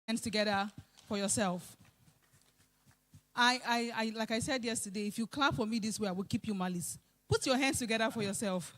hands together for yourself. Like I said yesterday, if you clap for me this way, I will keep you malice. Put your hands together for yourself.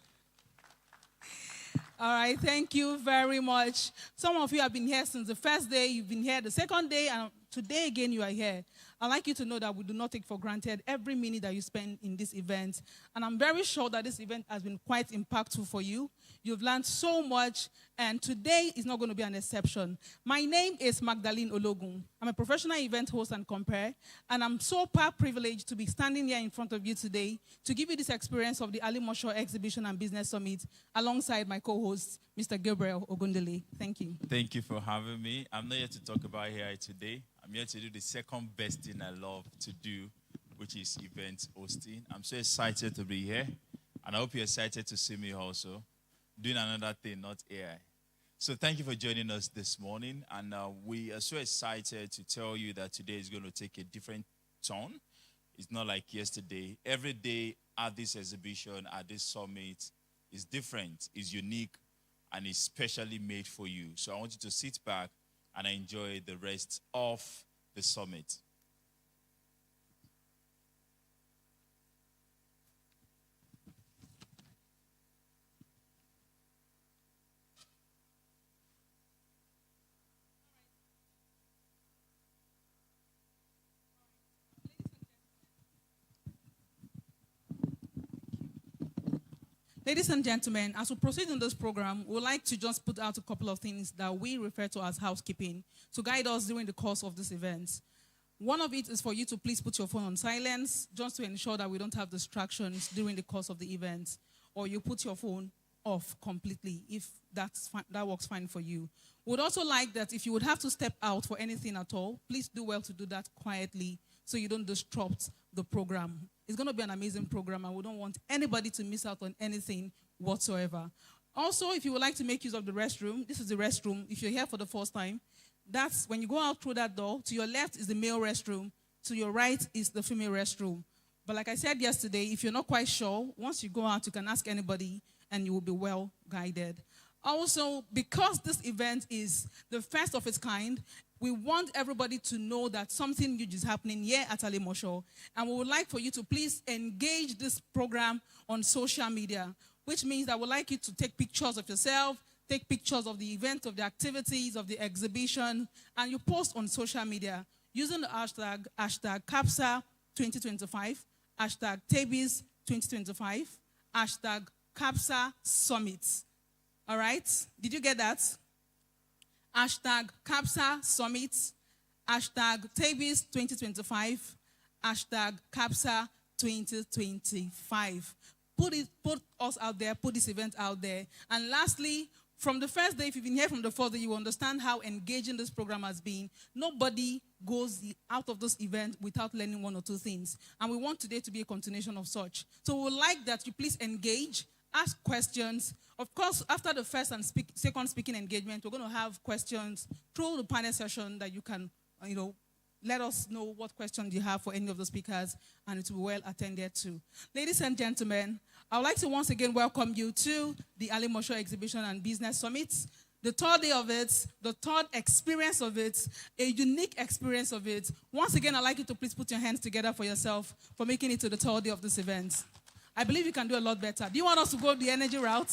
All right, thank you very much. Some of you have been here since the first day, you've been here the second day, and today again you are here. I'd like you to know that we do not take for granted every minute that you spend in this event. And I'm very sure that this event has been quite impactful for you. You've learned so much, and today is not going to be an exception. My name is Magdalene Ologun. I'm a professional event host and compere, and I'm so privileged to be standing here in front of you today to give you this experience of the Alimosho Exhibition and Business Summit alongside my co-host, Mr. Gabriel Ogundele. Thank you. Thank you for having me. I'm not here to talk about AI today. I'm here to do the second best thing I love to do, which is event hosting. I'm so excited to be here, and I hope you're excited to see me also doing another thing, not AI. So thank you for joining us this morning, and we are so excited to tell you that today is going to take a different turn. It's not like yesterday. Every day at this exhibition, at this summit, is different, is unique, and is specially made for you. So I want you to sit back and enjoy the rest of the summit. Ladies and gentlemen, as we proceed in this program, we would like to just put out a couple of things that we refer to as housekeeping to guide us during the course of this event. One of it is for you to please put your phone on silence, just to ensure that we don't have distractions during the course of the event, or you put your phone off completely if that works fine for you. We would also like that if you would have to step out for anything at all, please do well to do that quietly so you don't disrupt the program. It's going to be an amazing program, and we don't want anybody to miss out on anything whatsoever. Also, if you would like to make use of the restroom, this is the restroom. If you're here for the first time, that's when you go out through that door. To your left is the male restroom. To your right is the female restroom. But like I said yesterday, if you're not quite sure, once you go out, you can ask anybody, and you will be well guided. Also, because this event is the first of its kind, we want everybody to know that something huge is happening here at Alimosho, and we would like for you to please engage this program on social media, which means that we'd like you to take pictures of yourself, take pictures of the event, of the activities, of the exhibition, and you post on social media using the hashtag CAPSA 2025, hashtag Tithes 2025, hashtag CAPSA Summit. All right? Did you get that? Hashtag CAPSA Summit, hashtag Tithes 2025, hashtag CAPSA 2025. Put us out there, put this event out there. And lastly, from the first day, if you've been here from the first day, you understand how engaging this program has been. Nobody goes out of this event without learning one or two things. And we want today to be a continuation of such. So we would like that you please engage, ask questions. Of course, after the first and second speaking engagement, we're going to have questions through the panel session that you can, let us know what questions you have for any of the speakers, and it will be well attended to. Ladies and gentlemen, I would like to once again welcome you to the Alimosho Exhibition and Business Summit. The third day of it, the third experience of it, a unique experience of it. Once again, I'd like you to please put your hands together for yourself for making it to the third day of this event. I believe you can do a lot better. Do you want us to go the energy route?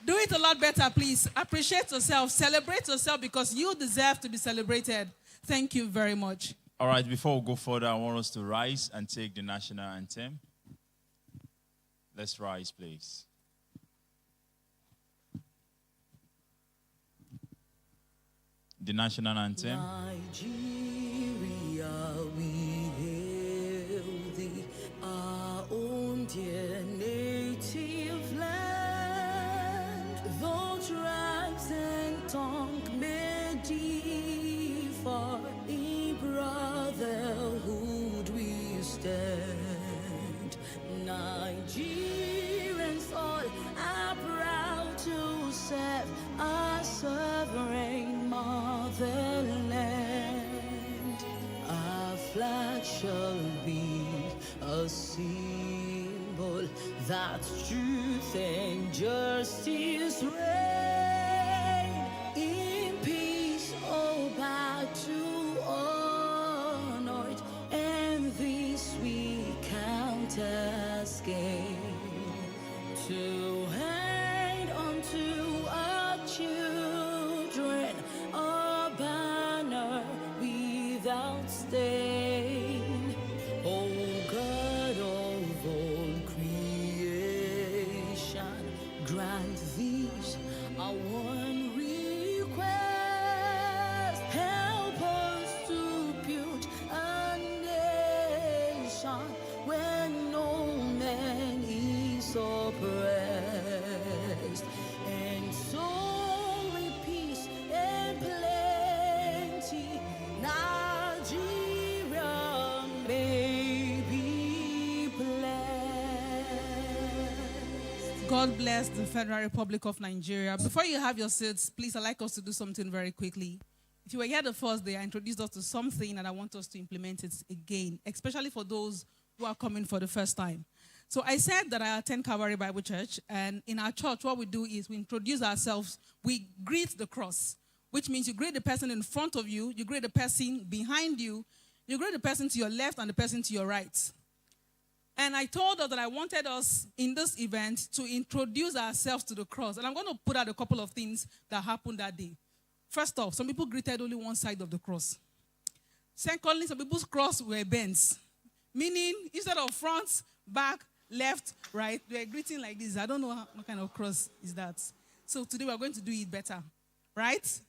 Do it a lot better, please. Appreciate yourself. Celebrate yourself because you deserve to be celebrated. Thank you very much. All right, before we go further, I want us to rise and take the national anthem. Let's rise, please. The national anthem. Nigeria, we hail thee, our own dear native land. Though tribes and tongue may differ, in brotherhood we stand. Nigerians all are proud to serve our sovereign motherland. Our flag shall be a symbol that truth and justice reign in peace, oh, by And these are one request: help us to build a nation where no man is oppressed, and so with peace and plenty Nigeria may be blessed. God bless the Federal Republic of Nigeria. Before you have your seats, please, I'd like us to do something very quickly. If you were here the first day, I introduced us to something and I want us to implement it again, especially for those who are coming for the first time. So I said that I attend Calvary Bible Church, and in our church, what we do is we introduce ourselves, we greet the cross, which means you greet the person in front of you, you greet the person behind you, you greet the person to your left and the person to your right. And I told us that I wanted us in this event to introduce ourselves to the cross. And I'm going to put out a couple of things that happened that day. First off, some people greeted only one side of the cross. Secondly, some people's cross were bends. Meaning, instead of front, back, left, right, they were greeting like this. I don't know what kind of cross is that. So today we're going to do it better. Right?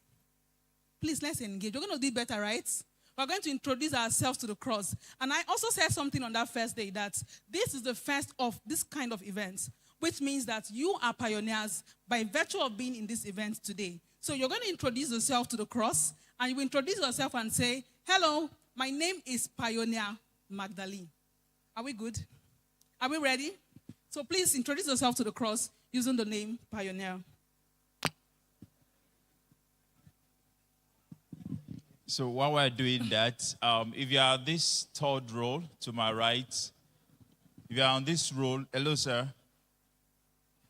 Please, let's engage. We're going to do it better, right? We're going to introduce ourselves to the cross. And I also said something on that first day that this is the first of this kind of events, which means that you are pioneers by virtue of being in this event today. So you're going to introduce yourself to the cross, and you will introduce yourself and say, hello, my name is Pioneer Magdalene. Are we good? Are we ready? So please introduce yourself to the cross using the name Pioneer. So while we're doing that, if you are this third row to my right, if you are on this row, hello, sir.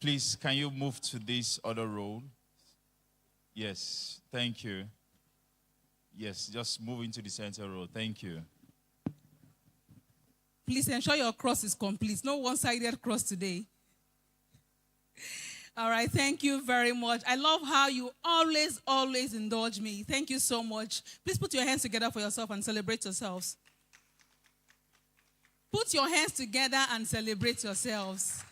Please, can you move to this other row? Yes, thank you. Yes, just move into the center row. Thank you. Please ensure your cross is complete. No one-sided cross today. All right, thank you very much. I love how you always indulge me. Thank you so much. Please put your hands together for yourself and celebrate yourselves. Put your hands together and celebrate yourselves.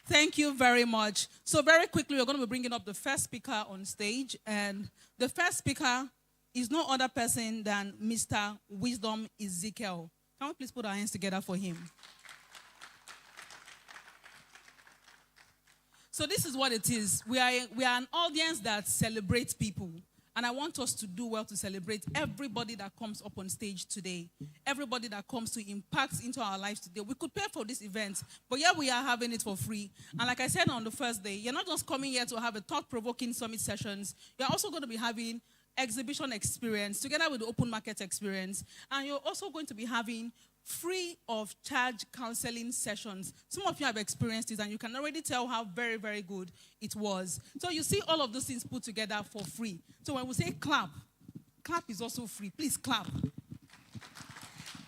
Thank you very much. So very quickly, we're going to be bringing up the first speaker on stage. And the first speaker is no other person than Mr. Wisdom Ezekiel. Can we please put our hands together for him? So this is what it is. We are an audience that celebrates people. And I want us to do well to celebrate everybody that comes up on stage today. Everybody that comes to impact into our lives today. We could pay for this event, but yeah, we are having it for free. And like I said on the first day, you're not just coming here to have a thought-provoking summit sessions. You're also going to be having exhibition experience together with the open market experience. And you're also going to be having free of charge counseling sessions. Some of you have experienced it and you can already tell how very, very good it was. So you see all of those things put together for free. So when we say clap, clap is also free. Please clap.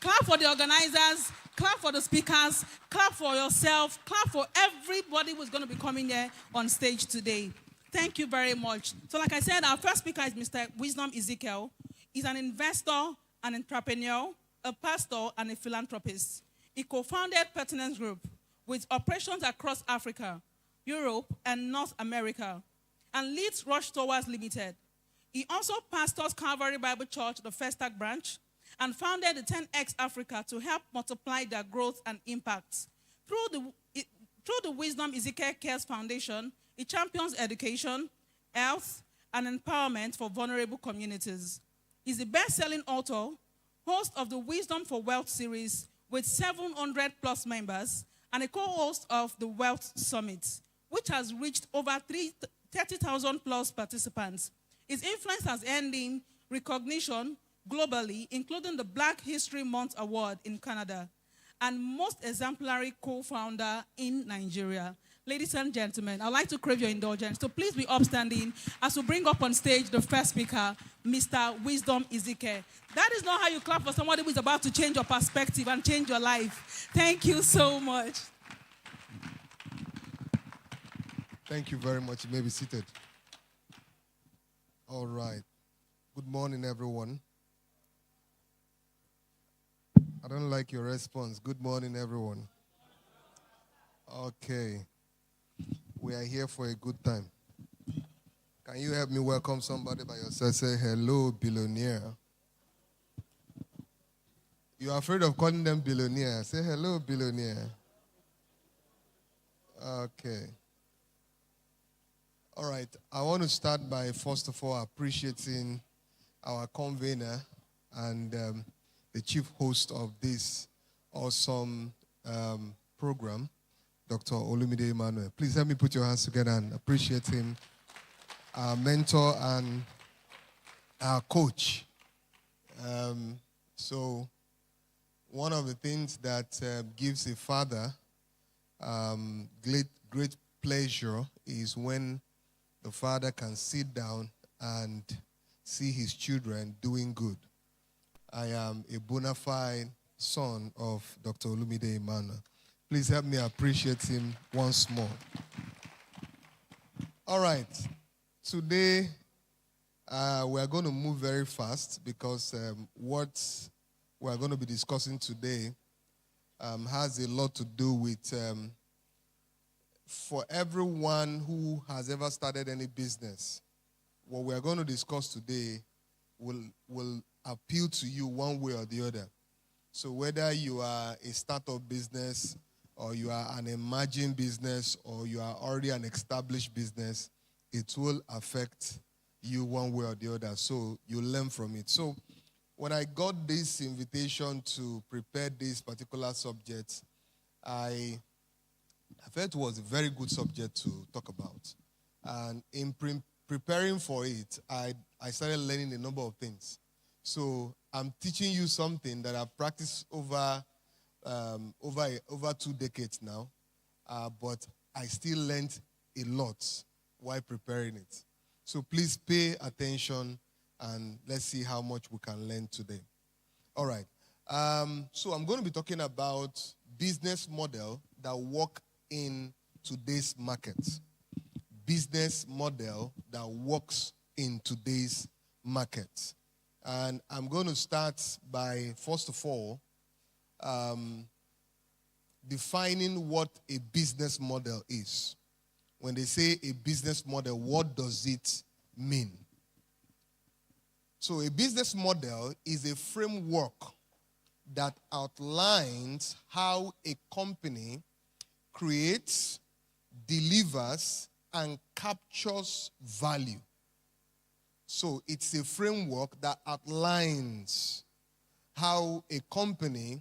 Clap for the organizers, clap for the speakers, clap for yourself, clap for everybody who's going to be coming here on stage today. Thank you very much. So like I said, our first speaker is Mr. Wisdom Ezekiel. He's an investor, an entrepreneur, a pastor, and a philanthropist. He co-founded Pertinence Group with operations across Africa, Europe, and North America, and leads Rush Towers Limited. He also pastors Calvary Bible Church, the Festac branch, and founded the 10X Africa to help multiply their growth and impact. Through the Wisdom Ezekiel Cares Foundation, he champions education, health, and empowerment for vulnerable communities. He's the best-selling author, host of the Wisdom for Wealth series with 700 plus members, and a co-host of the Wealth Summit, which has reached over 30,000 plus participants. His influence has earned him recognition globally, including the Black History Month Award in Canada, and most exemplary co-founder in Nigeria. Ladies and gentlemen, I'd like to crave your indulgence, so please be upstanding as we bring up on stage the first speaker, Mr. Wisdom Ezekiel. That is not how you clap for somebody who is about to change your perspective and change your life. Thank you so much. Thank you very much. You may be seated. All right. Good morning, everyone. I don't like your response. Good morning, everyone. Okay. we are here for a good time. Can you help me welcome somebody by yourself? Say, hello, billionaire. You are afraid of calling them billionaire. Say, hello, billionaire. Okay. All right. I want to start by, first of all, appreciating our convener and the chief host of this awesome program, Dr. Olumide Emmanuel. Please help me put your hands together and appreciate him, our mentor and our coach. So one of the things that gives a father great pleasure is when the father can sit down and see his children doing good. I am a bona fide son of Dr. Olumide Emmanuel. Please help me appreciate him once more. All right. Today, we are going to move very fast because what we are going to be discussing today has a lot to do with, for everyone who has ever started any business, what we are going to discuss today will appeal to you one way or the other. So whether you are a startup business or you are an emerging business or you are already an established business, it will affect you one way or the other. So you learn from it. So when I got this invitation to prepare this particular subject, I felt it was a very good subject to talk about. And in preparing for it, I started learning a number of things. So I'm teaching you something that I've practiced over 2 decades now, but I still learned a lot while preparing it. So please pay attention and let's see how much we can learn today. All right. So I'm going to be talking about business model that work in today's market. Business model that works in today's market. And I'm going to start by, first of all, defining what a business model is. When they say a business model, what does it mean? So a business model is a framework that outlines how a company creates, delivers, and captures value. So it's a framework that outlines how a company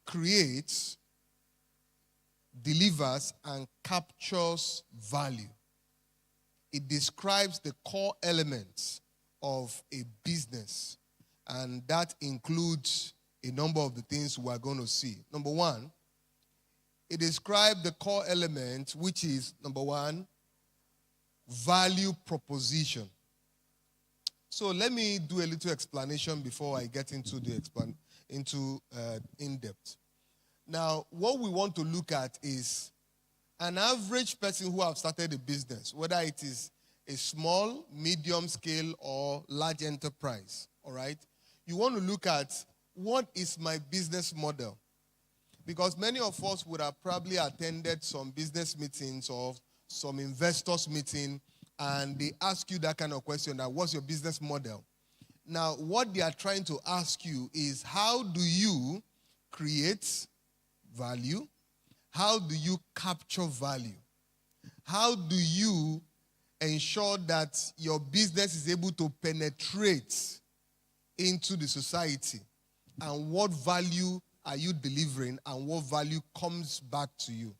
creates, delivers, and captures value. It describes the core elements of a business, and that includes a number of the things we are going to see. Number one, it describes the core element, which is, number one, value proposition. So let me do a little explanation before I get into the in-depth. Now, what we want to look at is an average person who have started a business, whether it is a small, medium scale, or large enterprise, all right? You want to look at what is my business model? Because many of us would have probably attended some business meetings or some investors meeting, and they ask you that kind of question, that what's your business model? Now, what they are trying to ask you is, how do you create value? How do you capture value? How do you ensure that your business is able to penetrate into the society? And what value are you delivering, and what value comes back to you?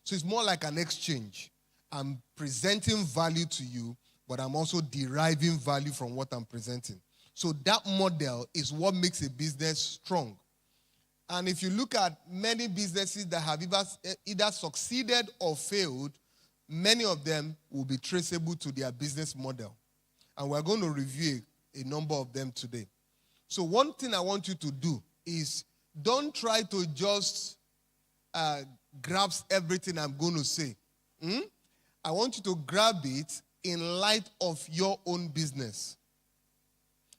So it's more like an exchange. I'm presenting value to you, but I'm also deriving value from what I'm presenting. So that model is what makes a business strong. And if you look at many businesses that have either succeeded or failed, many of them will be traceable to their business model. And we're going to review a number of them today. So one thing I want you to do is don't try to just grasp everything I'm going to say. I want you to grab it in light of your own business.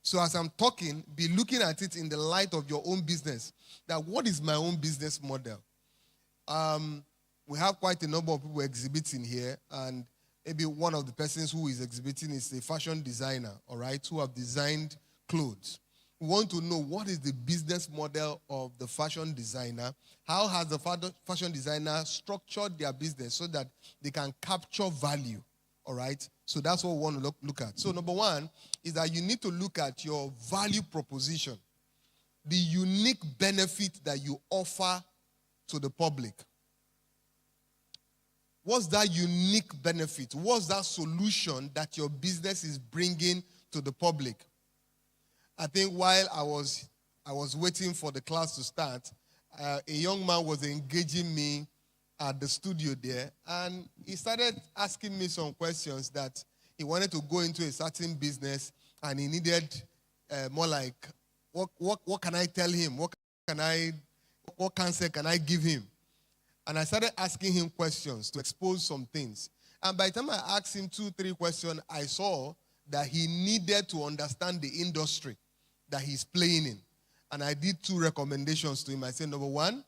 So as I'm talking, be looking at it in the light of your own business. That what is my own business model? We have quite a number of people exhibiting here, and maybe one of the persons who is exhibiting is a fashion designer, all right, who have designed clothes. We want to know what is the business model of the fashion designer. How has the fashion designer structured their business so that they can capture value, all right? So that's what we want to look at. So number one is that you need to look at your value proposition, the unique benefit that you offer to the public. What's that unique benefit? What's that solution that your business is bringing to the public? I think while I was waiting for the class to start, a young man was engaging me at the studio there, and he started asking me some questions that he wanted to go into a certain business, and he needed more like, what can I tell him? What counsel can I give him? And I started asking him questions to expose some things. And by the time I asked him 2-3 questions, I saw that he needed to understand the industry that he's playing in. And I did 2 recommendations to him. I said, number one,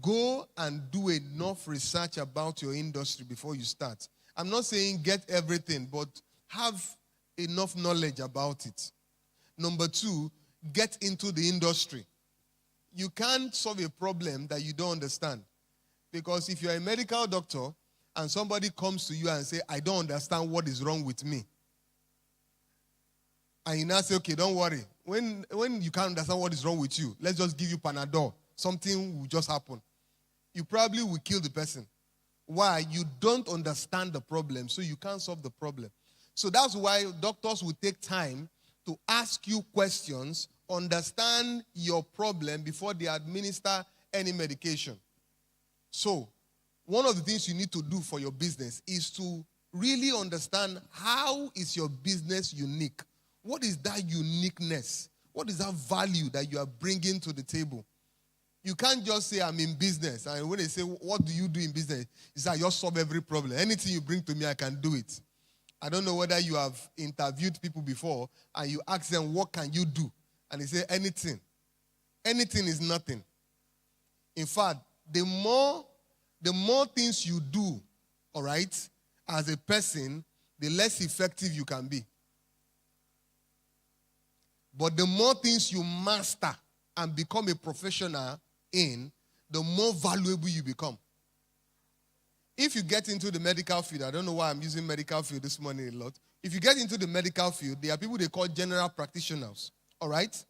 go and do enough research about your industry before you start. I'm not saying get everything, but have enough knowledge about it. Number 2, get into the industry. You can't solve a problem that you don't understand. Because if you're a medical doctor and somebody comes to you and say, I don't understand what is wrong with me, and you now say, okay, don't worry. When you can't understand what is wrong with you, let's just give you Panadol. Something will just happen. You probably will kill the person. Why? You don't understand the problem, so you can't solve the problem. So that's why doctors will take time to ask you questions, understand your problem before they administer any medication. So one of the things you need to do for your business is to really understand how is your business unique. What is that uniqueness? What is that value that you are bringing to the table? You can't just say, I'm in business. And when they say, what do you do in business? You say, I just solve every problem. Anything you bring to me, I can do it. I don't know whether you have interviewed people before and you ask them, what can you do? And they say, anything. Anything is nothing. In fact, the more things you do, all right, as a person, the less effective you can be. But the more things you master and become a professional in, the more valuable you become. If you get into the medical field, I don't know why I'm using medical field this morning a lot. If you get into the medical field, there are people they call general practitioners, all right?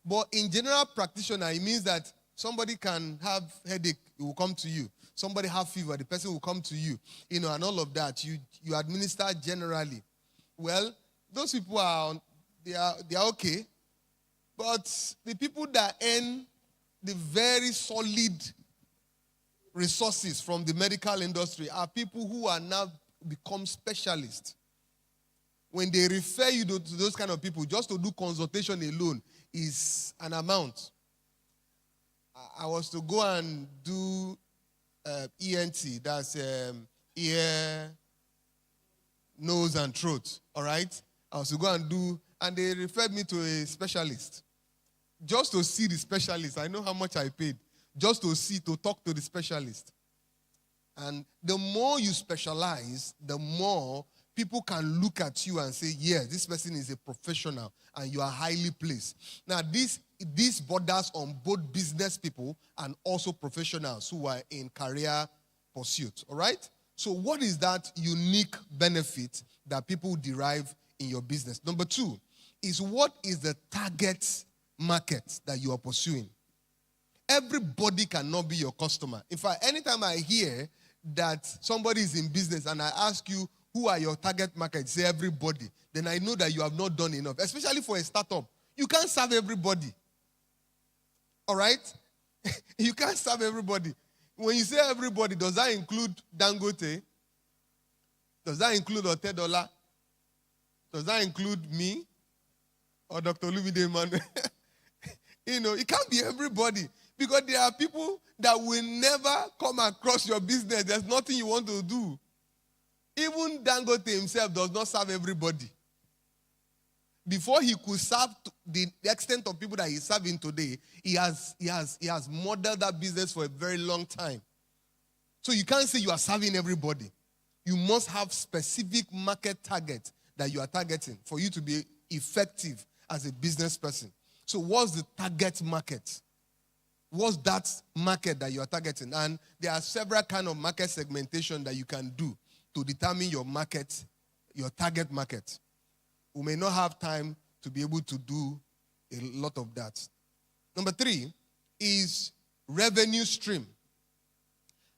But in general practitioner, it means that somebody can have headache, it will come to you. Somebody have fever, the person will come to you, and all of that. You administer generally. Well, those people they are okay. But the people that earn the very solid resources from the medical industry are people who are now become specialists. When they refer you to those kind of people, just to do consultation alone is an amount. I was to go and do ENT, that's ear, nose, and throat, all right? I was to go and do, and they referred me to a specialist. Just to see the specialist, I know how much I paid. Just to talk to the specialist. And the more you specialize, the more people can look at you and say, yeah, this person is a professional and you are highly placed. Now, this borders on both business people and also professionals who are in career pursuit, all right? So what is that unique benefit that people derive in your business? Number 2 is, what is the target market that you are pursuing? Everybody cannot be your customer. In fact, anytime I hear that somebody is in business and I ask you, who are your target market? Say everybody. Then I know that you have not done enough. Especially for a startup. You can't serve everybody. All right? You can't serve everybody. When you say everybody, does that include Dangote? Does that include Otedola? Does that include me? Or Dr. Olumide Emmanuel? It can't be everybody. Because there are people that will never come across your business. There's nothing you want to do. Even Dangote himself does not serve everybody. Before he could serve the extent of people that he's serving today, he has modeled that business for a very long time. So you can't say you are serving everybody. You must have specific market target that you are targeting for you to be effective as a business person. So what's the target market? What's that market that you are targeting? And there are several kind of market segmentation that you can do to determine your market, your target market. We may not have time to be able to do a lot of that. Number 3 is revenue stream.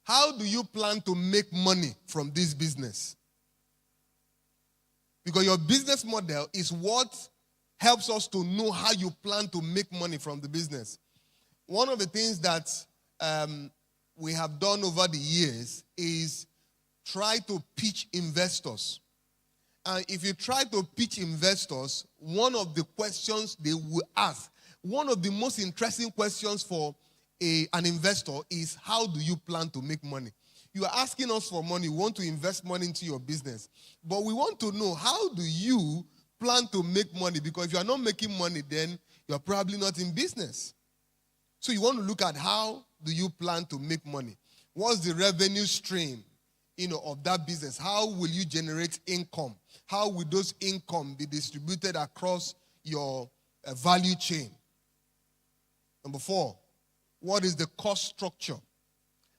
How do you plan to make money from this business? Because your business model is what helps us to know how you plan to make money from the business. One of the things that we have done over the years is try to pitch investors. And if you try to pitch investors, one of the questions they will ask, one of the most interesting questions for an investor is, how do you plan to make money? You are asking us for money. We want to invest money into your business. But we want to know, how do you plan to make money? Because if you are not making money, then you are probably not in business. So you want to look at, how do you plan to make money? What's the revenue stream, of that business? How will you generate income? How will those income be distributed across your value chain? Number 4, what is the cost structure?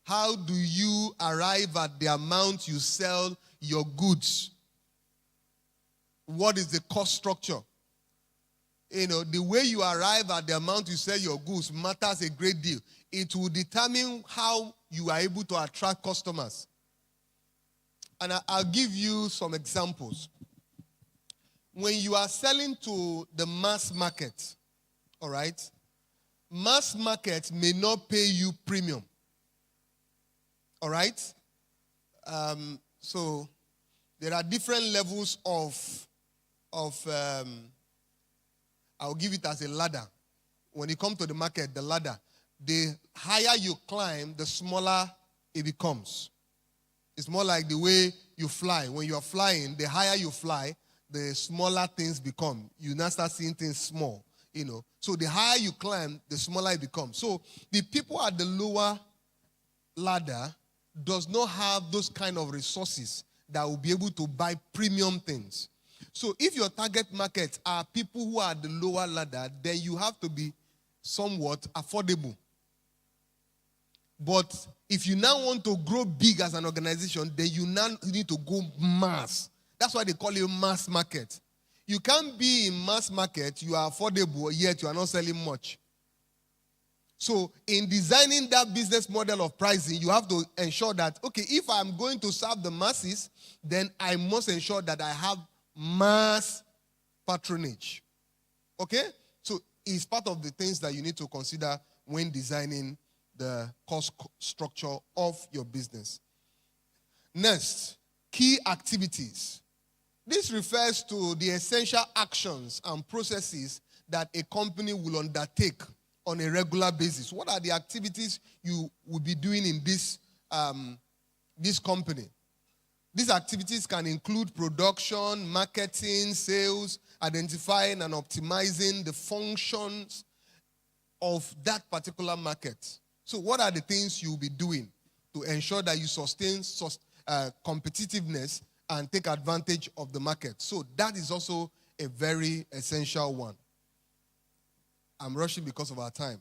How do you arrive at the amount you sell your goods? What is the cost structure? The way you arrive at the amount you sell your goods matters a great deal. It will determine how you are able to attract customers. And I'll give you some examples. When you are selling to the mass market, all right, mass market may not pay you premium. All right? So there are different levels of I'll give it as a ladder. When you come to the market, the ladder, the higher you climb, the smaller it becomes. It's more like the way you fly. When you are flying, the higher you fly, the smaller things become. You now start seeing things small, So the higher you climb, the smaller it becomes. So the people at the lower ladder does not have those kind of resources that will be able to buy premium things. So if your target market are people who are at the lower ladder, then you have to be somewhat affordable. But if you now want to grow big as an organization, then you now need to go mass. That's why they call it mass market. You can't be in mass market, you are affordable, yet you are not selling much. So in designing that business model of pricing, you have to ensure that, okay, if I'm going to serve the masses, then I must ensure that I have mass patronage. Okay? So it's part of the things that you need to consider when designing the cost structure of your business. Next, key activities. This refers to the essential actions and processes that a company will undertake on a regular basis. What are the activities you will be doing in this company? These activities can include production, marketing, sales, identifying and optimizing the functions of that particular market. So what are the things you'll be doing to ensure that you sustain competitiveness and take advantage of the market? So that is also a very essential one. I'm rushing because of our time.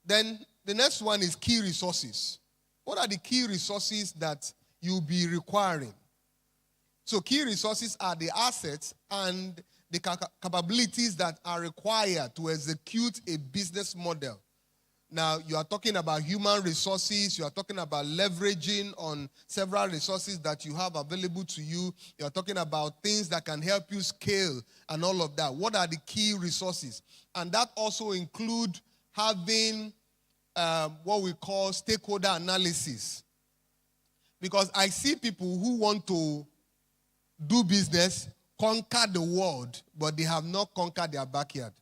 Then the next one is key resources. What are the key resources that you'll be requiring? So key resources are the assets and the capabilities that are required to execute a business model. Now, you are talking about human resources. You are talking about leveraging on several resources that you have available to you. You are talking about things that can help you scale and all of that. What are the key resources? And that also include having what we call stakeholder analysis. Because I see people who want to do business, conquer the world, but they have not conquered their backyard.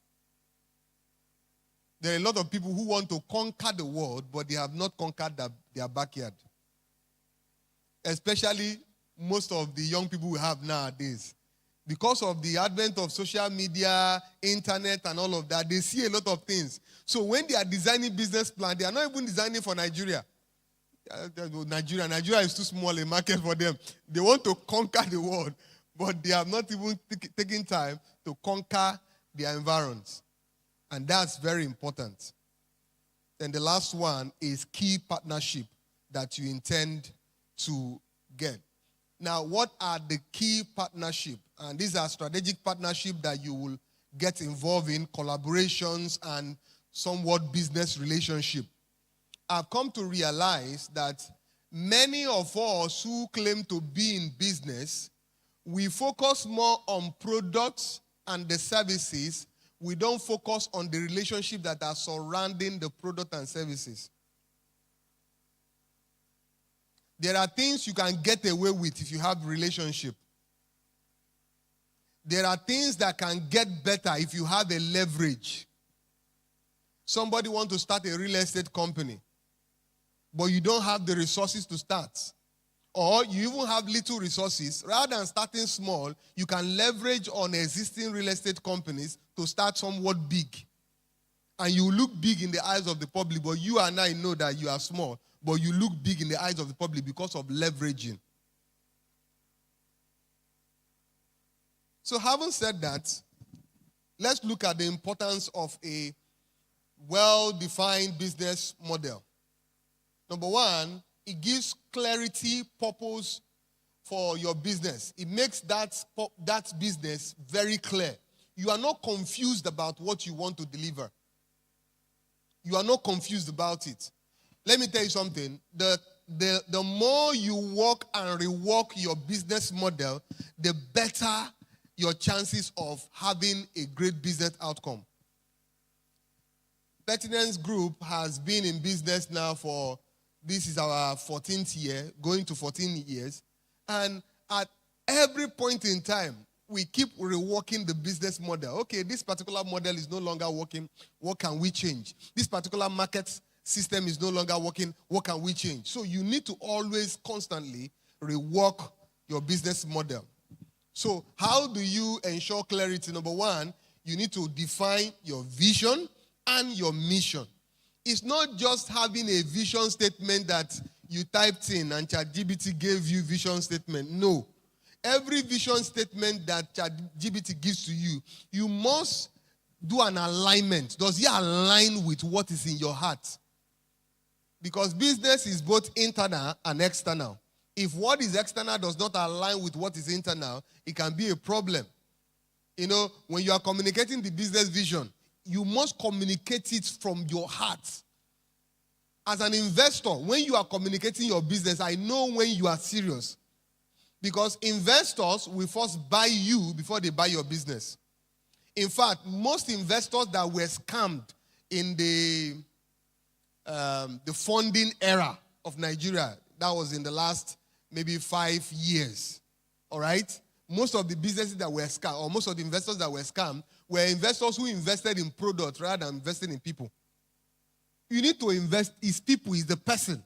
There are a lot of people who want to conquer the world, but they have not conquered their backyard. Especially most of the young people we have nowadays. Because of the advent of social media, internet, and all of that, they see a lot of things. So when they are designing business plan, they are not even designing for Nigeria. Nigeria is too small a market for them. They want to conquer the world, but they have not even taken time to conquer their environs. And that's very important. Then the last one is key partnership that you intend to get. Now, what are the key partnership? And these are strategic partnership that you will get involved in, collaborations and somewhat business relationship. I've come to realize that many of us who claim to be in business, we focus more on products and the services. We don't focus on the relationship that are surrounding the product and services. There are things you can get away with if you have relationship. There are things that can get better if you have a leverage. Somebody wants to start a real estate company, but you don't have the resources to start. Or you even have little resources. Rather than starting small, you can leverage on existing real estate companies to start somewhat big. And you look big in the eyes of the public, but you and I know that you are small, but you look big in the eyes of the public because of leveraging. So having said that, let's look at the importance of a well-defined business model. Number one, it gives clarity, purpose for your business. It makes that business very clear. You are not confused about what you want to deliver. You are not confused about it. Let me tell you something. The more you work and rework your business model, the better your chances of having a great business outcome. Pertinence Group has been in business now for, this is our 14th year, going to 14 years. And at every point in time, we keep reworking the business model. Okay, this particular model is no longer working. What can we change? This particular market system is no longer working. What can we change? So you need to always constantly rework your business model. So how do you ensure clarity? Number one, you need to define your vision and your mission. It's not just having a vision statement that you typed in and ChatGPT gave you vision statement. No. Every vision statement that ChatGPT gives to you, you must do an alignment. Does it align with what is in your heart? Because business is both internal and external. If what is external does not align with what is internal, it can be a problem. You know, when you are communicating the business vision, you must communicate it from your heart. As an investor, when you are communicating your business, I know when you are serious. Because investors will first buy you before they buy your business. In fact, most investors that were scammed in the funding era of Nigeria, that was in the last maybe 5 years, all right? Most of the businesses that were scammed, or most of the investors that were scammed, were investors who invested in products rather than investing in people. You need to invest in people, is the person.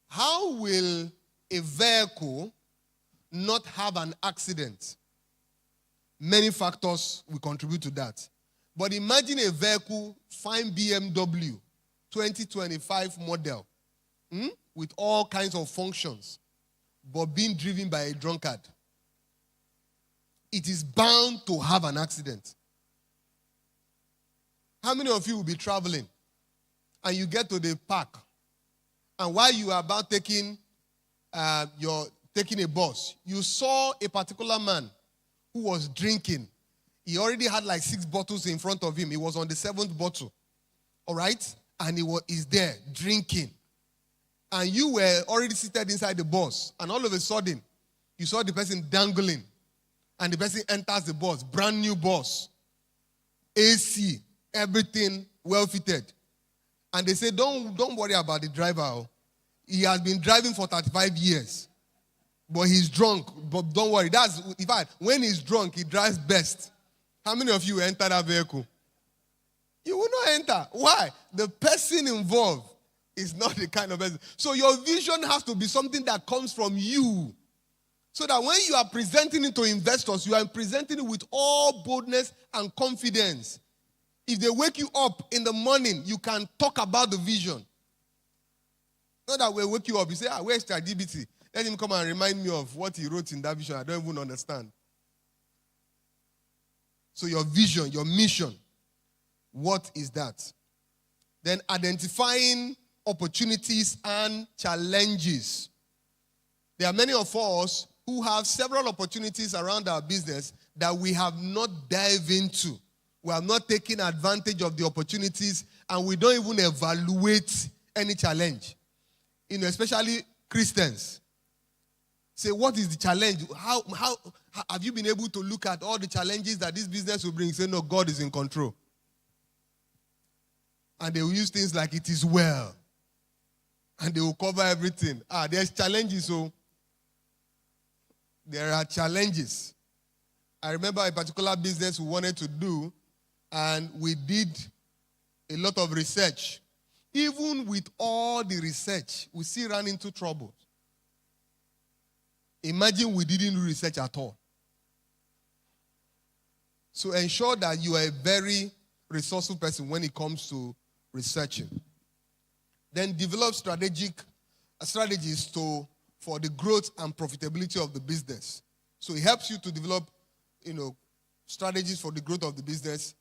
How will a vehicle not have an accident? Many factors will contribute to that. But imagine a vehicle, fine BMW, 2025 model, with all kinds of functions, but being driven by a drunkard. It is bound to have an accident. How many of you will be traveling and you get to the park, and while you are about taking a bus, you saw a particular man who was drinking. He already had like 6 bottles in front of him. He was on the 7th bottle. All right? And he's there drinking. And you were already seated inside the bus. And all of a sudden, you saw the person dangling. And the person enters the bus. Brand new bus. AC. Everything well fitted. And they say, don't worry about the driver. He has been driving for 35 years. But he's drunk. But don't worry. In fact, when he's drunk, he drives best. How many of you enter that vehicle? You will not enter. Why? The person involved is not the kind of person. So your vision has to be something that comes from you. So that when you are presenting it to investors, you are presenting it with all boldness and confidence. If they wake you up in the morning, you can talk about the vision. Not that we wake you up, you say, where's ChatGPT? Let him come and remind me of what he wrote in that vision. I don't even understand. So your vision, your mission, what is that? Then identifying opportunities and challenges. There are many of us who have several opportunities around our business that we have not dived into. We have not taken advantage of the opportunities, and we don't even evaluate any challenge. Especially Christians. Say, what is the challenge? How have you been able to look at all the challenges that this business will bring? Say, no, God is in control. And they will use things like it is well. And they will cover everything. There's challenges, so there are challenges. I remember a particular business we wanted to do, and we did a lot of research. Even with all the research, we still ran into trouble. Imagine we didn't do research at all. So ensure that you are a very resourceful person when it comes to researching. Then develop strategies for the growth and profitability of the business. So it helps you to develop, strategies for the growth of the business,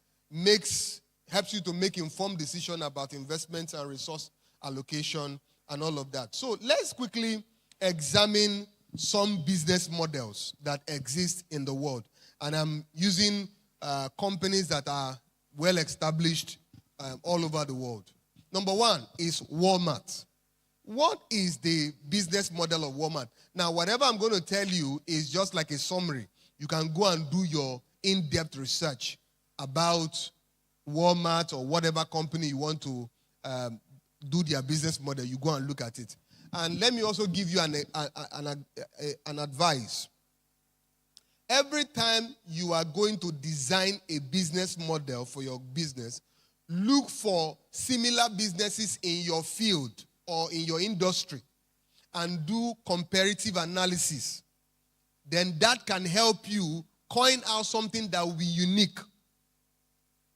helps you to make informed decisions about investments and resource allocation and all of that. So let's quickly examine some business models that exist in the world. And I'm using companies that are well established all over the world. Number one is Walmart. What is the business model of Walmart? Now, whatever I'm going to tell you is just like a summary. You can go and do your in-depth research about Walmart or whatever company you want to do their business model. You go and look at it. And let me also give you an advice. Every time you are going to design a business model for your business, look for similar businesses in your field or in your industry and do comparative analysis. Then that can help you coin out something that will be unique.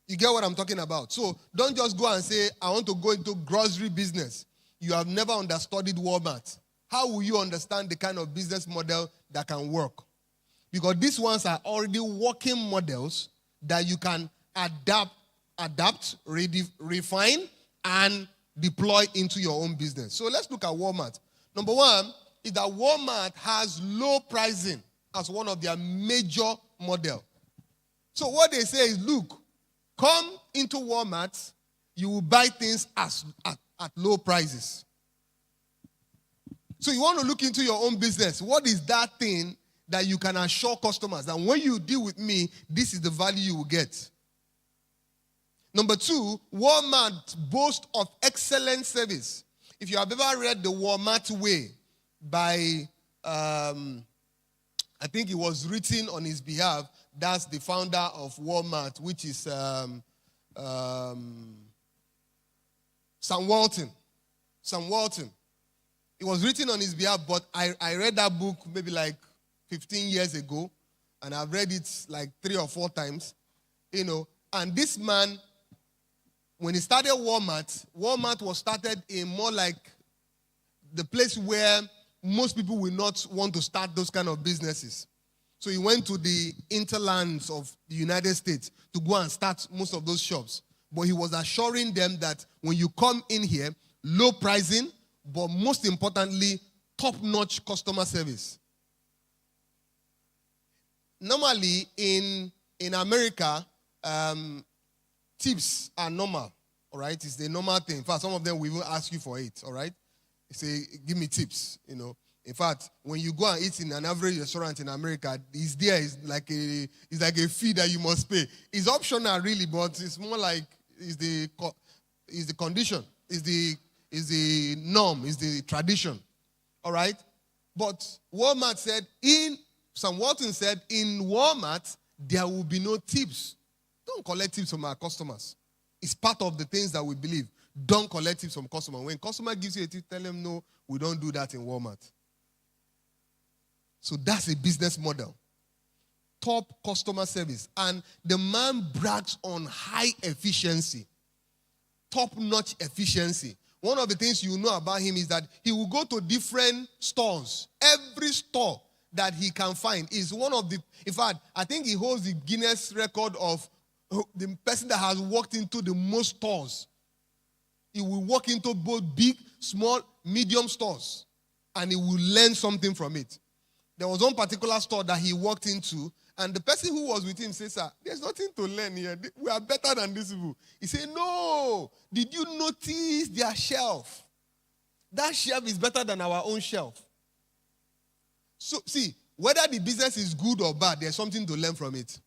You get what I'm talking about? So don't just go and say, I want to go into grocery business. You have never understudied Walmart. How will you understand the kind of business model that can work? Because these ones are already working models that you can adapt, refine, and deploy into your own business. So let's look at Walmart. Number one is that Walmart has low pricing as one of their major model. So what they say is, look, come into Walmart, you will buy things at low prices. So you want to look into your own business. What is that thing that you can assure customers that when you deal with me, this is the value you will get? Number two, Walmart boasts of excellent service. If you have ever read The Walmart Way by, I think it was written on his behalf, that's the founder of Walmart, which is Sam Walton. Sam Walton. It was written on his behalf, but I read that book maybe like 15 years ago, and I've read it like 3 or 4 times, and this man, when he started Walmart was started in more like the place where most people will not want to start those kind of businesses. So he went to the hinterlands of the United States to go and start most of those shops. But he was assuring them that when you come in here, low pricing, but most importantly, top-notch customer service. Normally, in America, tips are normal, all right? It's the normal thing. In fact, some of them will even ask you for it, all right? They say, give me tips, In fact, when you go and eat in an average restaurant in America, it's like a fee that you must pay. It's optional, really, but it's more like it's the condition, is the norm, is the tradition, all right? But Sam Walton said, in Walmart, there will be no tips. Don't collect tips from our customers. It's part of the things that we believe. Don't collect tips from customers. When customer gives you a tip, tell them, no, we don't do that in Walmart. So that's a business model. top customer service. And the man brags on high efficiency, top-notch efficiency. One of the things you know about him is that he will go to different stores. Every store that he can find is one of the, in fact, I think he holds the Guinness record of the person that has walked into the most stores. He will walk into both big, small, medium stores, and he will learn something from it. There was one particular store that he walked into, and the person who was with him said, sir, there's nothing to learn here. We are better than these people. He said, no. Did you notice their shelf? That shelf is better than our own shelf. So, see, whether the business is good or bad, there's something to learn from it.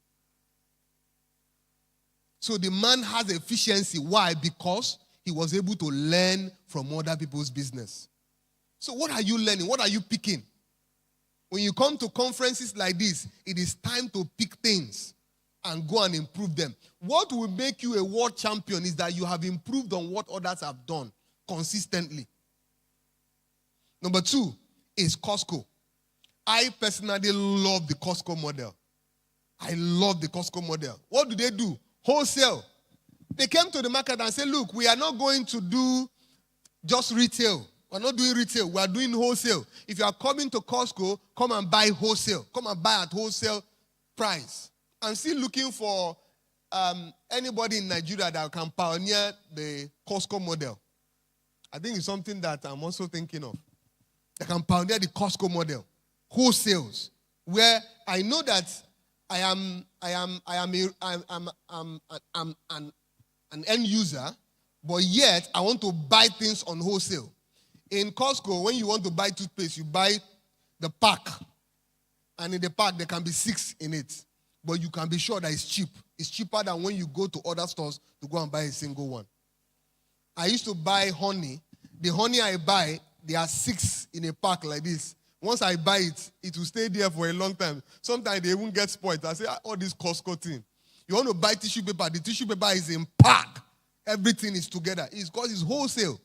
So the man has efficiency. Why? Because he was able to learn from other people's business. So what are you learning? What are you picking? When you come to conferences like this, it is time to pick things and go and improve them. What will make you a world champion is that you have improved on what others have done consistently. Number 2 is Costco. I personally love the Costco model. I love the Costco model. What do? Wholesale. They came to the market and said, look, we are not going to do just retail. We're not doing retail. We are doing wholesale. If you are coming to Costco, come and buy wholesale. Come and buy at wholesale price. I'm still looking for anybody in Nigeria that can pioneer the Costco model. I think it's something that I'm also thinking of. That can pioneer the Costco model. Wholesales. Where I know that I'm an end user, but yet I want to buy things on wholesale. In Costco, when you want to buy toothpaste, you buy the pack. And in the pack, there can be 6 in it. But you can be sure that it's cheap. It's cheaper than when you go to other stores to go and buy a single one. I used to buy honey. The honey I buy, there are 6 in a pack like this. Once I buy it, it will stay there for a long time. Sometimes they won't get spoiled. I say, all this Costco thing. You want to buy tissue paper, the tissue paper is in pack. Everything is together. It's because it's wholesale.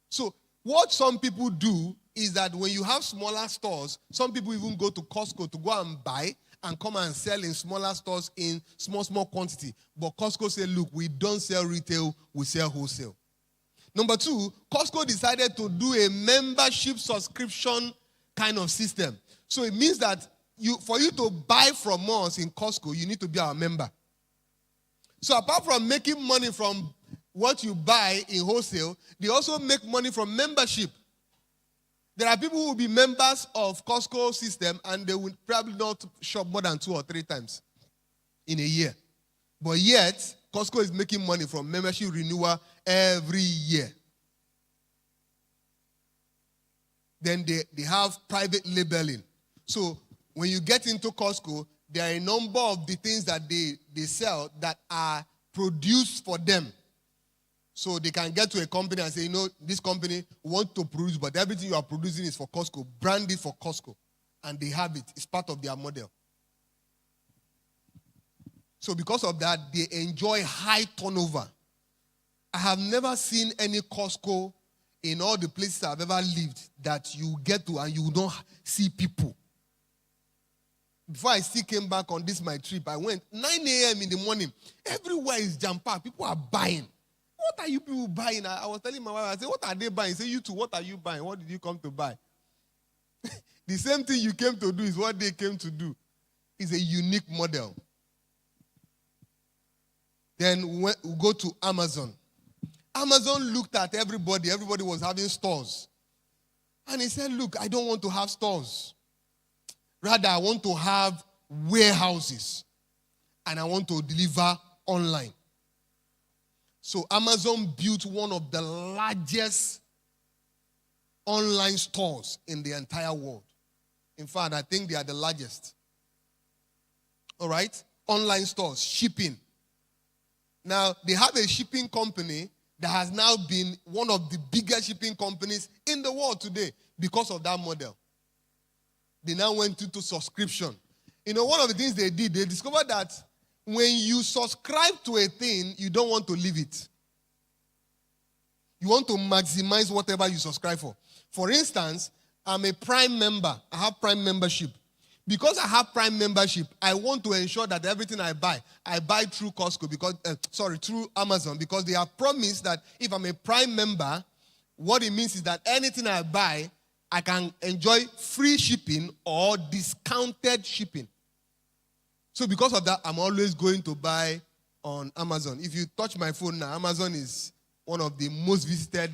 So what some people do is that when you have smaller stores, some people even go to Costco to go and buy and come and sell in smaller stores in small quantity. But Costco said, look, we don't sell retail, we sell wholesale. Number 2, Costco decided to do a membership subscription kind of system. So it means that for you to buy from us in Costco, you need to be our member. So apart from making money from what you buy in wholesale, they also make money from membership. There are people who will be members of Costco system and they will probably not shop more than 2 or 3 times in a year. But yet, Costco is making money from membership renewal every year. Then they have private labeling. So when you get into Costco, there are a number of the things that they sell that are produced for them. So they can get to a company and say, you know, this company wants to produce, but everything you are producing is for Costco. Brand it for Costco. And they have it. It's part of their model. So because of that, they enjoy high turnover. I have never seen any Costco in all the places I've ever lived that you get to and you don't see people. Before I still came back on this my trip, I went 9 a.m. in the morning. Everywhere is jam-packed. People are buying. What are you people buying? I was telling my wife, I said, what are they buying? She said, you too, what are you buying? What did you come to buy? The same thing you came to do is what they came to do. It's a unique model. Then we go to Amazon. Amazon looked at everybody. Everybody was having stores. And he said, look, I don't want to have stores. Rather, I want to have warehouses. And I want to deliver online. So Amazon built one of the largest online stores in the entire world. In fact, I think they are the largest. All right? Online stores, shipping. Now, they have a shipping company that has now been one of the biggest shipping companies in the world today because of that model. They now went into subscription. You know, one of the things they did, they discovered that when you subscribe to a thing, you don't want to leave it. You want to maximize whatever you subscribe for. For instance, I'm a Prime member. I have Prime membership. Because I have Prime membership, I want to ensure that everything I buy through Costco through Amazon, because they have promised that if I'm a Prime member, what it means is that anything I buy, I can enjoy free shipping or discounted shipping. So because of that, I'm always going to buy on Amazon. If you touch my phone now, Amazon is one of the most visited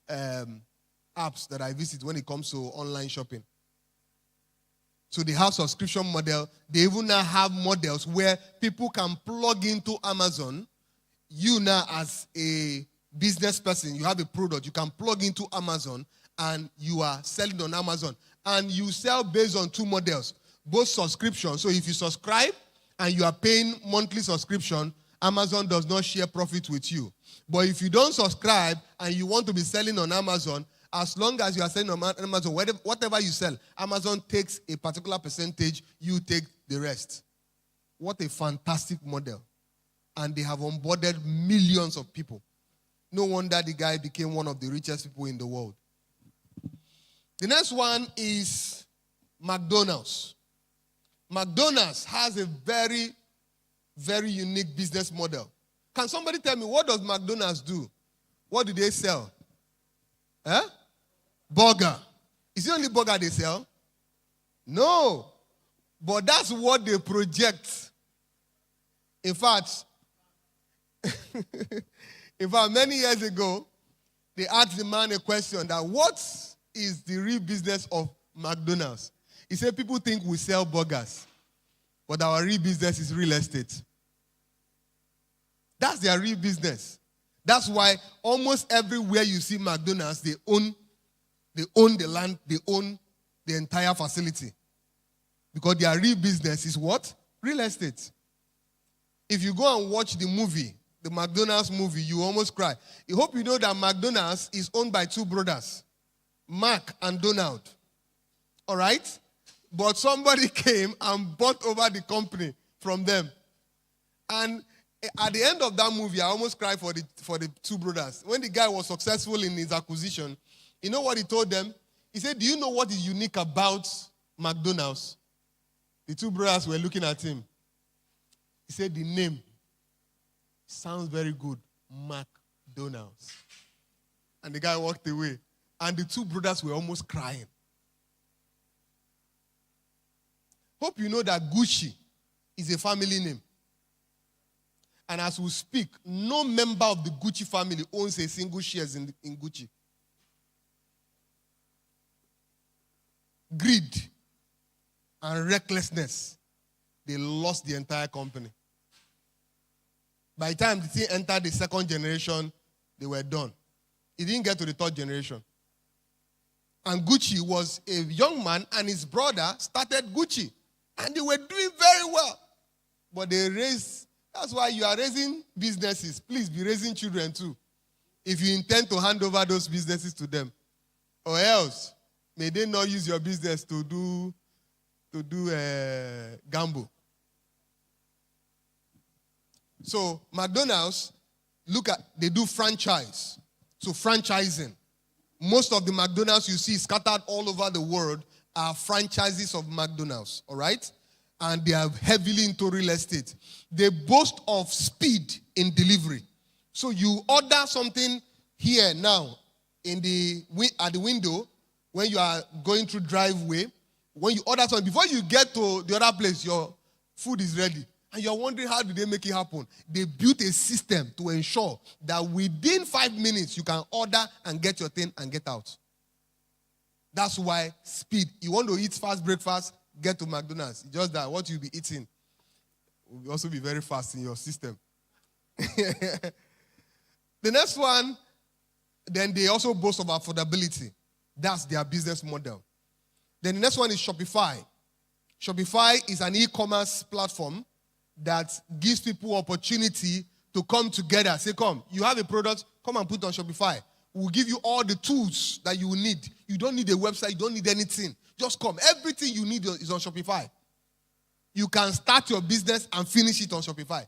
apps that I visit when it comes to online shopping. So they have subscription model. They even now have models where people can plug into Amazon. You now as a business person, you have a product, you can plug into Amazon and you are selling on Amazon. And you sell based on two models, both subscription. So if you subscribe and you are paying monthly subscription, Amazon does not share profit with you. But if you don't subscribe and you want to be selling on Amazon, as long as you are selling on Amazon, whatever you sell, Amazon takes a particular percentage, you take the rest. What a fantastic model. And they have onboarded millions of people. No wonder the guy became one of the richest people in the world. The next one is McDonald's. McDonald's has a very, very unique business model. Can somebody tell me, what does McDonald's do? What do they sell? Burger. Is it only burger they sell? No. But that's what they project. In fact, many years ago, they asked the man a question that what is the real business of McDonald's? He said, people think we sell burgers, but our real business is real estate. That's their real business. That's why almost everywhere you see McDonald's, they own the land, they own the entire facility. Because their real business is what? Real estate. If you go and watch the movie, the McDonald's movie, you almost cry. I hope you know that McDonald's is owned by two brothers, Mark and Donald. All right? But somebody came and bought over the company from them. And at the end of that movie, I almost cried for the two brothers. When the guy was successful in his acquisition, you know what he told them? He said, do you know what is unique about McDonald's? The two brothers were looking at him. He said, the name sounds very good, McDonald's. And the guy walked away. And the two brothers were almost crying. Hope you know that Gucci is a family name. And as we speak, no member of the Gucci family owns a single shares in Gucci. Greed and recklessness, they lost the entire company. By the time the thing entered the second generation, they were done. It didn't get to the third generation. And Gucci was a young man, and his brother started Gucci. And they were doing very well. But that's why you are raising businesses. Please be raising children too. If you intend to hand over those businesses to them. Or else, may they not use your business to do gamble. So McDonald's, they do franchise. So franchising. Most of the McDonald's you see scattered all over the world are franchises of McDonald's, all right? And they are heavily into real estate. They boast of speed in delivery. So you order something here now at the window when you are going through driveway. When you order something, before you get to the other place, your food is ready. And you're wondering, how did they make it happen? They built a system to ensure that within 5 minutes, you can order and get your thing and get out. That's why speed. You want to eat fast breakfast, get to McDonald's. It's just that what you'll be eating will also be very fast in your system. The next one, then they also boast of affordability. That's their business model. Then the next one is Shopify. Shopify is an e-commerce platform that gives people opportunity to come together. Say, come, you have a product, come and put it on Shopify. We'll give you all the tools that you will need. You don't need a website, you don't need anything. Just come. Everything you need is on Shopify. You can start your business and finish it on Shopify.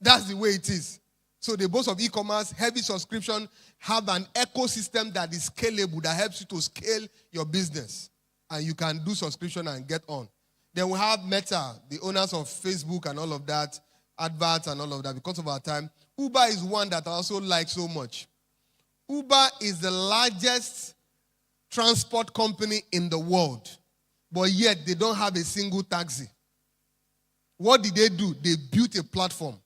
That's the way it is. So the boast of e-commerce, heavy subscription, have an ecosystem that is scalable, that helps you to scale your business. And you can do subscription and get on. Then we have Meta, the owners of Facebook and all of that, adverts and all of that, because of our time. Uber is one that I also like so much. Uber is the largest transport company in the world, but yet they don't have a single taxi. What did they do? They built a platform,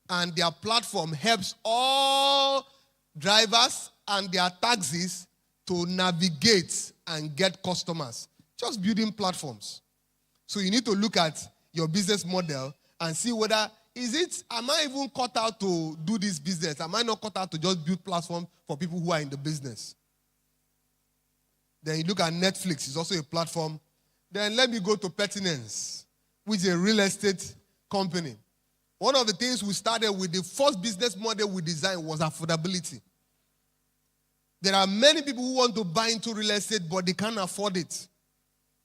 and their platform helps all drivers and their taxis to navigate and get customers. Just building platforms. So you need to look at your business model and see whether, am I even cut out to do this business? Am I not cut out to just build platform for people who are in the business? Then you look at Netflix, it's also a platform. Then let me go to Pertinence, which is a real estate company. One of the things we started with, the first business model we designed was affordability. There are many people who want to buy into real estate, but they can't afford it.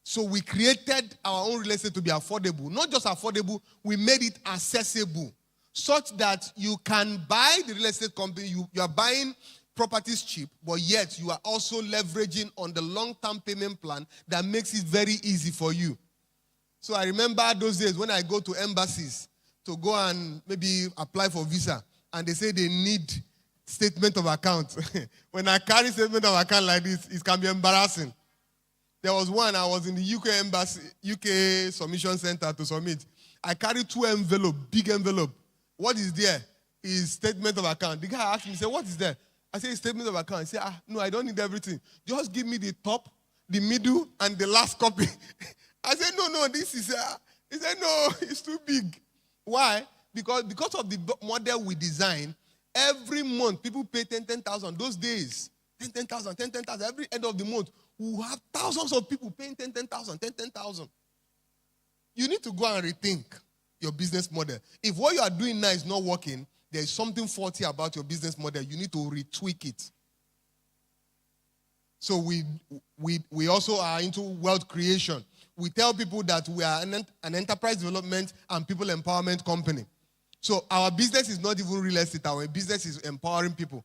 So we created our own real estate to be affordable. Not just affordable, we made it accessible, such that you can buy the real estate company, you are buying properties cheap, but yet you are also leveraging on the long-term payment plan that makes it very easy for you. So I remember those days when I go to embassies to go and maybe apply for visa, and they say they need statement of account. When I carry statement of account like this, it can be embarrassing. There was one, I was in the UK embassy, UK submission center to submit. I carried 2 envelopes, big envelope. What is there? Is statement of account. The guy asked me, he said, what is there? I said, statement of account. He said, no, I don't need everything. Just give me the top, the middle, and the last copy. I said, no, this is, he said, no, it's too big. Why? Because of the model we designed, every month people pay 10,000. Those days, 10,000. Every end of the month, we have thousands of people paying 10,000. You need to go and rethink your business model. If what you are doing now is not working, there is something faulty about your business model. You need to retweak it. So we also are into wealth creation. We tell people that we are an enterprise development and people empowerment company. So our business is not even real estate. Our business is empowering people.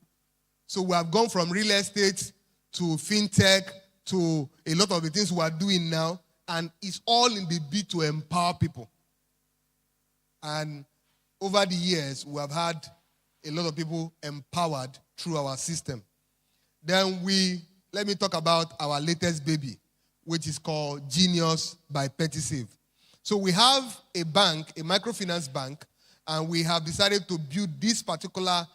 So we have gone from real estate to fintech to a lot of the things we are doing now, and it's all in the bid to empower people. And over the years, we have had a lot of people empowered through our system. Then let me talk about our latest baby, which is called Genius by PettySave. So we have a bank, a microfinance bank, and we have decided to build this particular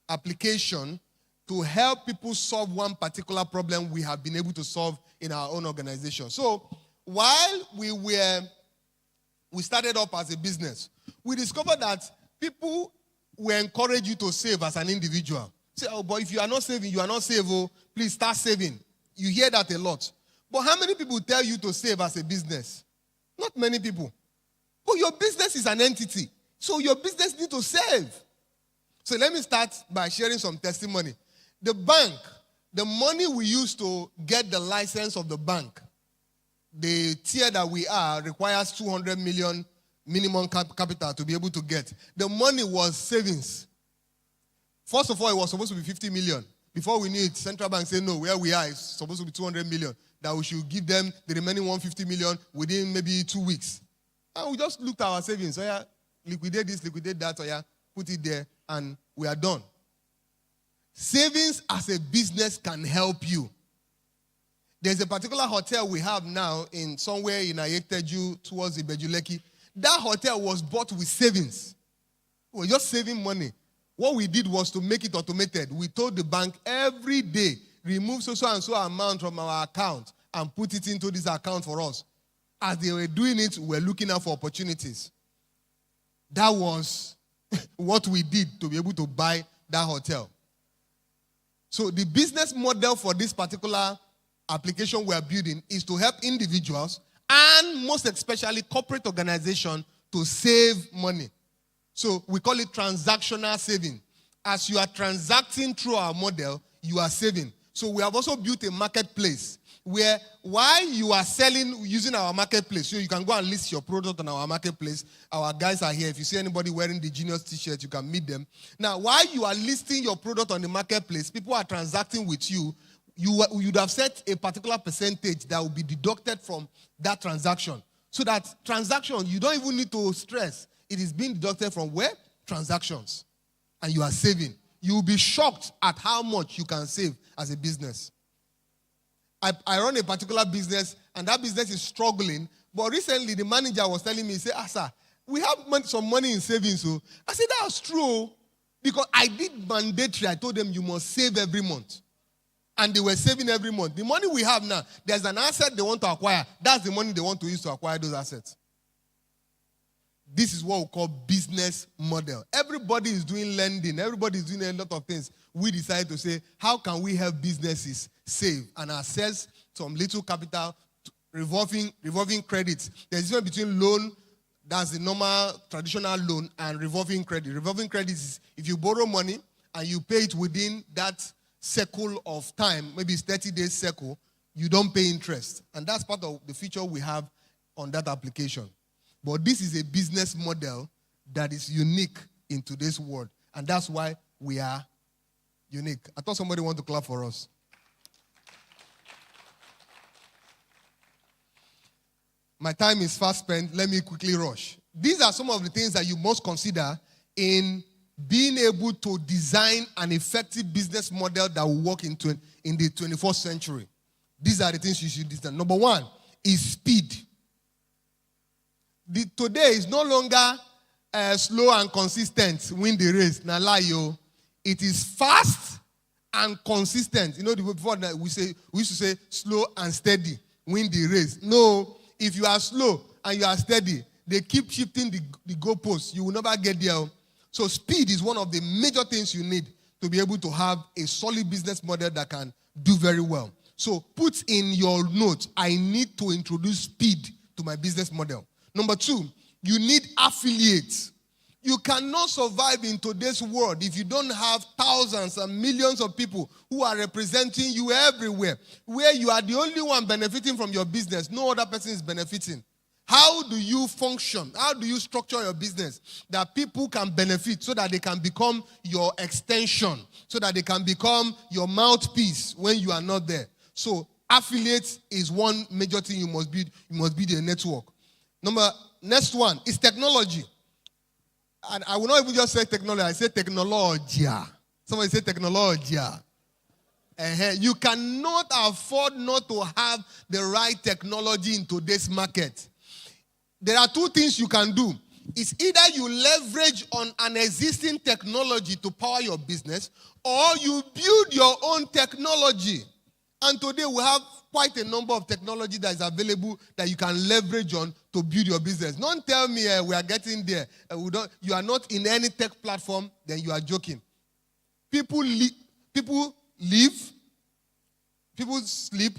application to help people solve one particular problem we have been able to solve in our own organization. So while we started up as a business, we discovered that people will encourage you to save as an individual. Say, but if you are not saving, you are not saving. Please start saving. You hear that a lot. But how many people tell you to save as a business? Not many people. But your business is an entity. So your business needs to save. So let me start by sharing some testimony. The bank, the money we use to get the license of the bank, the tier that we are requires 200 million minimum capital to be able to get. The money was savings. First of all, it was supposed to be 50 million. Before we knew it, Central Bank said, no, where we are is supposed to be 200 million. That we should give them the remaining 150 million within maybe 2 weeks. And we just looked at our savings. So yeah, liquidate this, liquidate that, so yeah, put it there, and we are done. Savings as a business can help you. There's a particular hotel we have now in somewhere in Ayeteju towards Ibejuleki. That hotel was bought with savings. We were just saving money. What we did was to make it automated. We told the bank every day, remove so and so amount from our account and put it into this account for us. As they were doing it, we were looking out for opportunities. That was what we did to be able to buy that hotel. So the business model for this particular application we are building is to help individuals and most especially corporate organizations to save money. So we call it transactional saving. As you are transacting through our model, you are saving. So we have also built a marketplace where while you are selling using our marketplace, so you can go and list your product on our marketplace. Our guys are here. If you see anybody wearing the Genius t-shirt, you can meet them. Now, while you are listing your product on the marketplace, people are transacting with you. you would have set a particular percentage that will be deducted from that transaction. So that transaction, you don't even need to stress. It is being deducted from where? Transactions. And you are saving. You will be shocked at how much you can save as a business. I run a particular business, and that business is struggling. But recently, the manager was telling me, he said, sir, we have some money in savings. So I said, that's true. Because I did mandatory. I told them, you must save every month. And they were saving every month. The money we have now, there's an asset they want to acquire. That's the money they want to use to acquire those assets. This is what we call business model. Everybody is doing lending. Everybody is doing a lot of things. We decided to say, how can we help businesses save and access some little capital, revolving credits? There's a difference between loan, that's the normal traditional loan, and revolving credit. Revolving credit is if you borrow money and you pay it within that cycle of time, maybe it's 30 days cycle, you don't pay interest. And that's part of the feature we have on that application. But this is a business model that is unique in today's world. And that's why we are unique. I thought somebody wanted to clap for us. My time is fast spent. Let me quickly rush. These are some of the things that you must consider in being able to design an effective business model that will work in the 21st century. These are the things you should design. Number one is speed. Today is no longer slow and consistent. Win the race. Now lie, yo. It is fast and consistent. You know, before that we used to say slow and steady. Win the race. No, if you are slow and you are steady, they keep shifting the goalposts. You will never get there. So speed is one of the major things you need to be able to have a solid business model that can do very well. So put in your notes, I need to introduce speed to my business model. Number two, you need affiliates. You cannot survive in today's world if you don't have thousands and millions of people who are representing you everywhere, where you are the only one benefiting from your business. No other person is benefiting. How do you function? How do you structure your business that people can benefit so that they can become your extension, so that they can become your mouthpiece when you are not there? So affiliates is one major thing you must build. You must build a network. Next one is technology. And I will not even just say technology. I say technology. Somebody say technology. You cannot afford not to have the right technology in today's market. There are two things you can do. It's either you leverage on an existing technology to power your business, or you build your own technology. And today we have quite a number of technology that is available that you can leverage on to build your business. Don't tell me we are getting there. You are not in any tech platform, then you are joking. People live, people sleep,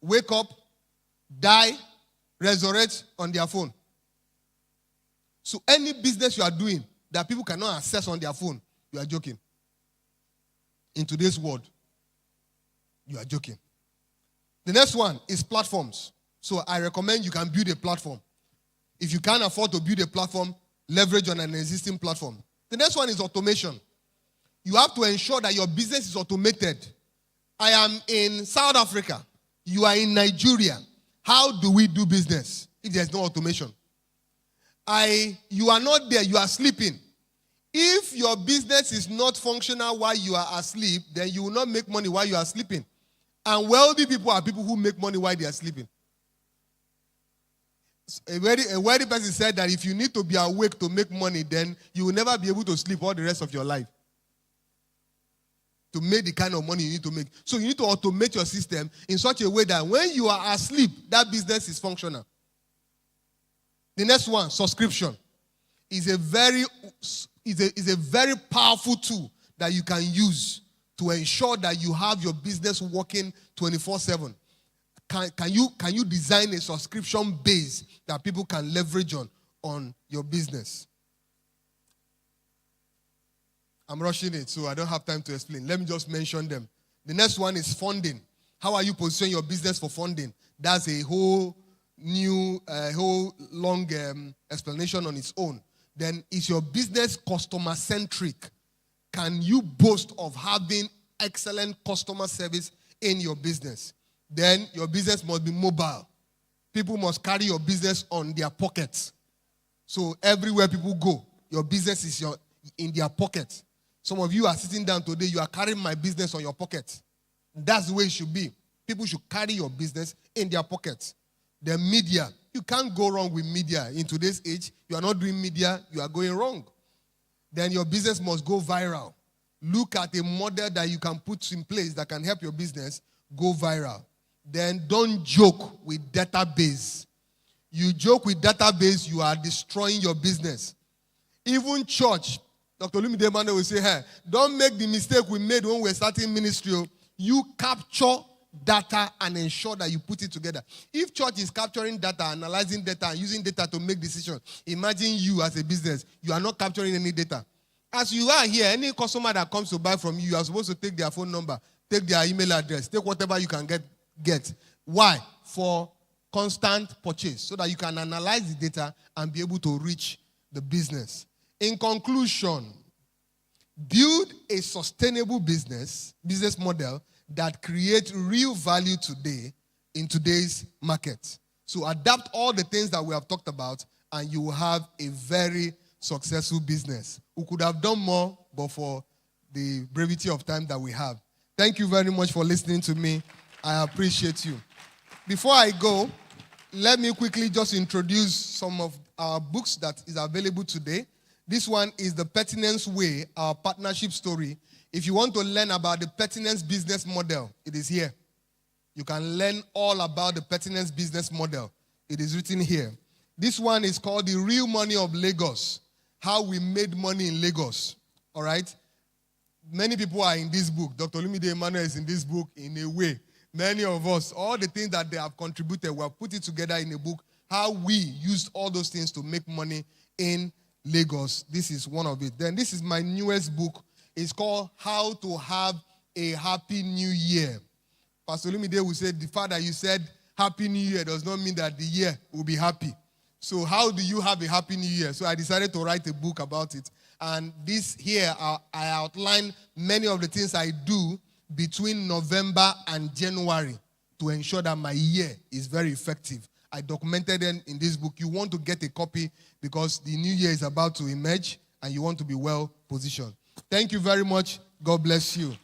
wake up, die, resurrect on their phone. So any business you are doing that people cannot access on their phone, you are joking. In today's world, you are joking. The next one is platforms. So I recommend you can build a platform. If you can't afford to build a platform, leverage on an existing platform. The next one is automation. You have to ensure that your business is automated. I am in South Africa. You are in Nigeria. How do we do business if there's no automation? You are not there, you are sleeping. If your business is not functional while you are asleep, then you will not make money while you are sleeping. And wealthy people are people who make money while they are sleeping. A wealthy person said that if you need to be awake to make money, then you will never be able to sleep all the rest of your life. To make the kind of money you need to make. So you need to automate your system in such a way that when you are asleep, that business is functional. The next one, subscription, is a very powerful tool that you can use to ensure that you have your business working 24/7. Can you design a subscription base that people can leverage on your business? I'm rushing it, so I don't have time to explain. Let me just mention them. The next one is funding. How are you positioning your business for funding? That's a whole long explanation on its own. Then, is your business customer-centric? Can you boast of having excellent customer service in your business. Then your business must be mobile. People must carry your business on their pockets. So everywhere people go, your business is in their pocket. Some of you are sitting down today, you are carrying my business on your pocket. That's the way it should be. People should carry your business in their pockets. The media, you can't go wrong with media. In today's age, you are not doing media, you are going wrong. Then your business must go viral. Look at a model that you can put in place that can help your business go viral. Then don't joke with database. You joke with database, you are destroying your business. Even church, Dr. Olumide Emmanuel will say, hey, don't make the mistake we made when we were starting ministry. You capture data and ensure that you put it together. If church is capturing data, analyzing data, and using data to make decisions, imagine you as a business, you are not capturing any data. As you are here, any customer that comes to buy from you, you are supposed to take their phone number, take their email address, take whatever you can get. Why? For constant purchase, so that you can analyze the data and be able to reach the business. In conclusion, build a sustainable business model that creates real value today in today's market. So adapt all the things that we have talked about and you will have a very successful business. We could have done more, but for the brevity of time that we have. Thank you very much for listening to me. I appreciate you. Before I go, let me quickly just introduce some of our books that is available today. This one is The Pertinence Way, our partnership story. If you want to learn about the Pertinence business model, it is here. You can learn all about the Pertinence business model. It is written here. This one is called The Real Money of Lagos, How We Made Money in Lagos. All right? Many people are in this book. Dr. Olumide Emmanuel is in this book in a way. Many of us, all the things that they have contributed, we have put it together in a book, how we used all those things to make money in Lagos. This is one of it. Then this is my newest book. It's called How to Have a Happy New Year. Pastor Olumide will say, the fact that you said Happy New Year does not mean that the year will be happy. So how do you have a Happy New Year? So I decided to write a book about it. And this here, I outline many of the things I do between November and January to ensure that my year is very effective. I documented them in this book. You want to get a copy because the new year is about to emerge and you want to be well positioned. Thank you very much. God bless you.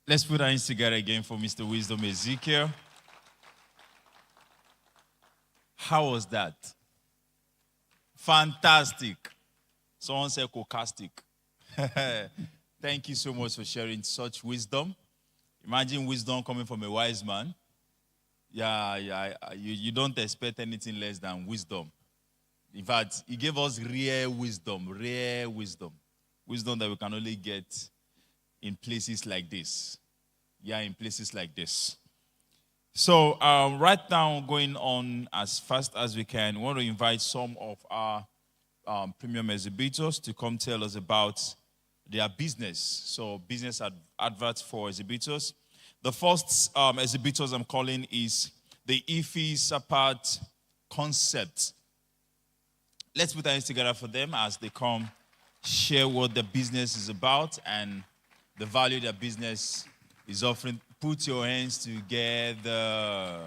Let's put our hands together again for Mr. Wisdom Ezekiel. How was that? Fantastic. Someone said cocastic. Thank you so much for sharing such wisdom. Imagine wisdom coming from a wise man. You don't expect anything less than wisdom. In fact, he gave us rare wisdom wisdom that we can only get in places like this. In places like this. So right now, going on as fast as we can, we want to invite some of our premium exhibitors to come tell us about their business. So business adverts for exhibitors. The first exhibitors I'm calling is the Ife Sapat Concept. Let's put our hands together for them as they come share what the business is about and the value their business is offering. Put your hands together.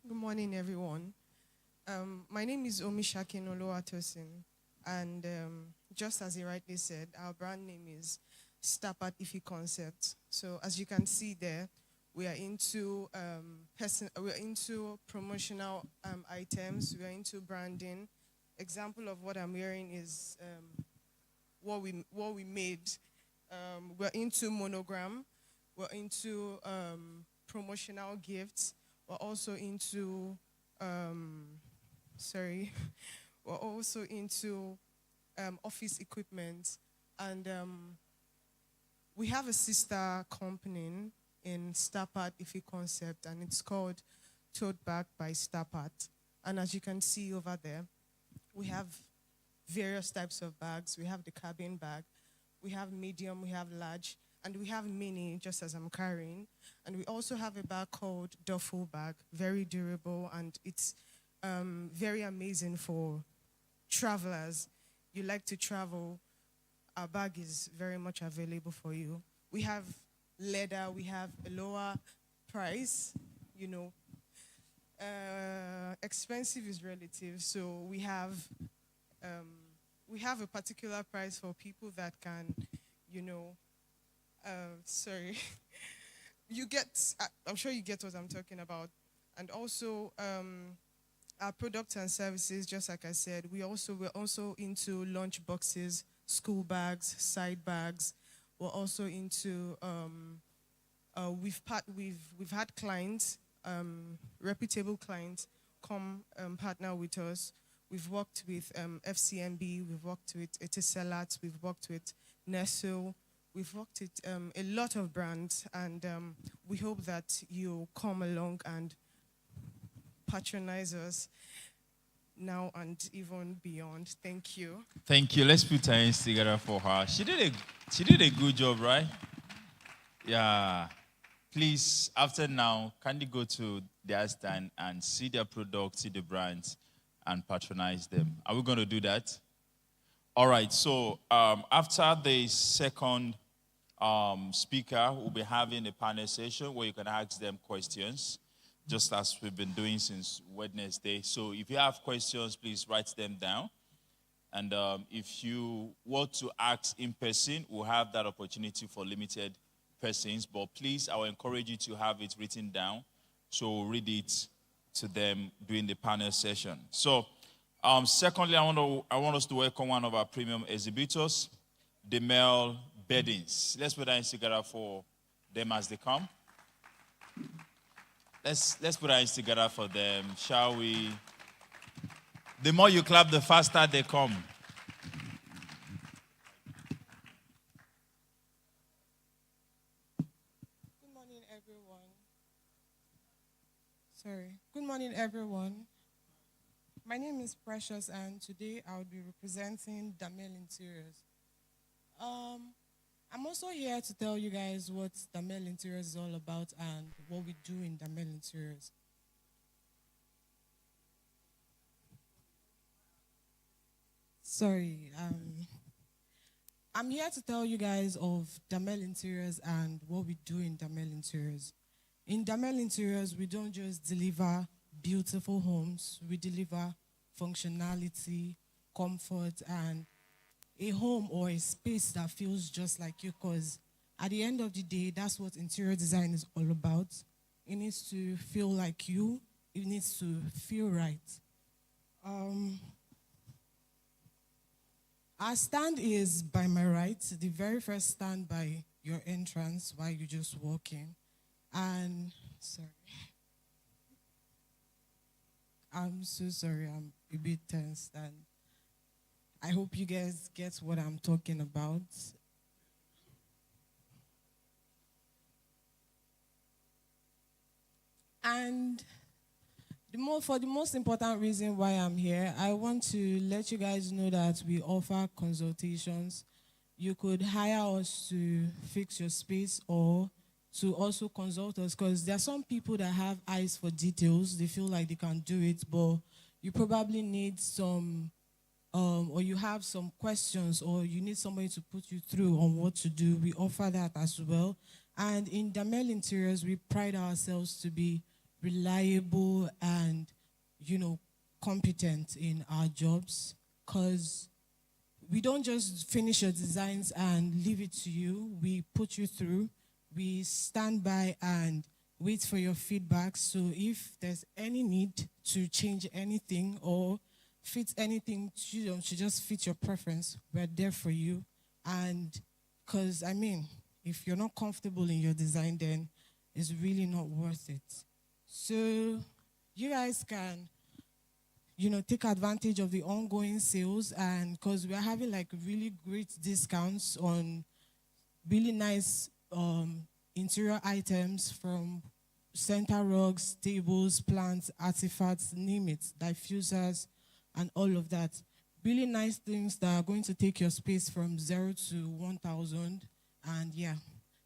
Good morning, everyone. My name is Omishakin Oluwatosin, and just as he rightly said, our brand name is Stapat Ife Concept. So as you can see there, we are into promotional items. We are into branding. Example of what I'm wearing is what we made. We're into monogram. We're into promotional gifts. We're also into we're also into office equipment, and we have a sister company in Stapat Ife Concept, and it's called Tote Bag by Stapat. And as you can see over there, we have various types of bags. We have the cabin bag, we have medium, we have large, and we have mini, just as I'm carrying. And we also have a bag called duffel bag, very durable, and it's very amazing for travelers. You like to travel, our bag is very much available for you. We have leather, we have a lower price, you know. Expensive is relative, so we have a particular price for people that can, you know, sorry. I'm sure you get what I'm talking about. And also, our products and services, just like I said, we're also into lunch boxes, school bags, side bags. We're also into, we've had clients, reputable clients come partner with us. We've worked with FCMB, we've worked with Etisalat, we've worked with Nestle, we've worked with a lot of brands, and we hope that you come along and patronize us now and even beyond. Thank you. Thank you. Let's put our hands together for her. She did a good job, right? Yeah. Please, after now, can you go to their stand and see their products, see the brands, and patronize them? Are we going to do that? All right. So after the second speaker, we'll be having a panel session where you can ask them questions, just as we've been doing since Wednesday. So if you have questions, please write them down. And if you want to ask in person, we'll have that opportunity for limited persons. But please, I will encourage you to have it written down, so we'll read it to them during the panel session. So secondly, I want us to welcome one of our premium exhibitors, the male Beddings. Let's put our hands together for them as they come. Let's put our hands together for them, shall we? The more you clap, the faster they come. Good morning, everyone. Good morning, everyone. My name is Precious, and today I'll be representing Damel Interiors. I'm also here to tell you guys what Damel Interiors is all about and what we do in Damel Interiors. I'm here to tell you guys of Damel Interiors and what we do in Damel Interiors. In Damel Interiors, we don't just deliver beautiful homes, we deliver functionality, comfort, and a home or a space that feels just like you, because at the end of the day, that's what interior design is all about. It needs to feel like you, it needs to feel right. Our stand is by my right, the very first stand by your entrance while you just walk in. And, sorry. I'm so sorry, I'm a bit tense, and I hope you guys get what I'm talking about. And for the most important reason why I'm here, I want to let you guys know that we offer consultations. You could hire us to fix your space or to also consult us, because there are some people that have eyes for details. They feel like they can do it, but you probably need some, or you have some questions, or you need somebody to put you through on what to do. We offer that as well. And in Damel Interiors, we pride ourselves to be reliable and, competent in our jobs, because we don't just finish your designs and leave it to you. We put you through. We stand by and wait for your feedback. So if there's any need to change anything or fit anything to just fit your preference, we're there for you. And because, if you're not comfortable in your design, then it's really not worth it. So you guys can, take advantage of the ongoing sales, and because we're having really great discounts on really nice interior items, from center rugs, tables, plants, artifacts, name it, diffusers, and all of that. Really nice things that are going to take your space from 0 to 1,000. And yeah,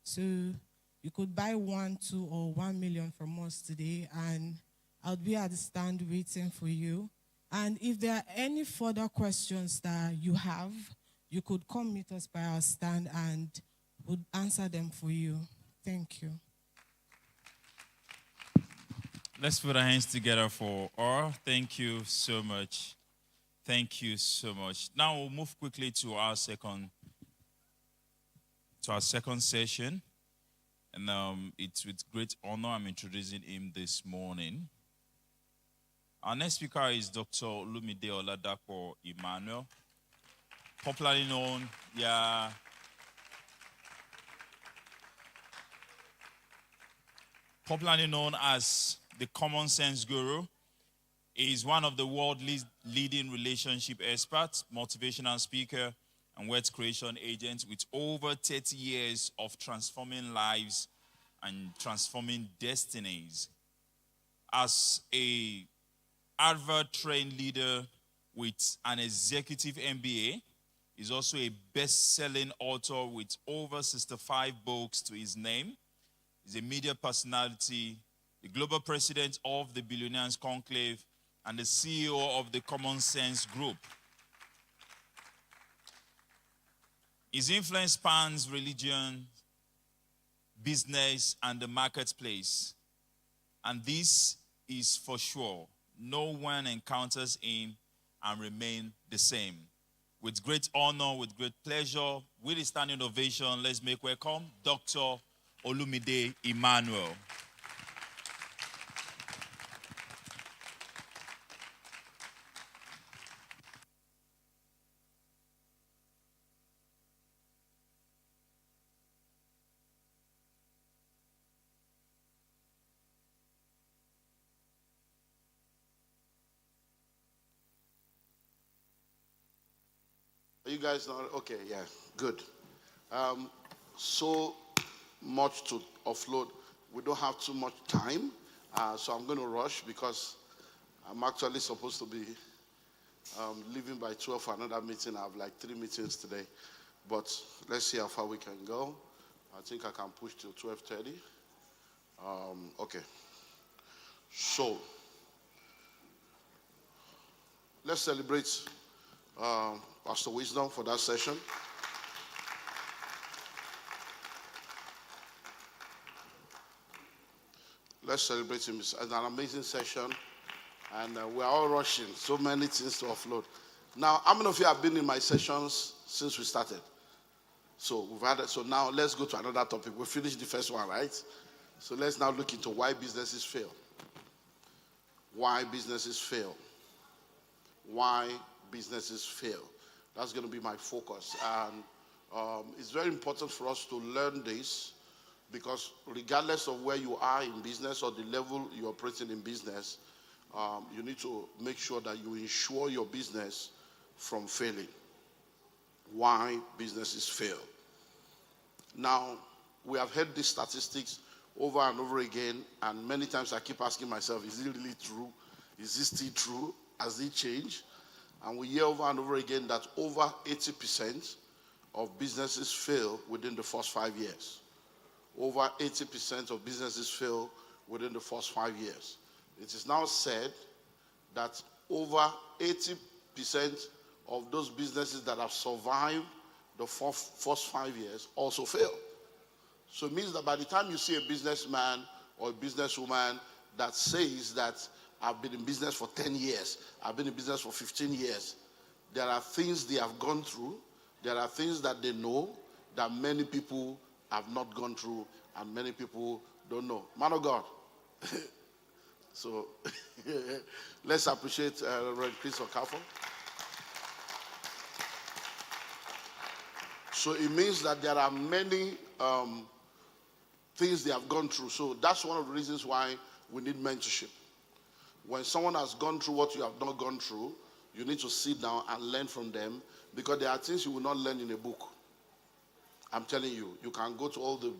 So you could buy 1, 2, or 1 million from us today, and I'll be at the stand waiting for you. And if there are any further questions that you have, you could come meet us by our stand and we'll answer them for you. Thank you. Let's put our hands together for all. Thank you so much. Thank you so much. Now we'll move quickly to our second session. And it's with great honor I'm introducing him this morning. Our next speaker is Dr. Olumide Emmanuel, popularly known, popularly known as the Common Sense Guru. He is one of the world leading relationship experts, motivational speaker, and wealth creation agent with over 30 years of transforming lives and transforming destinies. As a Harvard-trained leader with an executive MBA, he's also a best-selling author with over 65 books to his name. He's a media personality, the global president of the Billionaires Conclave, and the CEO of the Common Sense Group. His influence spans religion, business, and the marketplace. And this is for sure. No one encounters him and remain the same. With great honor, with great pleasure, with a standing ovation, let's make welcome Dr. Olumide Emmanuel. You guys know? Okay, yeah, good. So much to offload. We don't have too much time, so I'm going to rush because I'm actually supposed to be leaving by 12 for another meeting. I have like 3 meetings today, but let's see how far we can go. I think I can push till 12:30. Okay. So let's celebrate Pastor Wisdom for that session. Let's celebrate him. It's an amazing session, and we're all rushing. So many things to offload. Now, how many of you have been in my sessions since we started? So we've had it. So now let's go to another topic. We finished the first one, right? So let's now look into why businesses fail. Why businesses fail. Why businesses fail. That's going to be my focus. And it's very important for us to learn this because regardless of where you are in business or the level you're operating in business, you need to make sure that you ensure your business from failing. Why businesses fail. Now, we have heard these statistics over and over again, and many times I keep asking myself, is it really true? Is this still true? Has it changed? And we hear over and over again that over 80% of businesses fail within the first 5 years. Over 80% of businesses fail within the first 5 years. It is now said that over 80% of those businesses that have survived the first 5 years also fail. So it means that by the time you see a businessman or a businesswoman that says that I've been in business for 10 years, I've been in business for 15 years, there are things they have gone through, there are things that they know that many people have not gone through and many people don't know. Man of God. So let's appreciate Reverend Chris Okafor. So it means that there are many things they have gone through. So that's one of the reasons why we need mentorship. When someone has gone through what you have not gone through, you need to sit down and learn from them because there are things you will not learn in a book. I'm telling you, you can go to all the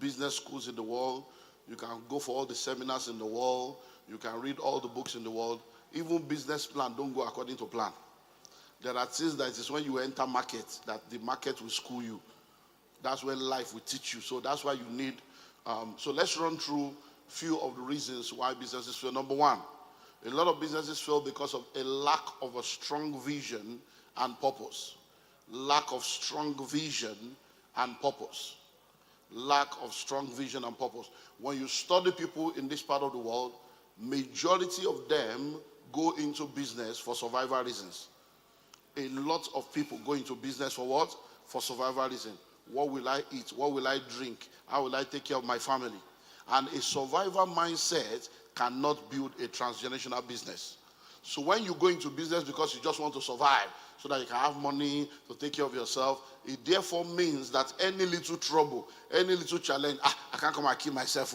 business schools in the world, you can go for all the seminars in the world, you can read all the books in the world. Even business plan don't go according to plan. There are things that it is when you enter market that the market will school you. That's where life will teach you. So that's why you need. So let's run through few of the reasons why businesses fail. Number one, a lot of businesses fail because of a lack of a strong vision and purpose. Lack of strong vision and purpose. Lack of strong vision and purpose. When you study people in this part of the world, majority of them go into business for survival reasons. A lot of people go into business for what? For survival reasons. What will I eat? What will I drink? How will I take care of my family? And a survival mindset cannot build a transgenerational business. So when you go into business because you just want to survive so that you can have money to take care of yourself, it therefore means that any little trouble, any little challenge, I can't come and kill myself.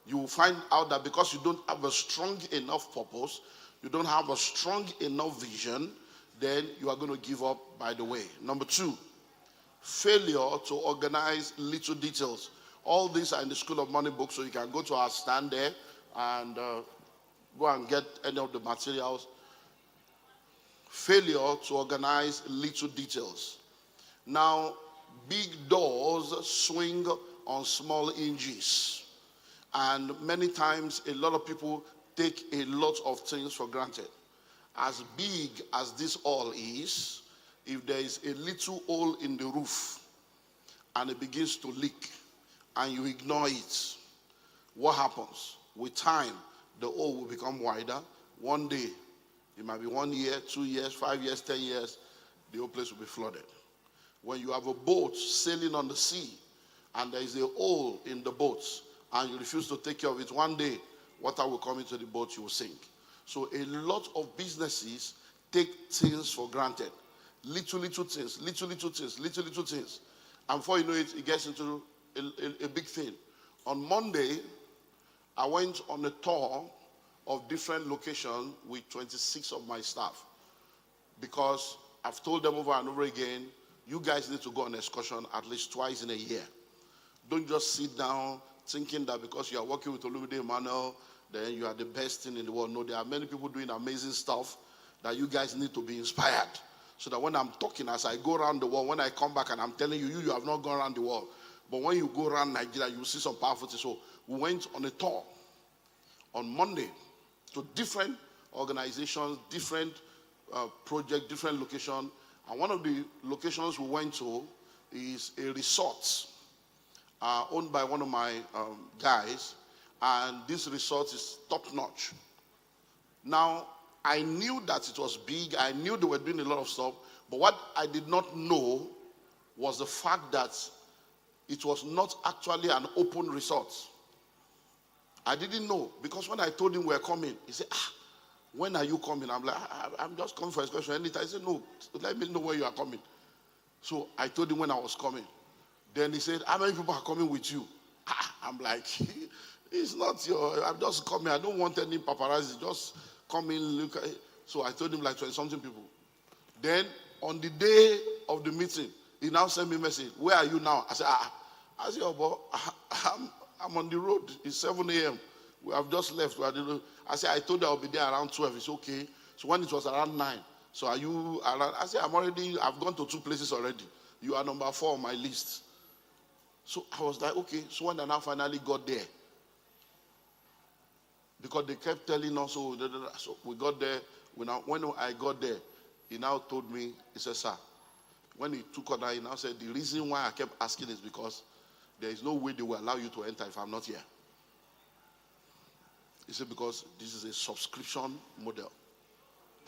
You will find out that because you don't have a strong enough purpose, you don't have a strong enough vision, then you are going to give up by the way. Number two, failure to organize little details. All these are in the School of Money book, so you can go to our stand there and go and get any of the materials. Failure to organize little details. Now, big doors swing on small hinges. And many times, a lot of people take a lot of things for granted. As big as this all is, if there is a little hole in the roof and it begins to leak and you ignore it, what happens? With time, the hole will become wider. One day, it might be 1 year, 2 years, 5 years, 10 years, the whole place will be flooded. When you have a boat sailing on the sea and there is a hole in the boat and you refuse to take care of it, one day, water will come into the boat, you will sink. So a lot of businesses take things for granted. Little things, little things. And before you know it, it gets into a big thing. On Monday, I went on a tour of different locations with 26 of my staff. Because I've told them over and over again, you guys need to go on an excursion at least twice in a year. Don't just sit down thinking that because you are working with Olumide Emmanuel, then you are the best thing in the world. No, there are many people doing amazing stuff that you guys need to be inspired. So that when I'm talking, as I go around the world, when I come back and I'm telling you, you have not gone around the world. But when you go around Nigeria, you will see some powerful things. So we went on a tour on Monday to different organizations, different projects, different locations. And one of the locations we went to is a resort owned by one of my guys. And this resort is top-notch. Now, I knew that it was big. I knew they were doing a lot of stuff. But what I did not know was the fact that it was not actually an open resort. I didn't know. Because when I told him we were coming, he said, when are you coming? I'm like, I'm just coming for a question anytime. He said, no, let me know when you are coming. So I told him when I was coming. Then he said, how many people are coming with you? I'm like, it's not I'm just coming. I don't want any paparazzi. Just come in, look at it. So I told him like 20-something people. Then on the day of the meeting, he now sent me a message. Where are you now? I said, I said, oh, but I'm on the road. It's 7 a.m. We have just left. I said, I told you I'll be there around 12. It's okay. So when it was around 9, so are you around? I said, I've gone to 2 places already. You are number 4 on my list. So I was like, okay. So when I now finally got there, because they kept telling us, so we got there. When I got there, he now told me, he said, sir, when he took on that, he now said, the reason why I kept asking is because there is no way they will allow you to enter if I'm not here. He said, because this is a subscription model.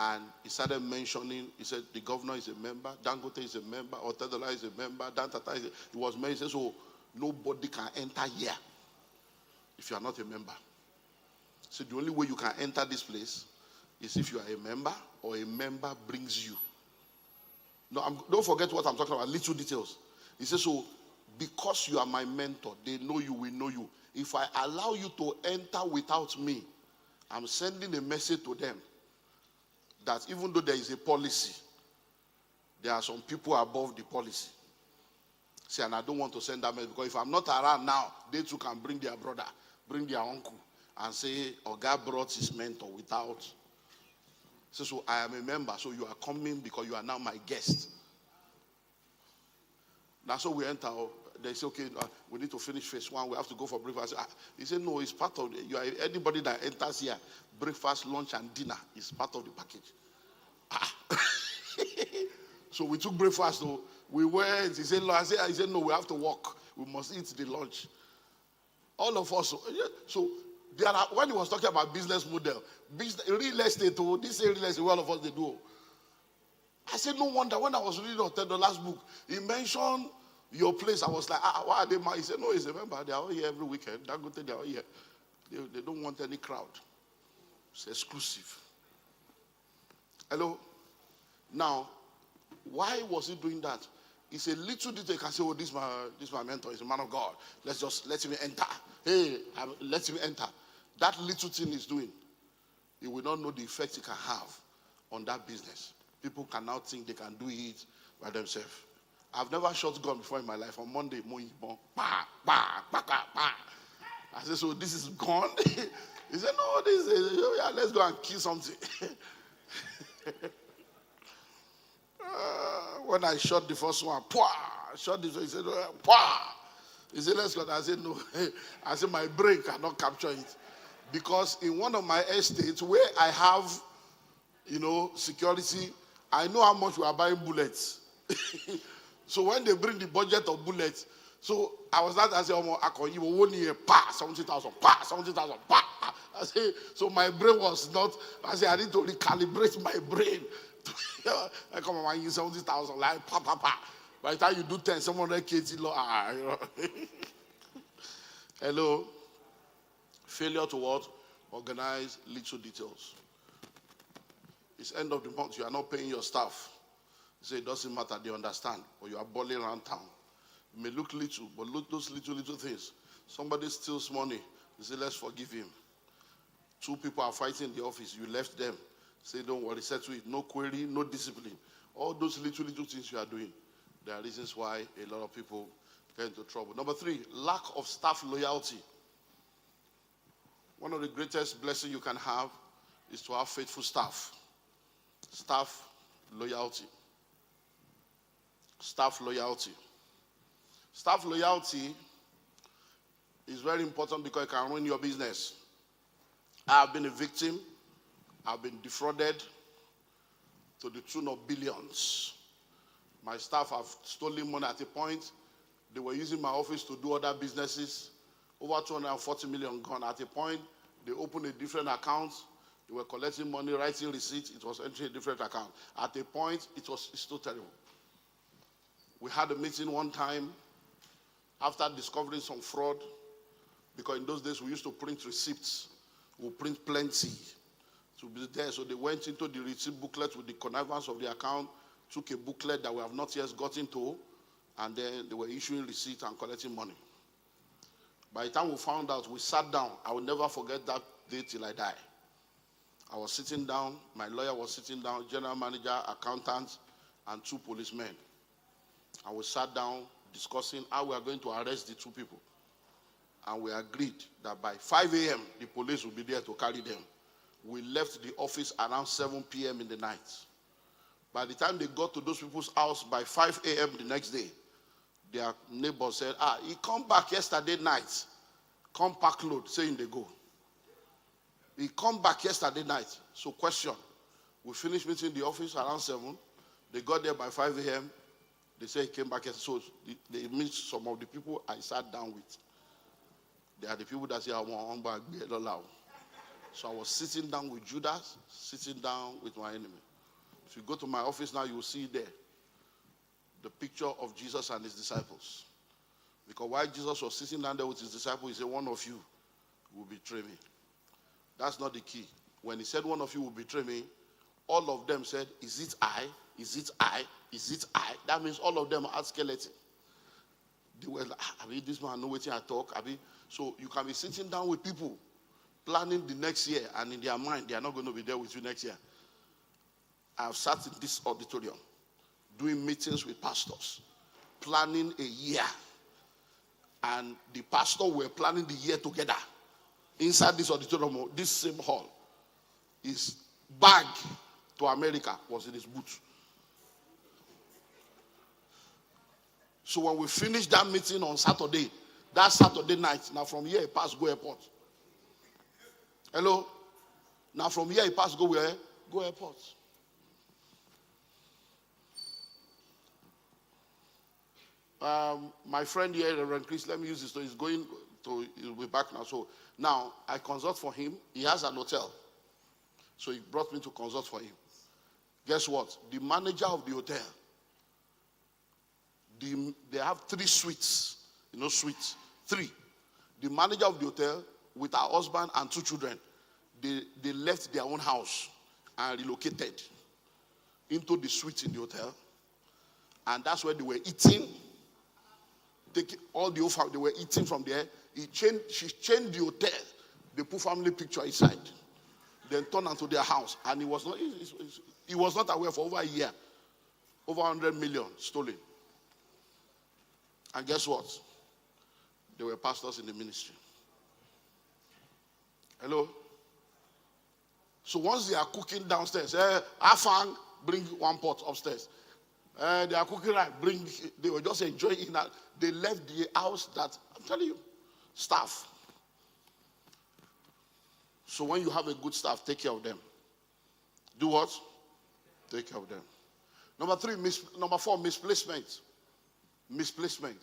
And he started mentioning, he said, the governor is a member, Dangote is a member, Otedola is a member, Dantata is a, he was mentioned, he said, so nobody can enter here if you are not a member. So the only way you can enter this place is if you are a member or a member brings you. No, don't forget what I'm talking about, little details. He says, so because you are my mentor, they know you, we know you. If I allow you to enter without me, I'm sending a message to them that even though there is a policy, there are some people above the policy. See, and I don't want to send that message because if I'm not around now, they too can bring their brother, bring their uncle, and say, God brought his mentor without. So I am a member, so you are coming because you are now my guest. That's how we enter. They say, okay, we need to finish phase 1. We have to go for breakfast. He said, no, it's part of you are anybody that enters here, breakfast, lunch, and dinner is part of the package. So we took breakfast. Though. We went. He said, no, I said, no, we have to walk. We must eat the lunch. All of us. So there are, when he was talking about business model, real estate, this real estate, all of us they do. I said, no wonder when I was reading the last book, he mentioned your place. I was like, why are they mad? He said, no, remember, they are all here every weekend. They are all here. They don't want any crowd. It's exclusive. Hello? Now, why was he doing that? It's a little detail. You can say, oh, this is my mentor. He's a man of God. Let's just let him enter. Hey, let him enter. That little thing he's doing, he will not know the effect he can have on that business. People can now think they can do it by themselves. I've never shot gun before in my life. On Monday, I said, so this is gone? He said, no, this is, yeah, let's go and kill something. When I shot the first one, shot this one, he said, he said, let's go. I said, no. I said, my brain cannot capture it. Because in one of my estates where I have, security, I know how much we are buying bullets. So when they bring the budget of bullets, so I was not, I said, you will 1 year, 70,000, 70,000, I say, so my brain was not, I said, I need to recalibrate my brain. I come on, you 70,000, like, By the time you do 10, someone like Katie, Hello. Failure to what? Organize little details. It's end of the month, you are not paying your staff. You say it doesn't matter, they understand. Or you are balling around town. It may look little, but look those little things. Somebody steals money, you say, let's forgive him. 2 people are fighting in the office, you left them. Say, don't worry, settle it. No query, no discipline. All those little things you are doing, there are reasons why a lot of people get into trouble. Number 3, lack of staff loyalty. One of the greatest blessings you can have is to have faithful staff. Staff loyalty. Staff loyalty. Staff loyalty is very important because it can ruin your business. I have been a victim. I've been defrauded to the tune of billions. My staff have stolen money at a point. They were using my office to do other businesses. Over 240 million gone. At a point, they opened a different account. They were collecting money, writing receipts. It was entering a different account. At a point, it's so terrible. We had a meeting one time after discovering some fraud, because in those days we used to print receipts. We print plenty to be there. So they went into the receipt booklet with the connivance of the account, took a booklet that we have not yet gotten to, and then they were issuing receipts and collecting money. By the time we found out, we sat down. I will never forget that day till I die. I was sitting down, my lawyer was sitting down, general manager, accountant, and 2 policemen. And we sat down discussing how we are going to arrest the 2 people. And we agreed that by 5 a.m., the police will be there to carry them. We left the office around 7 p.m. in the night. By the time they got to those people's house by 5 a.m. the next day, their neighbor said, he come back yesterday night. Come pack load, saying they go. He come back yesterday night. So question, we finished meeting in the office around 7. They got there by 5 a.m. They say he came back yesterday. So they meet some of the people I sat down with. They are the people that say, I want to be allowed. So I was sitting down with Judas, sitting down with my enemy. If you go to my office now, you will see there the picture of Jesus and his disciples. Because while Jesus was sitting down there with his disciples, he said, one of you will betray me. That's not the key. When he said one of you will betray me, all of them said, is it I? Is it I? Is it I? That means all of them are skeleton. They were like, this man know what I talk. So you can be sitting down with people planning the next year, and in their mind, they are not going to be there with you next year. I've sat in this auditorium doing meetings with pastors, planning a year. And the pastor were planning the year together. Inside this auditorium, this same hall, his bag to America was in his boot. So when we finish that meeting on Saturday, that Saturday night, now from here he pass go airport. Hello? Now from here he pass go where? Go airport. My friend here, Reverend Chris, let me use this. So he's going to, he'll be back now. So now I consult for him. He has an hotel. So he brought me to consult for him. Guess what? The manager of the hotel, they have 3 suites. You know, suites. 3. The manager of the hotel, with her husband and 2 children, they left their own house and relocated into the suite in the hotel. And that's where they were eating. All the whole family, they were eating from there. She changed the hotel. They put family picture inside. Then turned onto their house. And he was not aware for over a year. Over 100 million stolen. And guess what? They were pastors in the ministry. Hello? So once they are cooking downstairs, Afang, bring 1 pot upstairs. They are cooking right, they were just enjoying it. They left the house that, I'm telling you, staff. So when you have a good staff, take care of them. Do what? Take care of them. Number 4, misplacement. Misplacement.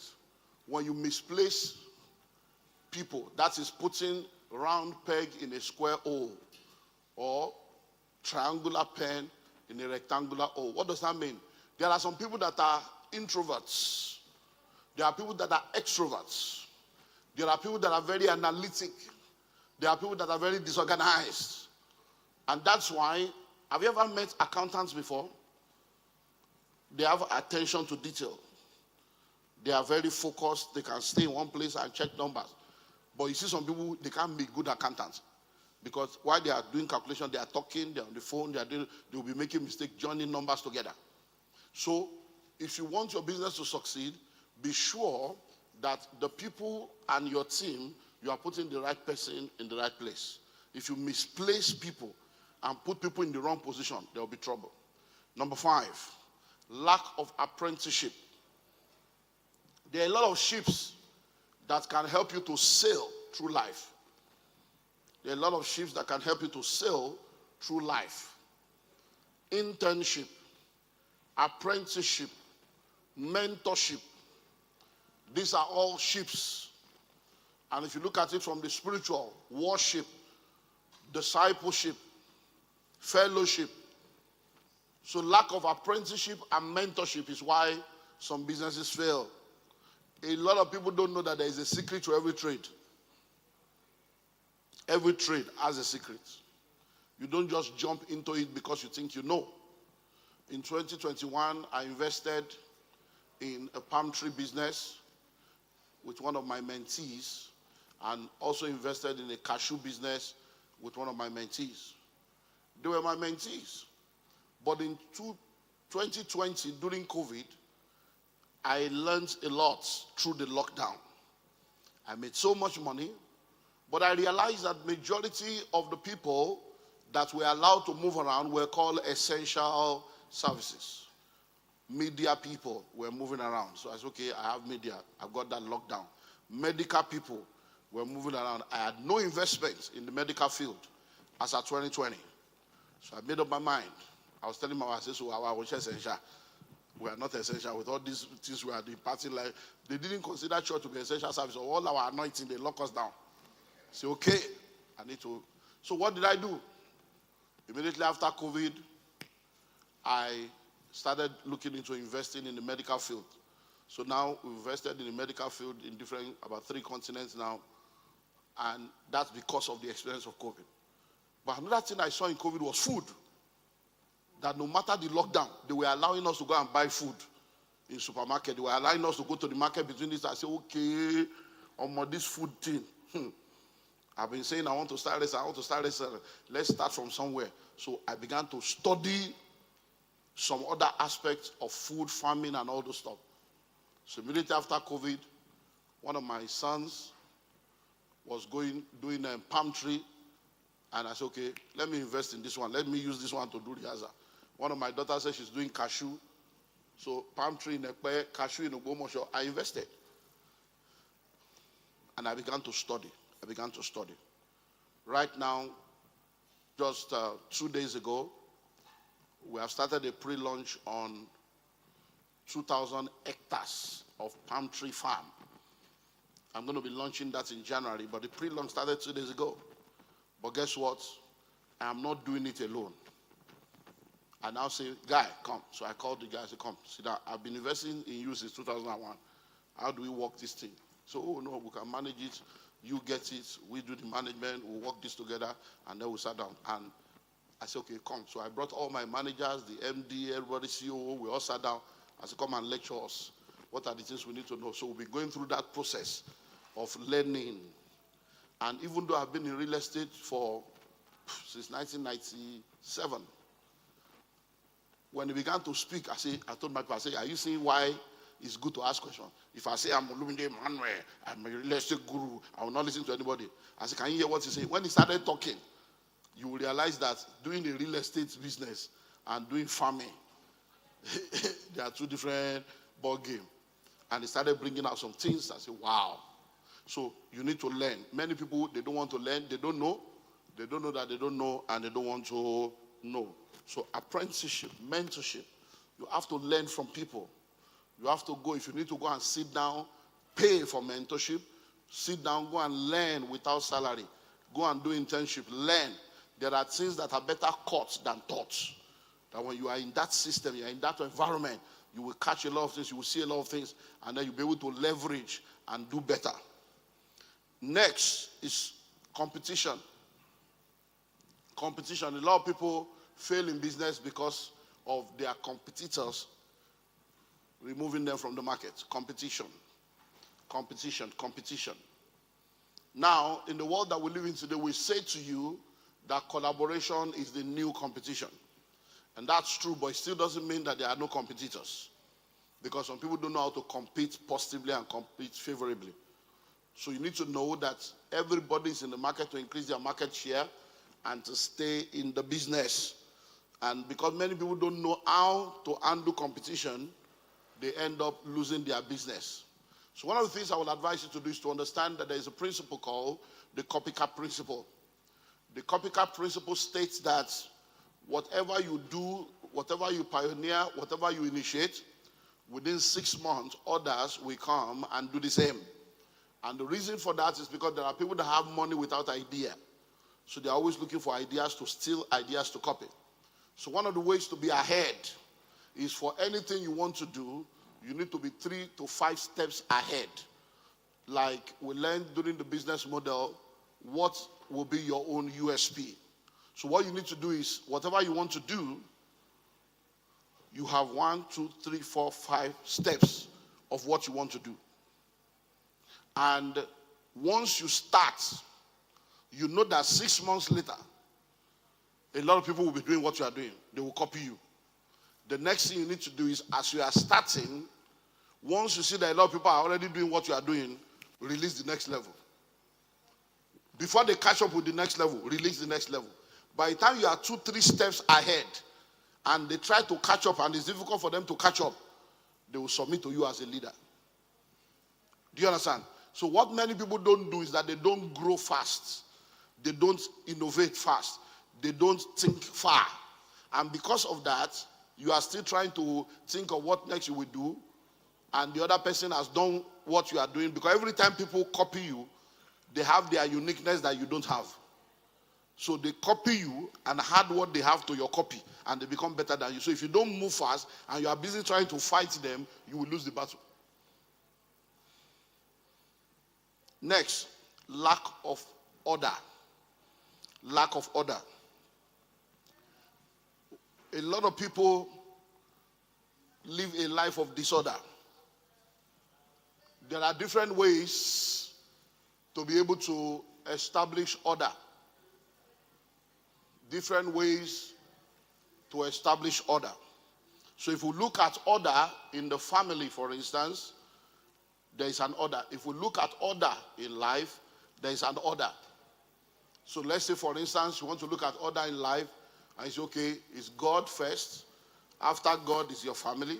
When you misplace people, that is putting round peg in a square hole or triangular pen in a rectangular hole. What does that mean? There are some people that are introverts. There are people that are extroverts. There are people that are very analytic. There are people that are very disorganized. And that's why, have you ever met accountants before? They have attention to detail. They are very focused. They can stay in one place and check numbers. But you see some people, they can't be good accountants. Because while they are doing calculation, they are talking, they are on the phone, they will be making mistakes, joining numbers together. So, if you want your business to succeed, be sure that the people and your team, you are putting the right person in the right place. If you misplace people and put people in the wrong position, there will be trouble. Number 5, lack of apprenticeship. There are a lot of ships that can help you to sail through life. There are a lot of ships that can help you to sail through life. Internship, apprenticeship, mentorship. These are all ships. And if you look at it from the spiritual, worship, discipleship, fellowship. So lack of apprenticeship and mentorship is why some businesses fail. A lot of people don't know that there is a secret to every trade. Every trade has a secret. You don't just jump into it because you think you know. In 2021, I invested in a palm tree business with one of my mentees, and also invested in a cashew business with one of my mentees. They were my mentees. But in 2020, during COVID, I learned a lot through the lockdown. I made so much money, but I realized that majority of the people that were allowed to move around were called essential services. Media people were moving around. So I said, okay, I have media. I've got that lockdown. Medical people were moving around. I had no investment in the medical field as of 2020. So I made up my mind. I was telling my wife, I said, so I was essential. We are not essential. With all these things we are imparting, like, they didn't consider church to be essential service. So all our anointing, they lock us down. Say, okay, I need to. So what did I do? Immediately after COVID, I started looking into investing in the medical field. So now we've invested in the medical field in about 3 continents now. And that's because of the experience of COVID. But another thing I saw in COVID was food. That no matter the lockdown, they were allowing us to go and buy food in supermarket. They were allowing us to go to the market between this. I said, okay, on this food thing. I've been saying I want to start this. Let's start from somewhere. So I began to study some other aspects of food, farming, and all those stuff. So immediately after COVID, one of my sons was doing a palm tree. And I said, okay, let me invest in this one. Let me use this one to do the other. One of my daughters said she's doing cashew. So palm tree in Ekpe, cashew in Alimosho, I invested. And I began to study. Right now, just 2 days ago, we have started a pre-launch on 2,000 hectares of palm tree farm. I'm going to be launching that in January, but the pre-launch started 2 days ago. But guess what? I am not doing it alone. I now say, guy, come. So I called the guy, I said, come. See that I've been investing in you since 2001. How do we work this thing? So, oh no, we can manage it. You get it. We do the management. We'll work this together. And then we sat down. And I said, okay, come. So I brought all my managers, the MD, everybody, COO. We all sat down. I said, come and lecture us. What are the things we need to know? So we'll be going through that process of learning. And even though I've been in real estate since 1997, when he began to speak, I told my pastor, are you seeing why it's good to ask questions? If I say I'm Olumide Emmanuel, I'm a real estate guru, I will not listen to anybody. I said, can you hear what he said? When he started talking, you will realize that doing the real estate business and doing farming, they are two different ball games. And he started bringing out some things. I said, wow. So you need to learn. Many people, they don't want to learn. They don't know. They don't know that they don't know, and they don't want to know. So apprenticeship, mentorship, you have to learn from people. You have to go, if you need to go and sit down, pay for mentorship, sit down, go and learn without salary. Go and do internship, learn. There are things that are better caught than taught. That when you are in that system, you are in that environment, you will catch a lot of things, you will see a lot of things, and then you'll be able to leverage and do better. Next is competition. Competition. A lot of people fail in business because of their competitors removing them from the market. Competition. Now, in the world that we live in today, we say to you that collaboration is the new competition. And that's true, but it still doesn't mean that there are no competitors. Because some people don't know how to compete positively and compete favorably. So you need to know that everybody is in the market to increase their market share and to stay in the business. And because many people don't know how to handle competition, they end up losing their business. So one of the things I would advise you to do is to understand that there is a principle called the copycat principle. The copycat principle states that whatever you do, whatever you pioneer, whatever you initiate, within 6 months, others will come and do the same. And the reason for that is because there are people that have money without idea. So they're always looking for ideas to steal, ideas to copy. So one of the ways to be ahead is for anything you want to do, you need to be 3 to 5 steps ahead. Like we learned during the business model, what will be your own USP. So what you need to do is, whatever you want to do, you have 1, 2, 3, 4, 5 steps of what you want to do. And once you start, you know that 6 months later, a lot of people will be doing what you are doing. They will copy you. The next thing you need to do is, as you are starting, once you see that a lot of people are already doing what you are doing, release the next level. Before they catch up with the next level, release the next level. By the time you are 2, 3 steps ahead, and they try to catch up, and it's difficult for them to catch up, they will submit to you as a leader. Do you understand? So what many people don't do is that they don't grow fast. They don't innovate fast. They don't think far. And because of that, you are still trying to think of what next you will do, and the other person has done what you are doing. Because every time people copy you, they have their uniqueness that you don't have. So they copy you and add what they have to your copy, and they become better than you. So if you don't move fast and you are busy trying to fight them, you will lose the battle. Next, lack of order. Lack of order. A lot of people live a life of disorder. There are different ways to be able to establish order. Different ways to establish order. So if we look at order in the family, for instance, there is an order. If we look at order in life, there is an order. So let's say, for instance, you want to look at order in life, and it's okay, it's God first. After God is your family.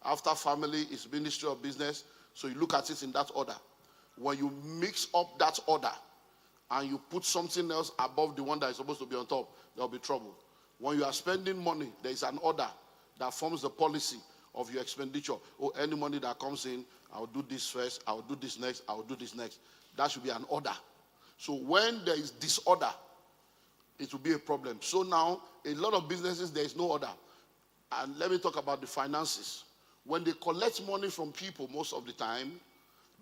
After family is ministry or business. So you look at it in that order. When you mix up that order and you put something else above the one that is supposed to be on top, there will be trouble. When you are spending money, there is an order that forms the policy of your expenditure. Oh, any money that comes in, I'll do this first, I'll do this next, I'll do this next. That should be an order. So when there is disorder, it will be a problem. So now, a lot of businesses, there is no order. And let me talk about the finances. When they collect money from people, most of the time,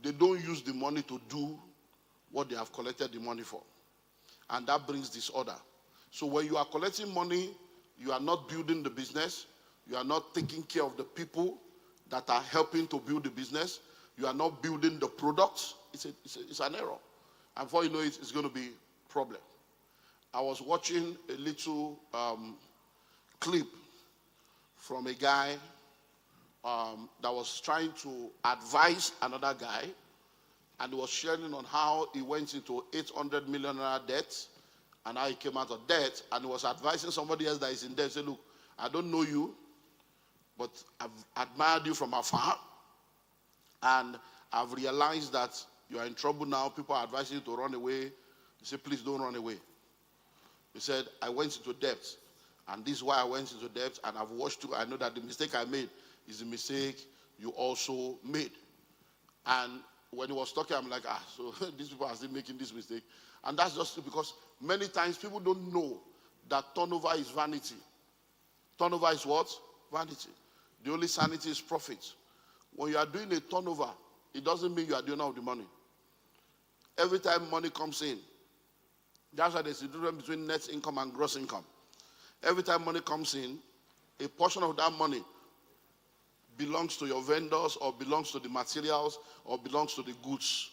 they don't use the money to do what they have collected the money for. And that brings disorder. So when you are collecting money, you are not building the business. You are not taking care of the people that are helping to build the business. You are not building the products. It's an error. And before you know it, it's going to be a problem. I was watching a little clip from a guy that was trying to advise another guy, and he was sharing on how he went into 800 million debt and how he came out of debt, and he was advising somebody else that is in debt. Say, look, I don't know you, but I've admired you from afar, and I've realized that you are in trouble now. People are advising you to run away. He said, please don't run away. He said, I went into debt, and this is why I went into debt, and I've watched you. I know that the mistake I made is the mistake you also made. And when he was talking, I'm like, so these people are still making this mistake. And that's just because many times people don't know that turnover is vanity. Turnover is what? Vanity. The only sanity is profit. When you are doing a turnover, it doesn't mean you are doing all the money. Every time money comes in, that's why there's a difference between net income and gross income. Every time money comes in, a portion of that money belongs to your vendors, or belongs to the materials, or belongs to the goods.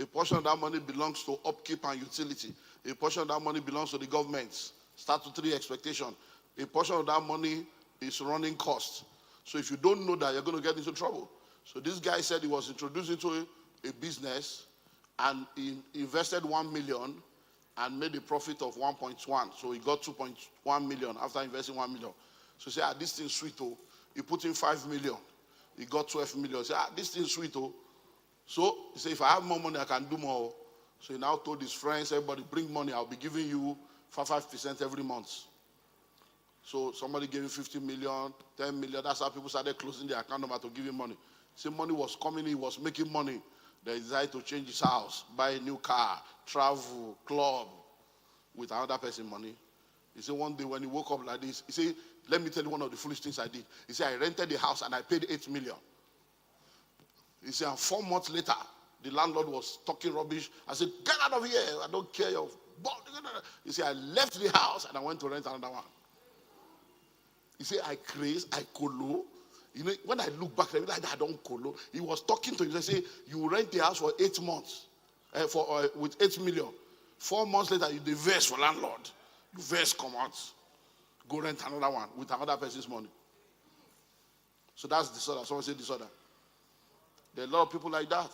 A portion of that money belongs to upkeep and utility. A portion of that money belongs to the government, statutory expectation. A portion of that money is running costs. So if you don't know that, you're going to get into trouble. So this guy said he was introduced into a business, and he invested 1 million and made a profit of 1.1. So he got 2.1 million after investing 1 million. So he said, this thing's sweet, oh. He put in 5 million. He got 12 million. He said, this thing's sweet, oh. So he said, if I have more money, I can do more. So he now told his friends, everybody bring money. I'll be giving you 5% every month. So somebody gave him 50 million, 10 million. That's how people started closing their account number to give him money. See, money was coming, he was making money. They decided to change his house, buy a new car, travel, club, with another person's money. He said one day when he woke up like this, he said, let me tell you one of the foolish things I did. He said, I rented the house and I paid 8 million. He said, and 4 months later, the landlord was talking rubbish. I said, get out of here. I don't care your... He said, I left the house and I went to rent another one. He said, I crazed, I colo. You know, when I look back, I realized I don't colo. He was talking to him. He said, you rent the house for 8 months with 8 million. 4 months later, you diverse for landlord. You verse come out. Go rent another one with another person's money. So that's disorder. Someone say disorder. There are a lot of people like that.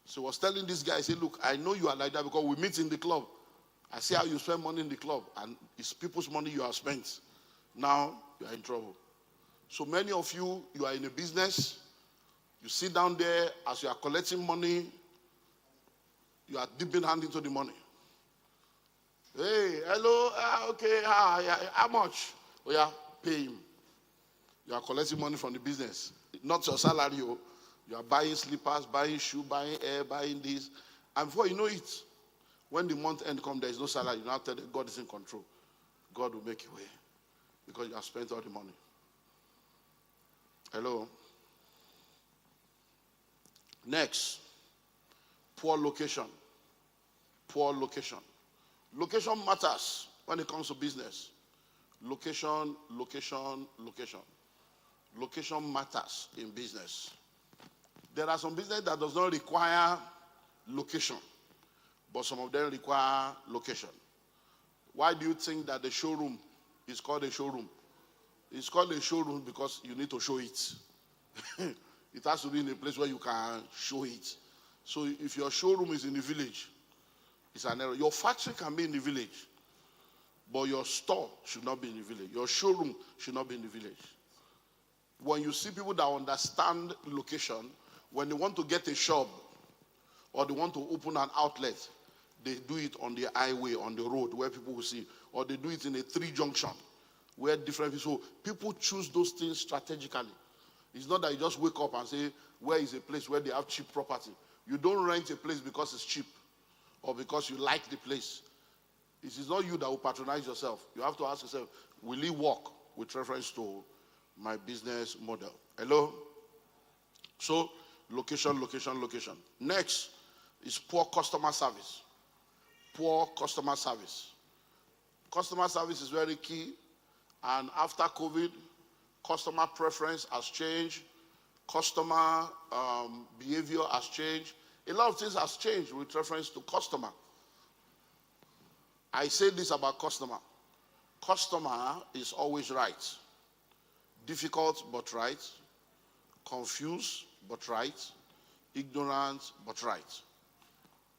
So I was telling this guy, I said, look, I know you are like that because we meet in the club. I see how you spend money in the club, and it's people's money you have spent. Now you are in trouble. So many of you, you are in a business. You sit down there as you are collecting money. You are dipping hand into the money. Hey, hello, okay, how much? Oh yeah, pay him. You are collecting money from the business. Not your salary. You are buying slippers, buying shoes, buying air, buying this. And before you know it, when the month end comes, there is no salary. You now tell them God is in control. God will make a way because you have spent all the money. Hello. Next, poor location. Poor location. Location matters when it comes to business. Location, location, location. Location matters in business. There are some business that does not require location, but some of them require location. Why do you think that the showroom is called a showroom? It's called a showroom because you need to show it. It has to be in a place where you can show it. So if your showroom is in the village, it's an error. Your factory can be in the village, but your store should not be in the village. Your showroom should not be in the village. when you see people that understand location, when they want to get a shop or they want to open an outlet, they do it on the highway, on the road where people will see, or they do it in a 3-junction where different people. So people choose those things strategically. It's not that you just wake up and say, where is a place where they have cheap property? You don't rent a place because it's cheap or because you like the place. It is not you that will patronize yourself. You have to ask yourself, will it work with reference to my business model? Hello? So, location, location, location. Next is poor customer service. Poor customer service. Customer service is very key. And after COVID, customer preference has changed. Customer behavior has changed. A lot of things has changed with reference to customer. I say this about customer. Customer is always right. Difficult but right. Confused but right. Ignorant but right.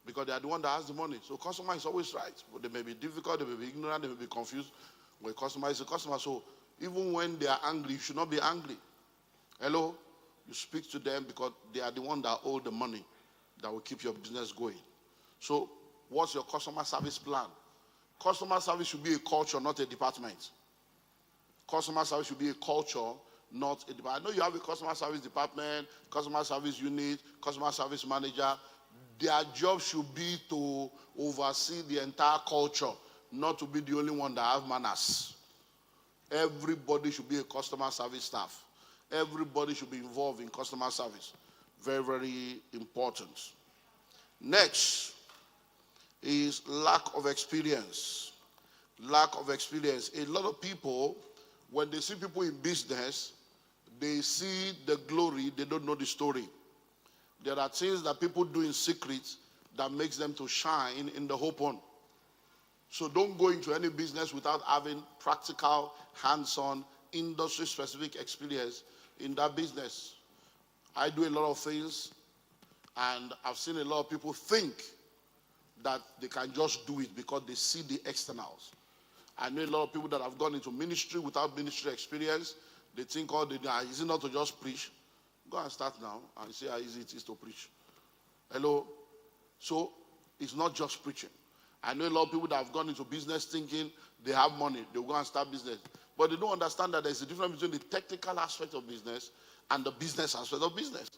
Because they are the one that has the money. So customer is always right. But they may be difficult, they may be ignorant, they may be confused. But a customer is a customer. So even when they are angry, you should not be angry. Hello? You speak to them because they are the one that hold the money that will keep your business going. So what's your customer service plan? Customer service should be a culture, not a department. Customer service should be a culture, not a department. I know you have a customer service department, customer service unit, customer service manager. Their job should be to oversee the entire culture, not to be the only one that have manners. Everybody should be a customer service staff. Everybody should be involved in customer service. Very, very important. Next is lack of experience. Lack of experience. A lot of people, when they see people in business, they see the glory, they don't know the story. There are things that people do in secret that makes them to shine in the open. So don't go into any business without having practical, hands-on, industry-specific experience in that business. I do a lot of things, and I've seen a lot of people think that they can just do it because they see the externals. I know a lot of people that have gone into ministry without ministry experience. They think, oh, is it not to just preach? Go and start now and see how easy it is to preach. Hello? So, it's not just preaching. I know a lot of people that have gone into business thinking they have money, they'll go and start business. But they don't understand that there's a difference between the technical aspect of business and the business aspect of business.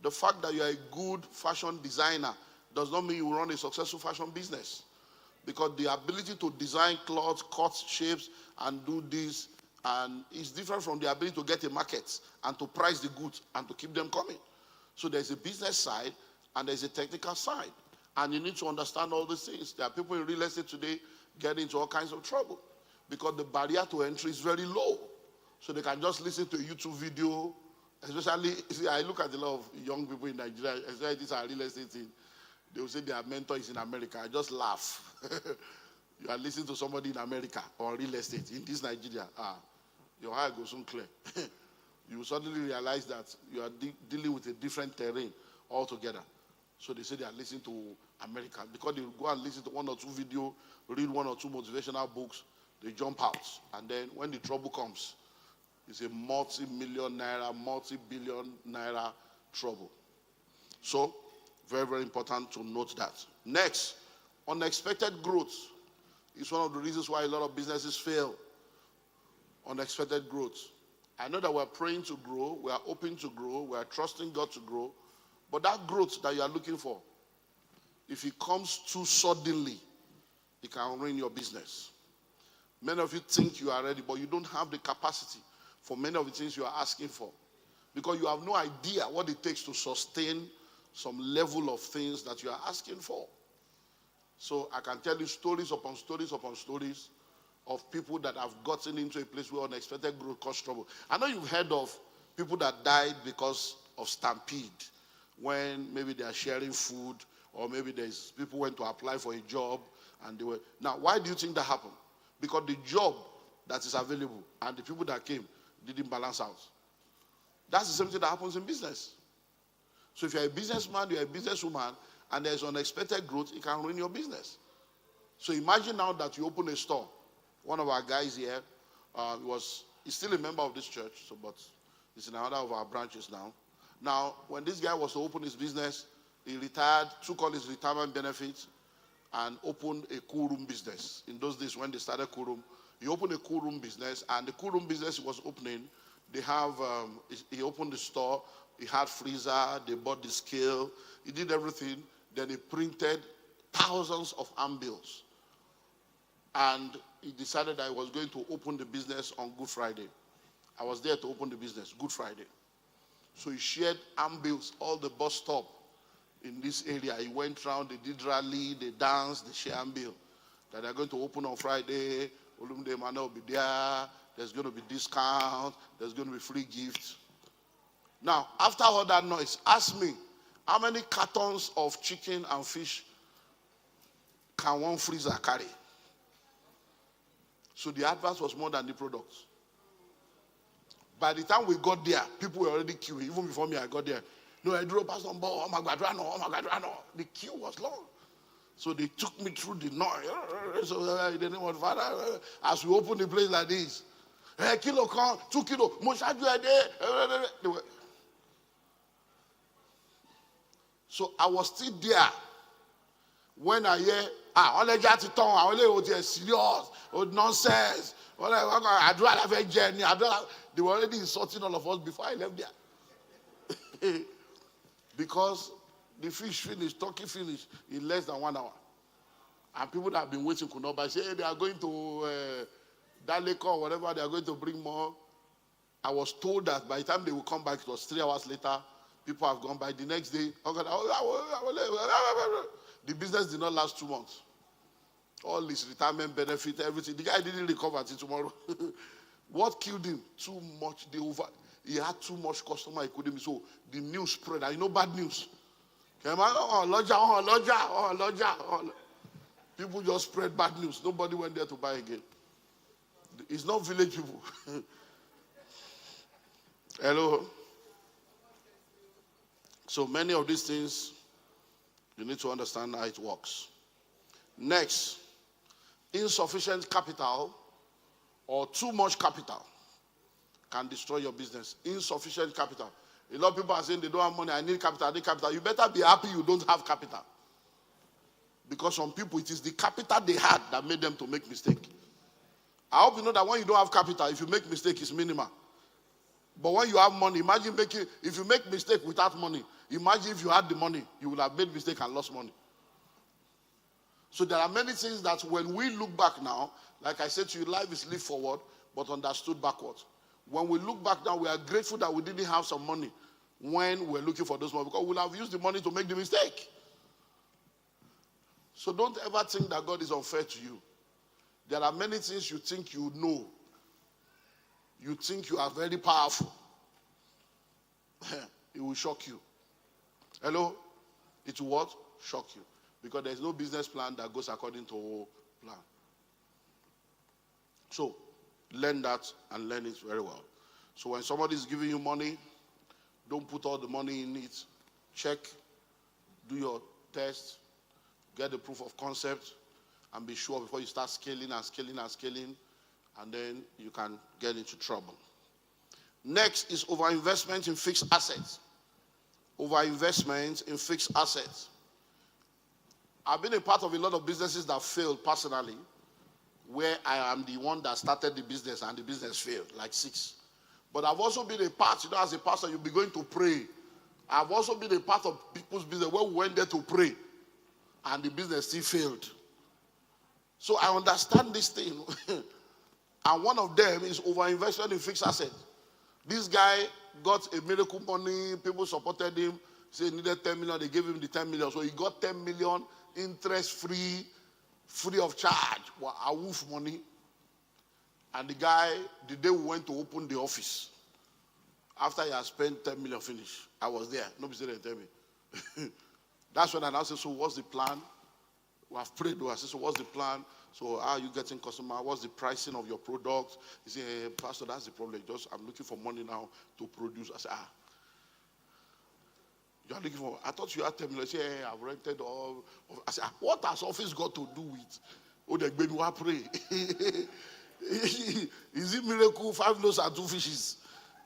The fact that you're a good fashion designer does not mean you will run a successful fashion business. Because the ability to design clothes, cut shapes, and do this, and is different from the ability to get a market and to price the goods and to keep them coming. So there's a business side and there's a technical side. And you need to understand all these things. There are people in real estate today getting into all kinds of trouble because the barrier to entry is very low. So they can just listen to a YouTube video. Especially, see, I look at a lot of young people in Nigeria, especially these are real estate thing. They will say their mentor is in America. I just laugh. You are listening to somebody in America or real estate in this Nigeria. Your eye goes soon clear. You will suddenly realize that you are dealing with a different terrain altogether. So they say they are listening to America because they will go and listen to 1 or 2 videos, read 1 or 2 motivational books, they jump out. And then when the trouble comes, it's a multi-million naira, multi-billion naira trouble. So, very, very important to note that. Next, unexpected growth is one of the reasons why a lot of businesses fail. Unexpected growth. I know that we're praying to grow, we are hoping to grow, we are trusting God to grow, but that growth that you are looking for, if it comes too suddenly, it can ruin your business. Many of you think you are ready, but you don't have the capacity for many of the things you are asking for because you have no idea what it takes to sustain some level of things that you are asking for. So I can tell you stories upon stories upon stories of people that have gotten into a place where unexpected growth caused trouble. I know you've heard of people that died because of stampede, when maybe they are sharing food, or maybe there's people went to apply for a job and they were. Now, why do you think that happened? Because the job that is available and the people that came didn't balance out. That's the same thing that happens in business. So if you're a businessman, you're a businesswoman, and there's unexpected growth, it can ruin your business. So imagine now that you open a store. One of our guys here, he's still a member of this church, but It's in another of our branches now. Now, when this guy was to open his business, he retired, took all his retirement benefits, and opened a cool room business. In those days when they started cool room, he opened a cool room business, and the cool room business he was opening, they have, he opened the store, he had freezer, they bought the scale, he did everything, then he printed thousands of handbills. And he decided that he was going to open the business on Good Friday. I was there to open the business, Good Friday. So he shared handbills, all the bus stop in this area. He went around, they did rally, they danced, they shared handbill. That they're going to open on Friday, Olumide Emmanuel will be there, there's going to be discount, there's going to be free gifts. Now, after all that noise, ask me, how many cartons of chicken and fish can one freezer carry? So the advert was more than the products. By the time we got there, people were already queuing. Even before me, I got there. No, I drove past on board. Oh my God, run. The queue was long. So they took me through the noise. So they didn't want Father. As we opened the place like this, hey, kilo con, 2 kilo, moshaju a day. So I was still there when I hear, only got to talk, I only was serious, nonsense. They were already insulting all of us before I left there. Because the fish finished, turkey finished in less than 1 hour. And people that have been waiting could not buy. Say, hey, they are going to that lake or whatever, they are going to bring more. I was told that by the time they will come back, it was 3 hours later, people have gone by. The next day, the business did not last 2 months. All his retirement benefit, everything. The guy didn't recover until tomorrow. What killed him? Too much. He had too much customer. He couldn't. So the news spread. You know bad news. People just spread bad news. Nobody went there to buy again. It's not village people. Hello. So many of these things, you need to understand how it works. Next, insufficient capital or too much capital can destroy your business. Insufficient capital. A lot of people are saying they don't have money. I need capital. You better be happy you don't have capital. Because some people, it is the capital they had that made them to make mistake. I hope you know that when you don't have capital, if you make mistake, it's minimal. But when you have money, imagine if you make mistake without money, imagine if you had the money, you would have made mistake and lost money. So there are many things that when we look back now, like I said to you, life is lived forward, but understood backwards. When we look back now, we are grateful that we didn't have some money when we're looking for those money, because we'll have used the money to make the mistake. So don't ever think that God is unfair to you. There are many things you think you know. You think you are very powerful. It will shock you. Hello? It will what? Shock you. Because there is no business plan that goes according to plan. So, learn that and learn it very well. So when somebody is giving you money, don't put all the money in it. Check, do your test, get the proof of concept, and be sure before you start scaling, and then you can get into trouble. Next is overinvestment in fixed assets. Overinvestment in fixed assets. I've been a part of a lot of businesses that failed personally, where I am the one that started the business and the business failed, like 6. But I've also been a part, as a pastor, you'll be going to pray. I've also been a part of people's business where we went there to pray and the business still failed. So I understand this thing. And one of them is overinvestment in fixed assets. This guy got a miracle money, people supported him, said he needed 10 million, they gave him the 10 million. So he got 10 million interest-free, free of charge, a wolf money. And the guy, the day we went to open the office, after he had spent 10 million finish, I was there. Nobody said anything to me. That's when I now said, so what's the plan? We have prayed. I said, so what's the plan? So how are you getting customer? What's the pricing of your product? He said, hey, Pastor, that's the problem. I'm looking for money now to produce. I said, you are looking for, I thought you had 10 million. I said, hey, I've rented all. I said, what has office got to do with? Oh, the baby will pray. Is it miracle? 5 loaves and 2 fishes.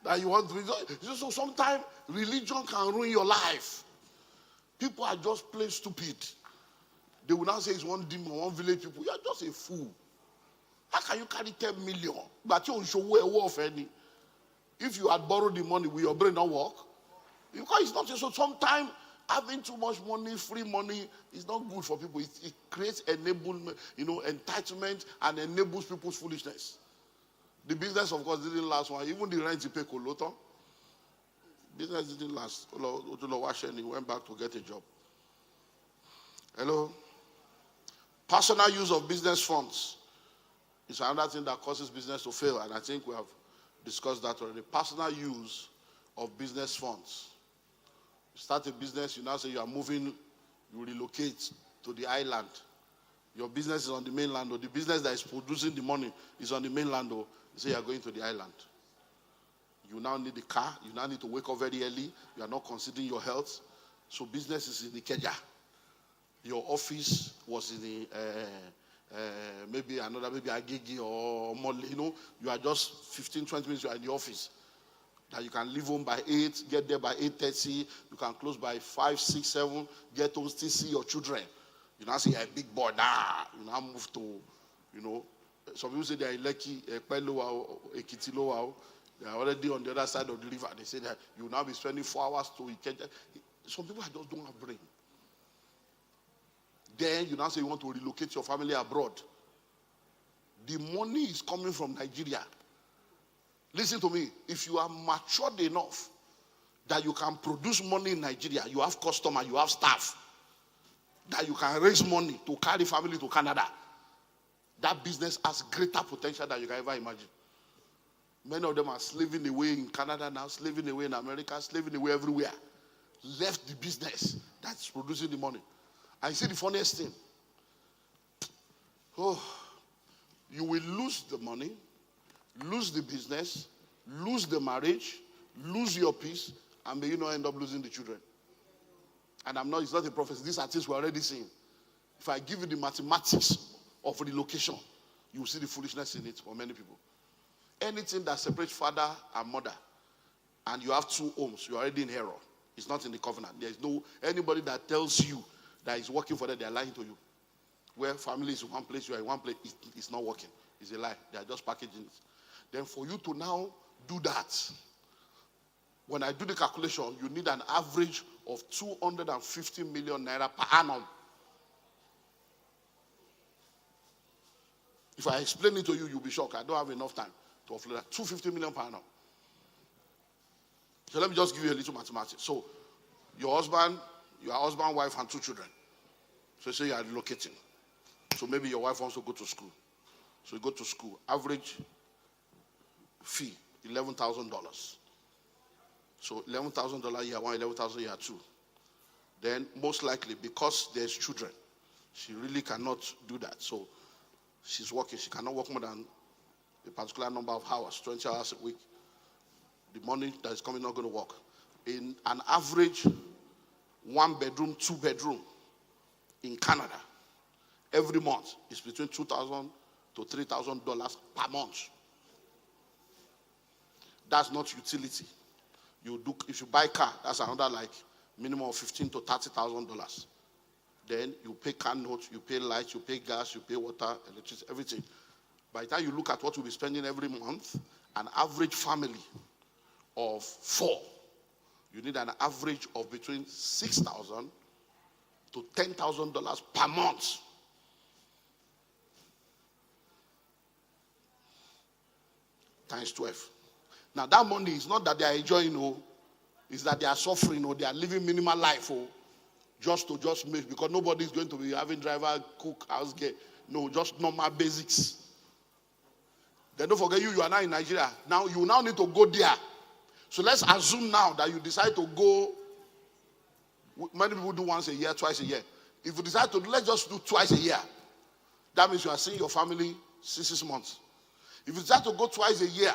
that you want to. So sometimes religion can ruin your life. People are just plain stupid. They will not say it's one demon, one village people. You are just a fool. How can you carry 10 million? But you show where worth any. If you had borrowed the money, will your brain not work? Because it's not so. Sometimes having too much money, free money, is not good for people. It creates enablement, entitlement, and enables people's foolishness. The business, of course, didn't last one. Even the rent you pay Koloto. Business didn't last. He went back to get a job. Hello? Personal use of business funds is another thing that causes business to fail. And I think we have discussed that already. Personal use of business funds. You start a business, you now say you are moving, you relocate to the island. Your business is on the mainland, or the business that is producing the money is on the mainland, or you say you are going to the island. You now need a car, you now need to wake up very early, you are not considering your health. So business is in Ikeja. Your office was in the, maybe Agigi or Mole, you are just 15, 20 minutes, you are in the office. That you can leave home by 8, get there by 8:30, you can close by 5, 6, 7, get home, still see your children. You now say you're a big boy, you now move to, some people say they are in Lekki, Ekpelo, Ekitilo, they are already on the other side of the river. They say that you will now be spending 4 hours to Ikeja. Some people just don't have brain. Then you now say you want to relocate your family abroad. The money is coming from Nigeria. Listen to me. If you are matured enough that you can produce money in Nigeria, you have customers, you have staff, that you can raise money to carry family to Canada, that business has greater potential than you can ever imagine. Many of them are slaving away in Canada now, slaving away in America, slaving away everywhere. Left the business that's producing the money. I see the funniest thing. Oh, you will lose the money, lose the business, lose the marriage, lose your peace, and may you not end up losing the children. And it's not a prophecy. These are things we're already seeing. If I give you the mathematics of relocation, you will see the foolishness in it for many people. Anything that separates father and mother, and you have 2 homes, you're already in error. It's not in the covenant. There is no anybody that tells you that is working for them, they are lying to you. Where family is in one place, you are in one place, it's not working. It's a lie. They are just packaging it. Then for you to now do that, when I do the calculation, you need an average of 250 million naira per annum. If I explain it to you, you'll be shocked. I don't have enough time to offload that. 250 million per annum. So let me just give you a little mathematics. So your husband, wife, and 2 children. So say you are relocating. So maybe your wife wants to go to school. So you go to school. Average fee, $11,000. So $11,000 year 1, $11,000 year 2. Then most likely, because there's children, she really cannot do that. So she's working. She cannot work more than a particular number of hours, 20 hours a week. The money that is coming not going to work. In an average 1 bedroom, 2 bedroom in Canada, every month is between $2,000 to $3,000 per month. That's not utility. If you buy a car, that's another minimum of $15,000 to $30,000. Then you pay car notes, you pay lights, you pay gas, you pay water, electricity, everything. By the time you look at what you'll be spending every month, an average family of 4, you need an average of between $6,000 to $10,000 per month. Times 12. Now that money is not that they are enjoying, it's that they are suffering, they are living minimal life, just to make, because nobody is going to be having driver, cook, house girl. No, just normal basics. Then don't forget you are now in Nigeria. Now you now need to go there. So let's assume now that you decide to go. Many people do once a year, twice a year. If you decide to let's just do twice a year, that means you are seeing your family 6 months. If you decide to go twice a year,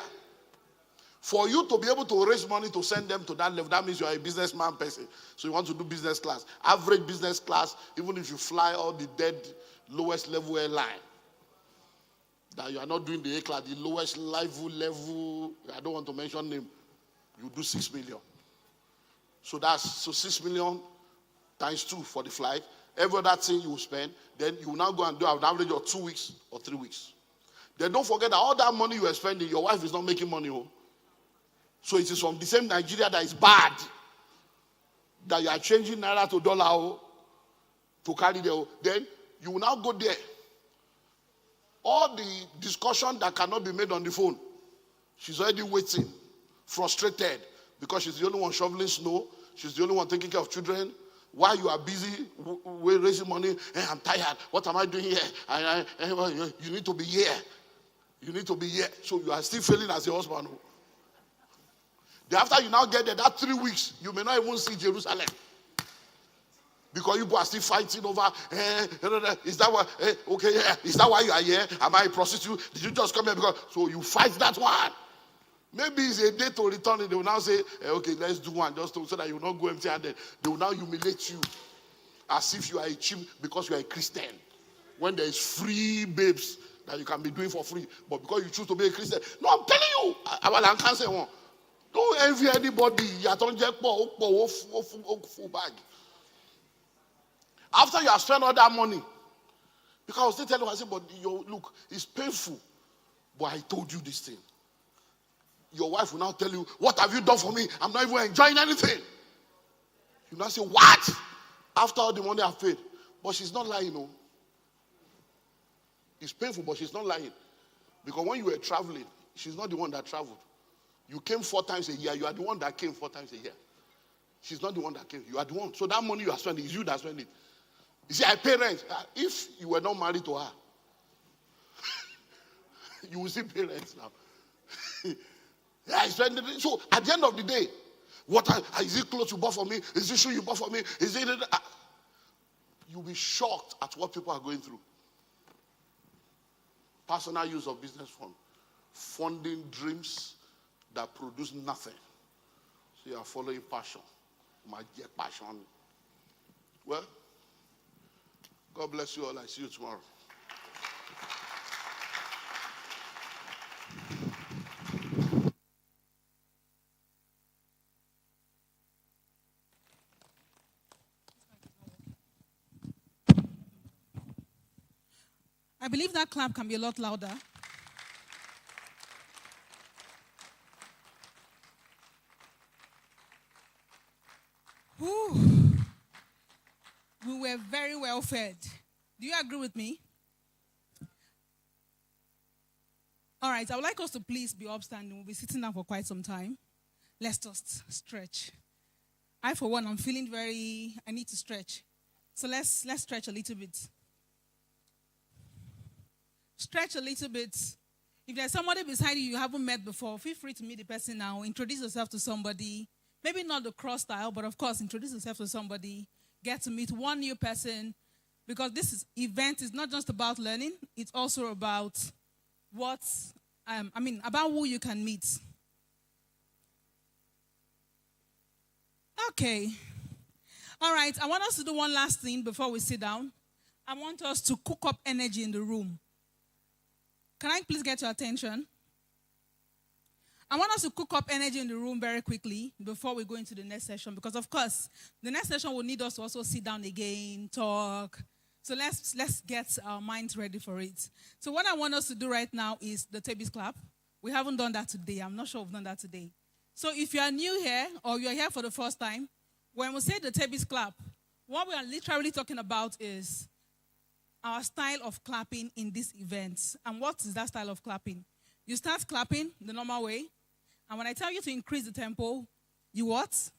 for you to be able to raise money to send them to that level, that means you are a businessman person. So you want to do business class. Average business class, even if you fly all the dead lowest level airline, that you are not doing the A class, the lowest level, I don't want to mention name. you do 6 million. So that's 6 million times 2 for the flight. Every other thing you will spend, then you will now go and do an average of 2 weeks or 3 weeks. Then don't forget that all that money you are spending, your wife is not making money. Oh. So it is from the same Nigeria that is bad that you are changing Naira to dollar to carry there. Then you will now go there. All the discussion that cannot be made on the phone, she's already waiting, frustrated, because she's the only one shoveling snow. She's the only one taking care of children. While you are busy raising money, hey, I'm tired. What am I doing here? You need to be here. You need to be here. So you are still failing as a husband. Then after you now get there, that 3 weeks, you may not even see Jerusalem. Because you are still fighting over, is that why, okay, yeah, is that why you are here? Am I a prostitute? Did you just come here because, so you fight that one. Maybe it's a day to return it. They will now say, okay, let's do one just so that you will not go empty-handed. They will now humiliate you as if you are a cheap because you are a Christian. When there is free babes that you can be doing for free. But because you choose to be a Christian. No, I'm telling you. I can't say one. Don't envy anybody. After you have spent all that money, because I was still telling you, I said, but look, it's painful. But I told you this thing. Your wife will now tell you, what have you done for me? I'm not even enjoying anything. You now say, what? After all the money I've paid. But she's not lying, no. It's painful, but she's not lying. Because when you were traveling, she's not the one that traveled. You came 4 times a year. You are the one that came 4 times a year. She's not the one that came. You are the one. So that money you are spending is you that spend it. You see, I pay rent. If you were not married to her, you will see parents now. Yeah, I spend it. So at the end of the day, is it clothes you bought for me? Is it shoe you bought for me? Is it? You'll be shocked at what people are going through. Personal use of business fund, funding dreams that produce nothing. So you are following passion. My dear passion. Well, God bless you all. I see you tomorrow. I believe that clap can be a lot louder. Whew. We were very well fed. Do you agree with me? All right, I would like us to please be upstanding. We'll be sitting down for quite some time. Let's just stretch. I, for one, I'm feeling I need to stretch. So let's stretch a little bit. Stretch a little bit. If there's somebody beside you haven't met before, feel free to meet the person now. Introduce yourself to somebody. Maybe not the cross style, but of course, introduce yourself to somebody. Get to meet one new person. Because this event is not just about learning. It's also about about who you can meet. Okay. All right. I want us to do one last thing before we sit down. I want us to cook up energy in the room. Can I please get your attention? I want us to cook up energy in the room very quickly before we go into the next session. Because, of course, the next session will need us to also sit down again, talk. So let's get our minds ready for it. So what I want us to do right now is the Tithes clap. We haven't done that today. I'm not sure we've done that today. So if you are new here or you're here for the first time, when we say the Tithes clap, what we are literally talking about is our style of clapping in this event. And what is that style of clapping? You start clapping the normal way. And when I tell you to increase the tempo, you what?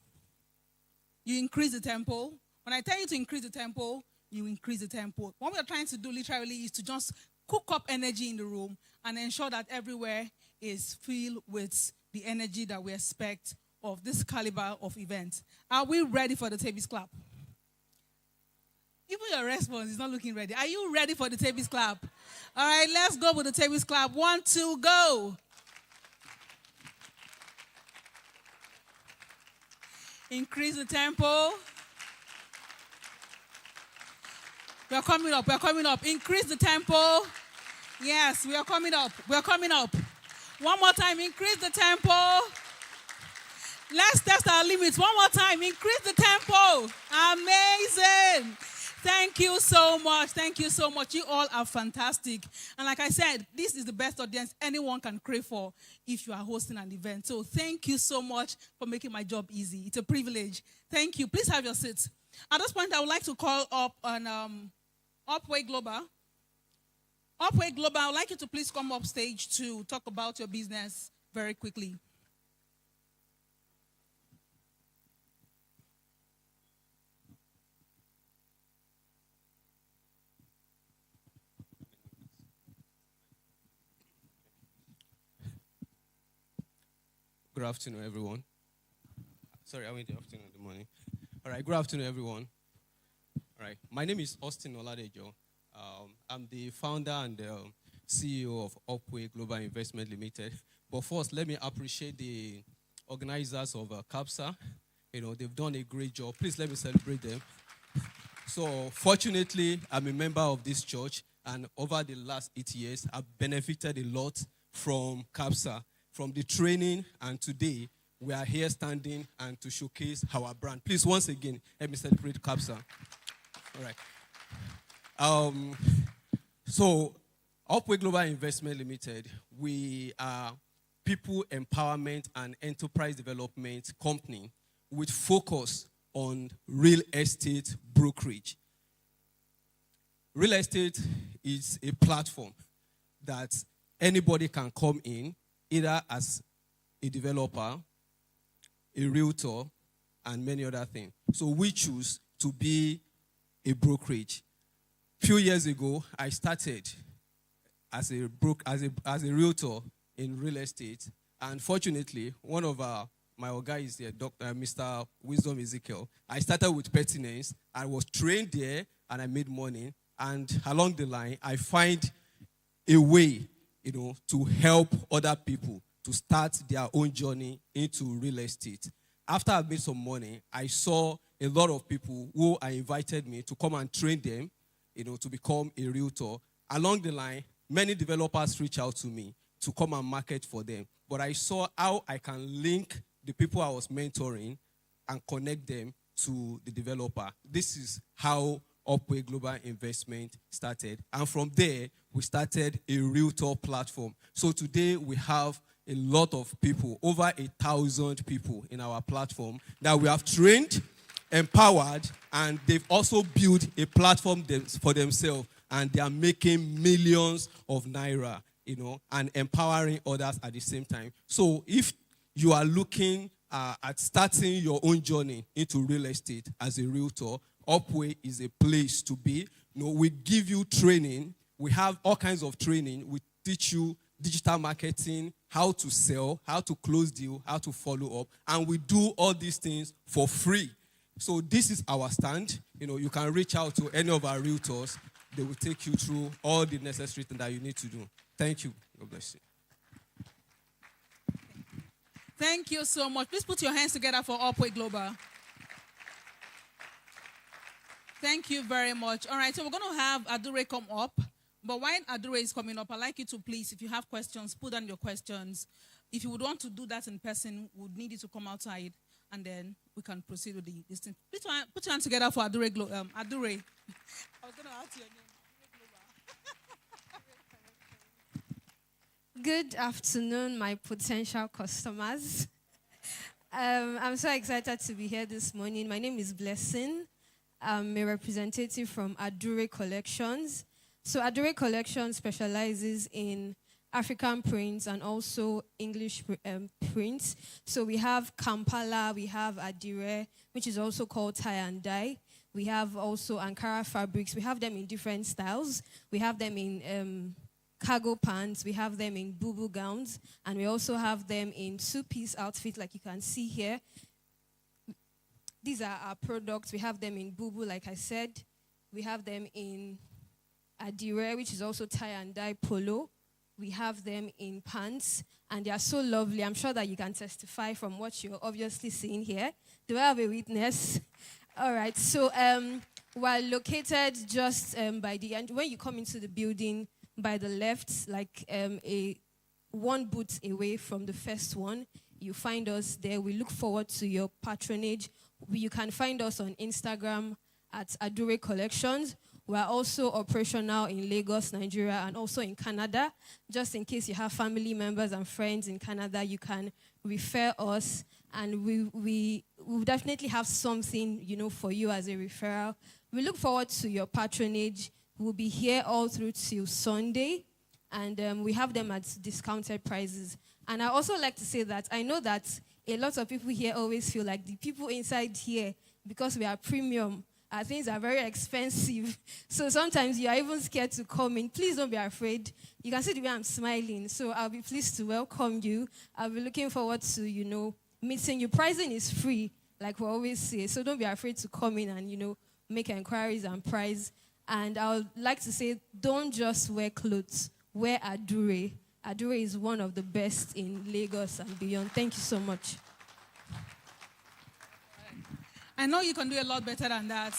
You increase the tempo. When I tell you to increase the tempo, you increase the tempo. What we are trying to do literally is to just cook up energy in the room and ensure that everywhere is filled with the energy that we expect of this caliber of event. Are we ready for the Tithes clap? Even your response is not looking ready. Are you ready for the Tithes clap? All right, let's go with the Tithes clap. 1, 2, go. Increase the tempo. We are coming up. We are coming up. Increase the tempo. Yes, we are coming up. We are coming up. One more time. Increase the tempo. Let's test our limits one more time. Increase the tempo. Amazing. Thank you so much. Thank you so much. You all are fantastic. And like I said, this is the best audience anyone can crave for if you are hosting an event. So thank you so much for making my job easy. It's a privilege. Thank you. Please have your seats. At this point, I would like to call up on Upway Global. Upway Global, I would like you to please come up stage to talk about your business very quickly. Good afternoon, everyone. Sorry, I went the afternoon and the morning. All right, good afternoon, everyone. All right, my name is Austin Oladejo. I'm the founder and CEO of Upway Global Investment Limited. But first, let me appreciate the organizers of CAPSA. You know, they've done a great job. Please let me celebrate them. So, fortunately, I'm a member of this church, and over the last 8 years, I've benefited a lot from CAPSA. From the training, and today we are here standing and to showcase our brand. Please, once again, let me celebrate CAPSA. All right. So, Upway Global Investment Limited, we are people empowerment and enterprise development company with focus on real estate brokerage. Real estate is a platform that anybody can come in, either as a developer, a realtor, and many other things. So we choose to be a brokerage. Few years ago, I started as a realtor in real estate, and fortunately, one of my guys here, Mr. Wisdom Ezekiel, I started with pertinence. I was trained there, and I made money. And along the line, I find a way, to help other people to start their own journey into real estate. After I made some money, I saw a lot of people who invited me to come and train them, to become a realtor. Along the line, many developers reached out to me to come and market for them. But I saw how I can link the people I was mentoring and connect them to the developer. This is how Upway Global Investment started. And from there, we started a realtor platform. So today we have a lot of people, over 1,000 people in our platform that we have trained, empowered, and they've also built a platform for themselves, and they are making millions of Naira, and empowering others at the same time. So if you are looking at starting your own journey into real estate as a realtor, Upway is a place to be. We give you training. We have all kinds of training. We teach you digital marketing, how to sell, how to close deal, how to follow up. And we do all these things for free. So this is our stand. You can reach out to any of our realtors. They will take you through all the necessary things that you need to do. Thank you. God bless you. Thank you so much. Please put your hands together for Upway Global. Thank you very much. All right, so we're going to have Adure come up. But while Adure is coming up, I'd like you to please, if you have questions, put down your questions. If you would want to do that in person, we would need you to come outside, and then we can proceed with this thing. Please put your hands together for Adure. Adure. I was going to ask your name. Good afternoon, my potential customers. I'm so excited to be here this morning. My name is Blessing. I'm a representative from Adure Collections. So Adure Collections specializes in African prints and also English prints. So we have Kampala, we have Adire, which is also called tie and dye. We have also Ankara fabrics. We have them in different styles. We have them in cargo pants. We have them in boo-boo gowns. And we also have them in two-piece outfits like you can see here. These are our products. We have them in boo-boo, like I said. We have them in Adire, which is also tie and dye polo. We have them in pants, and they are so lovely. I'm sure that you can testify from what you're obviously seeing here. Do I have a witness? All right, so we're located just by the end. When you come into the building, by the left, like one booth away from the first one, you find us there. We look forward to your patronage. You can find us on Instagram at Adure Collections. We're also operational in Lagos, Nigeria, and also in Canada. Just in case you have family members and friends in Canada, you can refer us, and we will definitely have something, for you as a referral. We look forward to your patronage. We'll be here all through till Sunday, and we have them at discounted prices. And I also like to say that I know that a lot of people here always feel like the people inside here, because we are premium, our things are very expensive. So sometimes you are even scared to come in. Please don't be afraid. You can see the way I'm smiling. So I'll be pleased to welcome you. I'll be looking forward to, meeting you. Pricing is free, like we always say. So don't be afraid to come in and, make inquiries and price. And I would like to say, don't just wear clothes. Wear Adure. Adure is one of the best in Lagos and beyond. Thank you so much. I know you can do a lot better than that.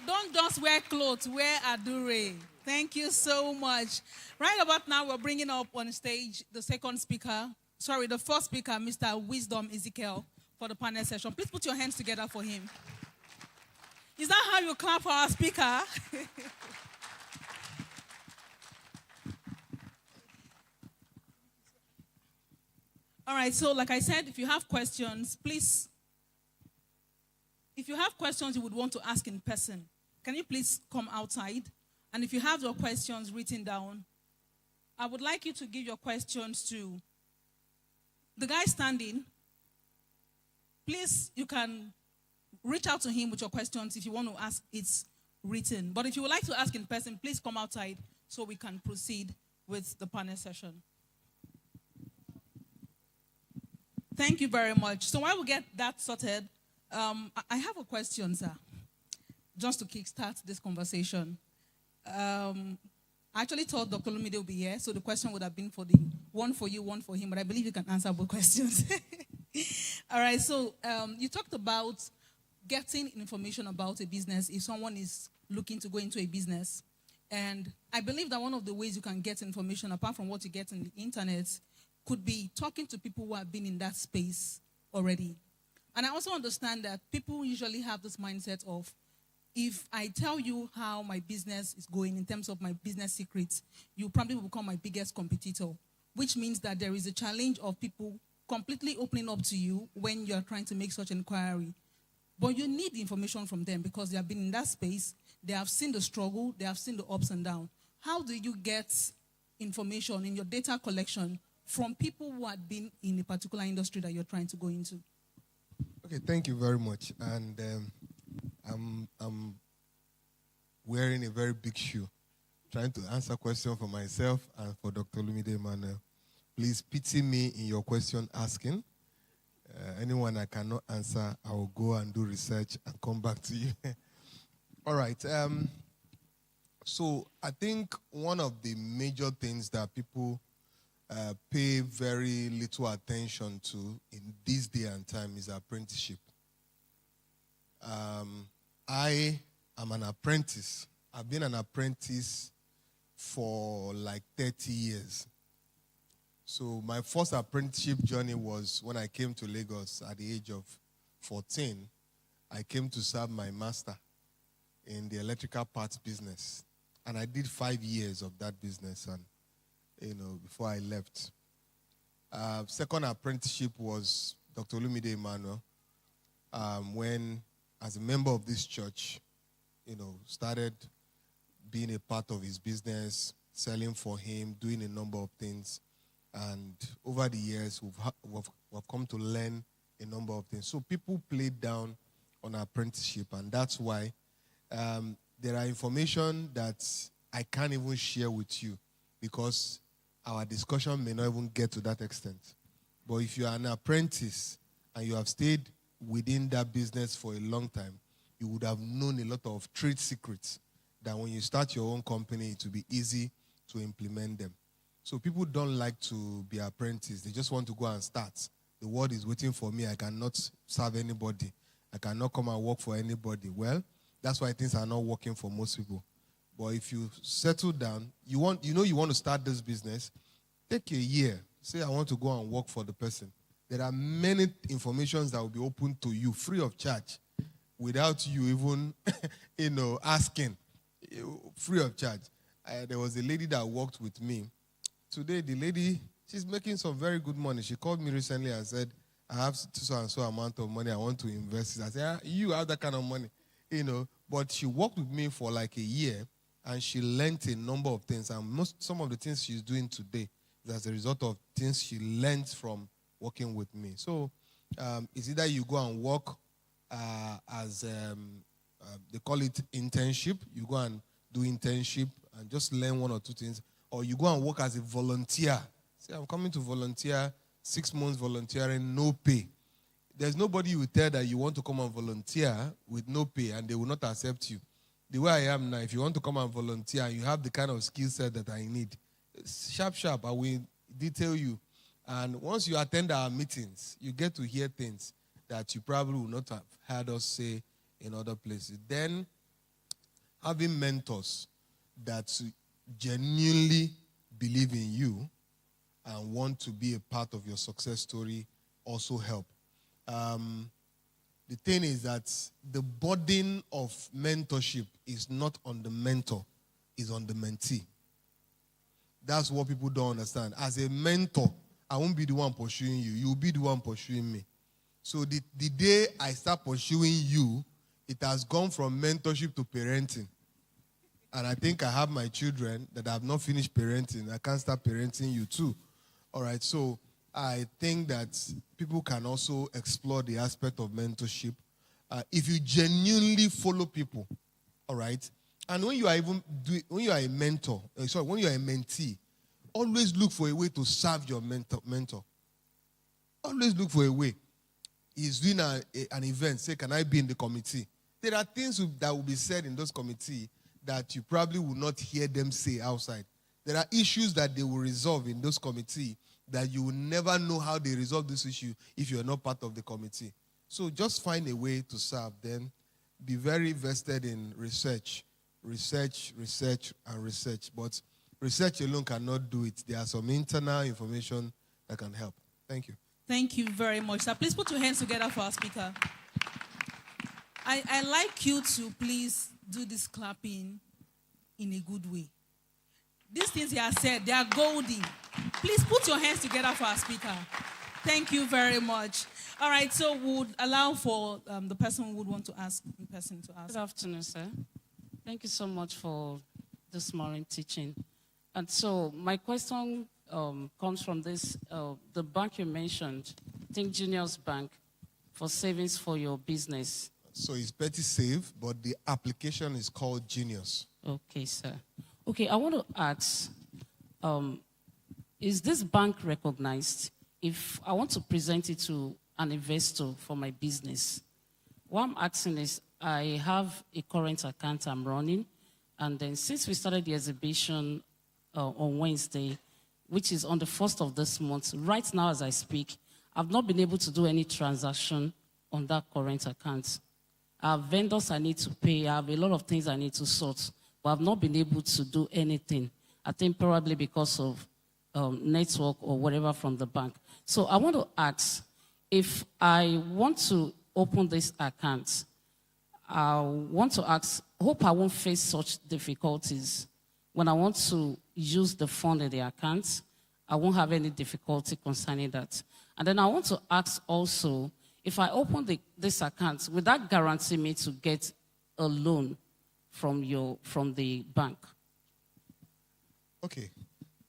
Don't just wear clothes, wear Adure. Thank you so much. Right about now, we're bringing up on stage the first speaker, Mr. Wisdom Ezekiel, for the panel session. Please put your hands together for him. Is that how you clap for our speaker? All right, so like I said, if you have questions, please. If you have questions you would want to ask in person, can you please come outside? And if you have your questions written down, I would like you to give your questions to the guy standing. Please, you can reach out to him with your questions if you want to ask it written. But if you would like to ask in person, please come outside so we can proceed with the panel session. Thank you very much. So while we get that sorted, I have a question, sir, just to kickstart this conversation. I actually thought Dr. Olumide would be here, so the question would have been one for you, one for him, but I believe you can answer both questions. All right, so you talked about getting information about a business if someone is looking to go into a business. And I believe that one of the ways you can get information, apart from what you get on the internet, could be talking to people who have been in that space already. And I also understand that people usually have this mindset of, if I tell you how my business is going in terms of my business secrets, you probably will become my biggest competitor, which means that there is a challenge of people completely opening up to you when you're trying to make such inquiry. But you need information from them because they have been in that space, they have seen the struggle, they have seen the ups and downs. How do you get information in your data collection from people who have been in a particular industry that you're trying to go into? Okay, thank you very much. And I'm wearing a very big shoe, trying to answer questions for myself and for Dr. Olumide Emmanuel. Please pity me in your question asking. Anyone I cannot answer, I will go and do research and come back to you. All right. So I think one of the major things that people pay very little attention to in this day and time is apprenticeship. I am an apprentice. I've been an apprentice for like 30 years. So my first apprenticeship journey was when I came to Lagos at the age of 14. I came to serve my master in the electrical parts business. And I did 5 years of that business, and before I left. Second apprenticeship was Dr. Olumide Emmanuel, when, as a member of this church, started being a part of his business, selling for him, doing a number of things. And over the years, we've come to learn a number of things. So people played down on apprenticeship, and that's why there are information that I can't even share with you because our discussion may not even get to that extent. But if you are an apprentice and you have stayed within that business for a long time, you would have known a lot of trade secrets that when you start your own company, it will be easy to implement them. So people don't like to be apprentices. They just want to go and start. The world is waiting for me. I cannot serve anybody. I cannot come and work for anybody. Well, that's why things are not working for most people. But if you settle down, you want to start this business, take a year. Say, I want to go and work for the person. there are many informations that will be open to you free of charge without you even, asking, free of charge. There was a lady that worked with me. Today, the lady, she's making some very good money. She called me recently and said, I have so and so amount of money I want to invest. I said, you have that kind of money, But she worked with me for like a year, and she learned a number of things. And some of the things she's doing today is as a result of things she learned from working with me. So it's either you go and work as, they call it internship. You go and do internship and just learn one or two things. Or you go and work as a volunteer. Say, I'm coming to volunteer, 6 months volunteering, no pay. There's nobody you will tell that you want to come and volunteer with no pay and they will not accept you. The way I am now, if you want to come and volunteer and you have the kind of skill set that I need, sharp, I will detail you. And once you attend our meetings, you get to hear things that you probably will not have heard us say in other places. Then, having mentors that genuinely believe in you and want to be a part of your success story also help. The thing is that the burden of mentorship is not on the mentor, it's on the mentee. That's what people don't understand. As a mentor, I won't be the one pursuing you. You'll be the one pursuing me. So the day I start pursuing you, it has gone from mentorship to parenting. And I think I have my children that have not finished parenting. I can't start parenting you too. All right, so I think that people can also explore the aspect of mentorship. If you genuinely follow people, all right, and when you are when you are a mentor, when you are a mentee, always look for a way to serve your mentor. Always look for a way. He's doing an event. Say, can I be in the committee? There are things that will be said in those committees that you probably will not hear them say outside. There are issues that they will resolve in those committees that you will never know how they resolve this issue if you are not part of the committee. So just find a way to serve. Then be very vested in research. Research, and research. But research alone cannot do it. There are some internal information that can help. Thank you. Thank you very much, sir. Please put your hands together for our speaker. I like you to please do this clapping in a good way. These things he has said, they are golden. Please put your hands together for our speaker. Thank you very much. All right, so we would allow for the person who would want to ask in person to ask. Good afternoon, sir. Thank you so much for this morning teaching. And so my question comes from this, the bank you mentioned, I think Junior's Bank, for savings for your business. So it's Petty Save, but the application is called Genius. Okay, sir. Okay, I want to ask, is this bank recognized if I want to present it to an investor for my business? What I'm asking is, I have a current account I'm running, and then since we started the exhibition on Wednesday, which is on the 1st of this month, right now as I speak, I've not been able to do any transaction on that current account. I have vendors I need to pay, I have a lot of things I need to sort, but I've not been able to do anything. I think probably because of network or whatever from the bank. So I want to ask, if I want to open this account, I want to ask, hope I won't face such difficulties. When I want to use the fund in the account, I won't have any difficulty concerning that. And then I want to ask also, if I open this account, would that guarantee me to get a loan from the bank? Okay.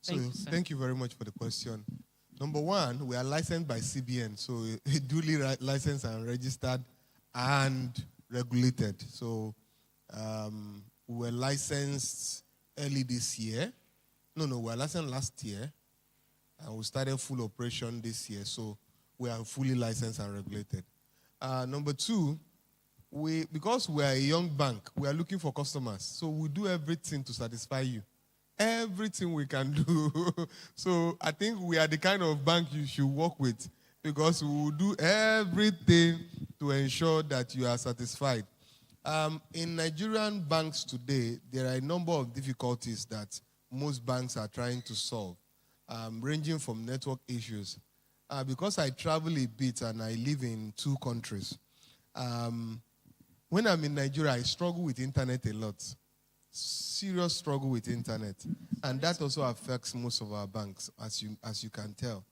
So thank you very much for the question. Number one, we are licensed by CBN, so duly licensed and registered and regulated. So we were licensed early this year. We were licensed last year, and we started full operation this year. So we are fully licensed and regulated. Number two, because we are a young bank, we are looking for customers. So we do everything to satisfy you. Everything we can do. So I think we are the kind of bank you should work with, because we will do everything to ensure that you are satisfied. In Nigerian banks today, there are a number of difficulties that most banks are trying to solve, ranging from network issues. because I travel a bit and I live in 2 countries, when I'm in Nigeria, I struggle with internet a lot. Serious struggle with internet. And that also affects most of our banks, as you can tell.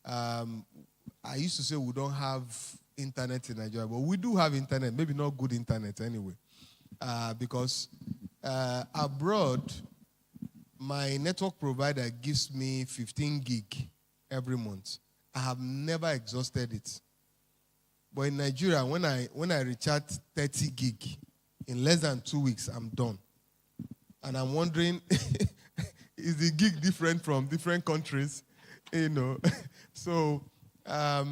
I used to say we don't have internet in Nigeria, but we do have internet, maybe not good internet anyway. Because abroad, my network provider gives me 15 gig every month. I have never exhausted it. But in Nigeria, when I recharge 30 gig, in less than 2 weeks, I'm done. And I'm wondering, is the gig different from different countries? You know, so I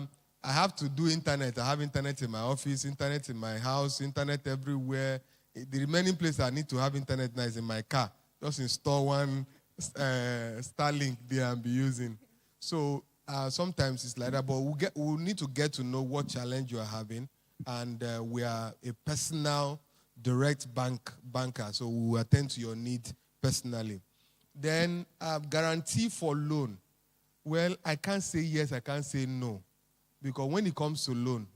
have to do internet. I have internet in my office, internet in my house, internet everywhere. The remaining place I need to have internet now is in my car. Just install one Starlink there and be using. So sometimes it's like that, but we'll need to get to know what challenge you are having, and we are a personal, direct banker, so we will attend to your need personally. Then guarantee for loan. Well, I can't say yes, I can't say no, because when it comes to loan,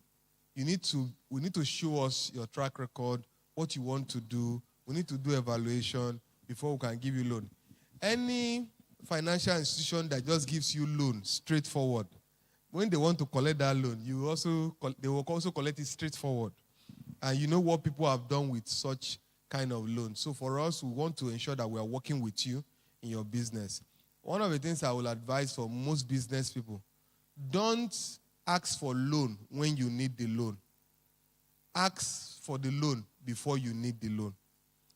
we need to show us your track record, what you want to do. We need to do evaluation before we can give you loan. Any financial institution that just gives you loan straightforward, when they want to collect that loan, they will also collect it straightforward. And you know what people have done with such kind of loan. So for us, we want to ensure that we are working with you in your business. One of the things I will advise for most business people, don't ask for loan when you need the loan. Ask for the loan before you need the loan.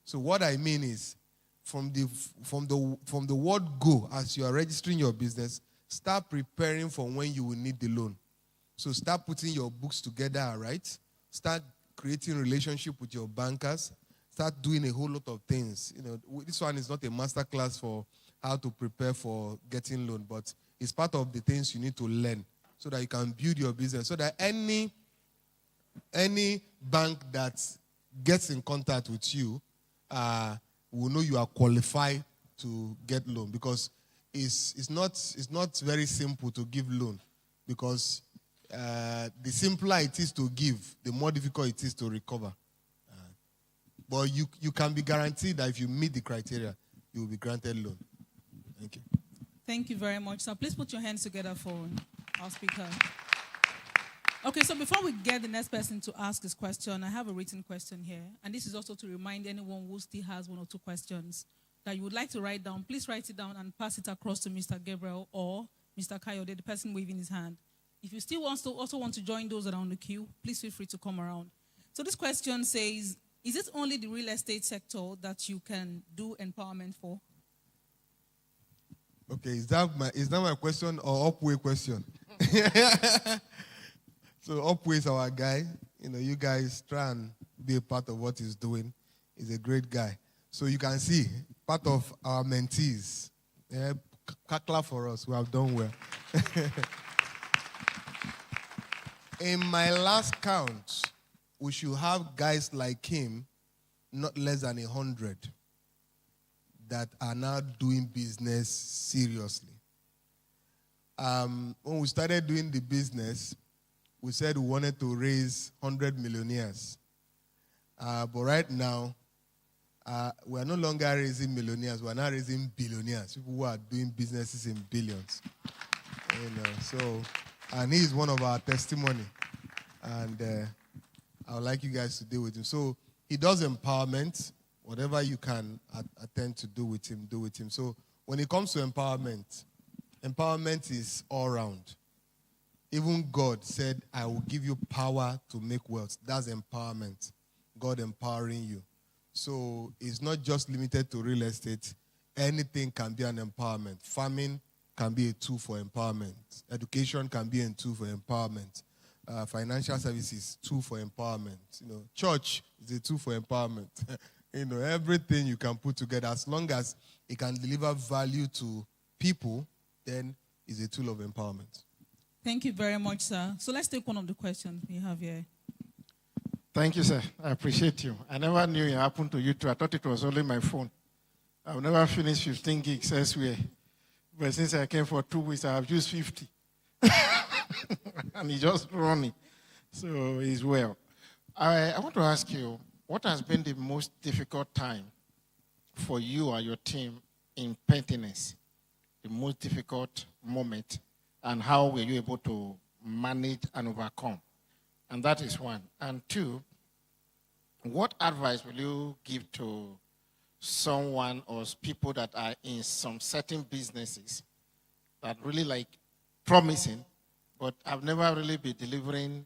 So what I mean is, from the word go, as you are registering your business, start preparing for when you will need the loan. So start putting your books together, right? Start creating relationship with your bankers. Start doing a whole lot of things. You know, this one is not a master class for how to prepare for getting loan, but it's part of the things you need to learn so that you can build your business. So that any bank that gets in contact with you will know you are qualified to get loan, because it's not very simple to give loan, because the simpler it is to give, the more difficult it is to recover. But you can be guaranteed that if you meet the criteria, you will be granted loan. Thank you. Thank you very much, sir. Please put your hands together for our speaker. Okay, so before we get the next person to ask his question, I have a written question here. And this is also to remind anyone who still has 1 or 2 questions that you would like to write down. Please write it down and pass it across to Mr. Gabriel or Mr. Kayode, the person waving his hand. If you still also want to join those around the queue, please feel free to come around. So this question says, is it only the real estate sector that you can do empowerment for? Okay, is that my question or Upway question? So Upway is our guy. You know, you guys try and be a part of what he's doing. He's a great guy. So you can see, part of our mentees. Yeah, clap for us. We have done well. In my last count, we should have guys like him, not less than 100, that are now doing business seriously. When we started doing the business, we said we wanted to raise 100 millionaires. But right now, we are no longer raising millionaires. We are now raising billionaires, people who are doing businesses in billions. You know, so, and he is one of our testimony. And I would like you guys to deal with him. So he does empowerment. Whatever you can attend to do with him, do with him. So when it comes to empowerment, empowerment is all round. Even God said, I will give you power to make wealth. That's empowerment. God empowering you. So it's not just limited to real estate. Anything can be an empowerment. Farming can be a tool for empowerment. Education can be a tool for empowerment. Financial services, tool for empowerment. You know, church is a tool for empowerment. You know, everything you can put together, as long as it can deliver value to people, then it's a tool of empowerment. Thank you very much, sir. So let's take one of the questions we have here. Thank you, sir. I appreciate you. I never knew it happened to you too. I thought it was only my phone. I've never finished 15 gigs elsewhere. But since I came for 2 weeks, I have used 50. and he's just running. So he's well. I want to ask you, what has been the most difficult time for you and your team in pettiness? The most difficult moment, and how were you able to manage and overcome? And that is one. And two, what advice will you give to someone or people that are in some certain businesses that really like promising, but have never really been delivering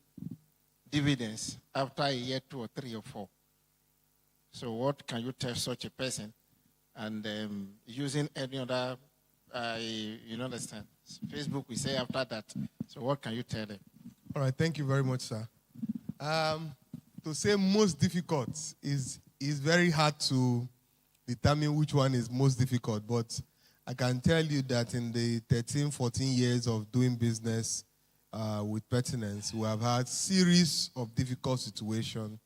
dividends after a year, 2 or 3 or 4? So what can you tell such a person? And using any other, you understand, Facebook, we say after that. So what can you tell them? All right, thank you very much, sir. To say most difficult is very hard to determine which one is most difficult, but I can tell you that in the 13, 14 years of doing business with pertinence, we have had series of difficult situations.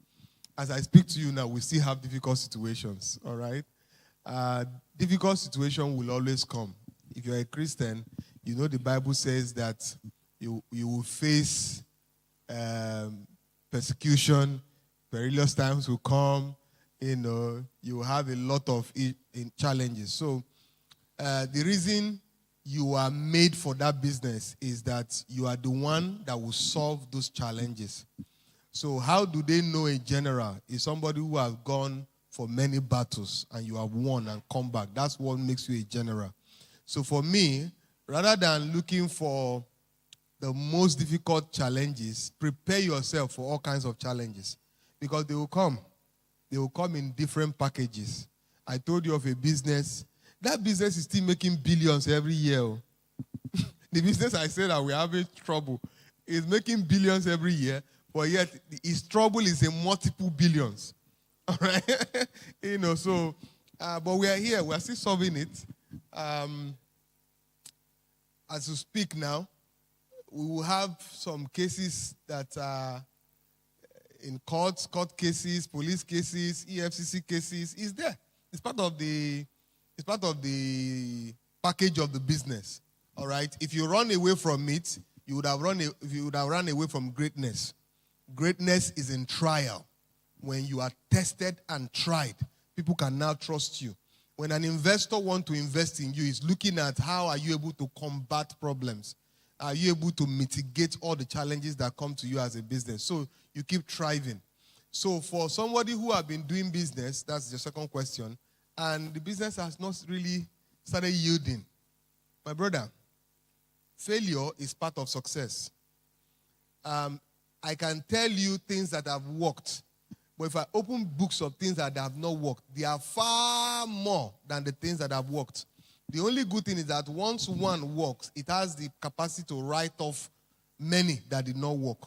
As I speak to you now, we still have difficult situations, all right? Difficult situation will always come. If you're a Christian, you know the Bible says that you will face persecution, perilous times will come, you will have a lot of challenges. So the reason you are made for that business is that you are the one that will solve those challenges. So how do they know a general? Is somebody who has gone for many battles and you have won and come back. That's what makes you a general. So for me, rather than looking for the most difficult challenges, prepare yourself for all kinds of challenges because they will come. They will come in different packages. I told you of a business. That business is still making billions every year. The business I said that we're having trouble is making billions every year, but yet its trouble is in multiple billions. All right? But we are here. We are still solving it. As we speak now, we will have some cases that are in court cases, police cases, EFCC cases. It's there. It's part of the package of the business. All right. If you run away from it, you would have run away from greatness. Greatness is in trial. When you are tested and tried, people can now trust you. When an investor wants to invest in you, he's looking at how are you able to combat problems. Are you able to mitigate all the challenges that come to you as a business? So you keep thriving. So for somebody who have been doing business, that's the second question, and the business has not really started yielding. My brother, failure is part of success. I can tell you things that have worked, but if I open books of things that have not worked, they are far more than the things that have worked. The only good thing is that once one works, it has the capacity to write off many that did not work.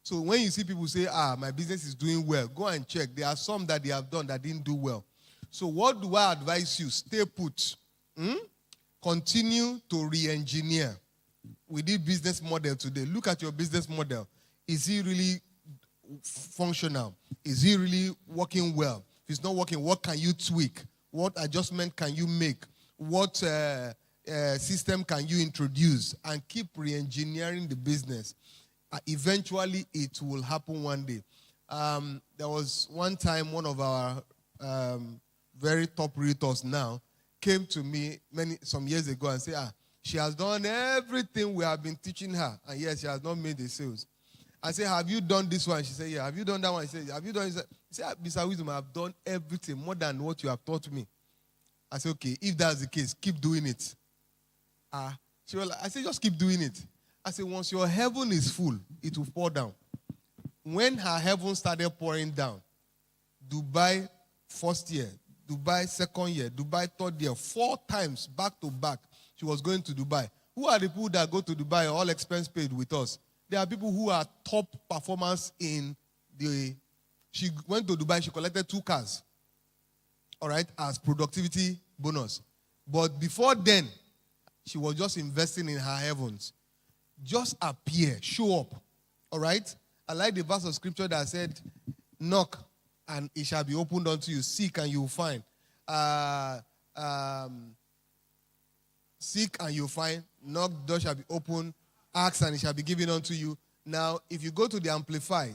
So when you see people say, my business is doing well, go and check. There are some that they have done that didn't do well. So what do I advise you? Stay put. Continue to re-engineer. We did business model today. Look at your business model. Is it really functional? Is it really working well? If it's not working, what can you tweak? What adjustment can you make? What system can you introduce? And keep re-engineering the business. Eventually, it will happen one day. There was one time one of our very top realtors now came to me some years ago and said, she has done everything we have been teaching her, and yes, she has not made the sales. I said, have you done this one? She said, yeah. Have you done that one? She said, have you done this? He said, Mr. Wisdom, I have done everything more than what you have taught me. I said, okay, if that's the case, keep doing it. I said, just keep doing it. I said, once your heaven is full, it will pour down. When her heaven started pouring down, Dubai first year, Dubai second year, Dubai third year, 4 times back to back, she was going to Dubai. Who are the people that go to Dubai, all expense paid with us? There are people who are top performers she went to Dubai, she collected 2 cars, all right, as productivity bonus. But before then, she was just investing in her heavens. Just appear, show up, all right? I like the verse of scripture that said, knock and it shall be opened unto you. Seek and you will find. Seek and you will find. Knock, the door shall be opened. Ask and it shall be given unto you. Now, if you go to the Amplify,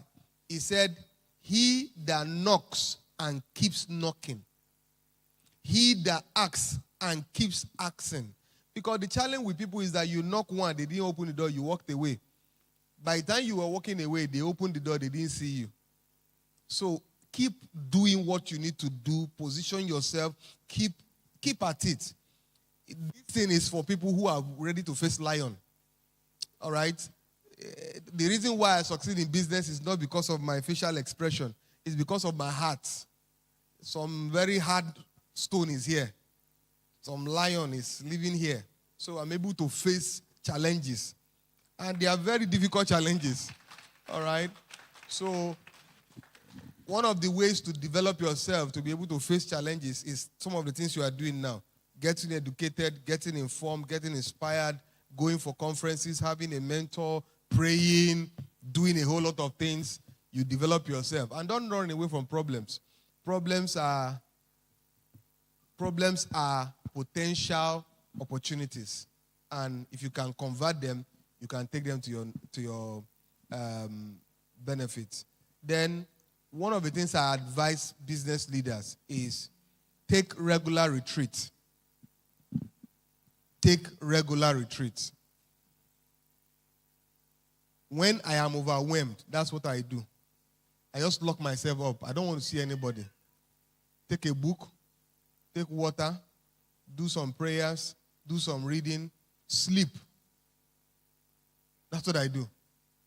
he said, he that knocks and keeps knocking. He that asks and keeps asking. Because the challenge with people is that you knock one, they didn't open the door, you walked away. By the time you were walking away, they opened the door, they didn't see you. So keep doing what you need to do. Position yourself. Keep at it. This thing is for people who are ready to face lion. All right? The reason why I succeed in business is not because of my facial expression. It's because of my heart. Some very hard stone is here. Some lion is living here. So I'm able to face challenges. And they are very difficult challenges. All right? So one of the ways to develop yourself to be able to face challenges is some of the things you are doing now. Getting educated, getting informed, getting inspired, going for conferences, having a mentor, praying, doing a whole lot of things. You develop yourself. And don't run away from problems. Problems are potential opportunities. And if you can convert them, you can take them to your benefit. Then one of the things I advise business leaders is take regular retreat. Take regular retreat. When I am overwhelmed, that's what I do. I just lock myself up. I don't want to see anybody. Take a book, take water, do some prayers, do some reading, sleep. That's what I do.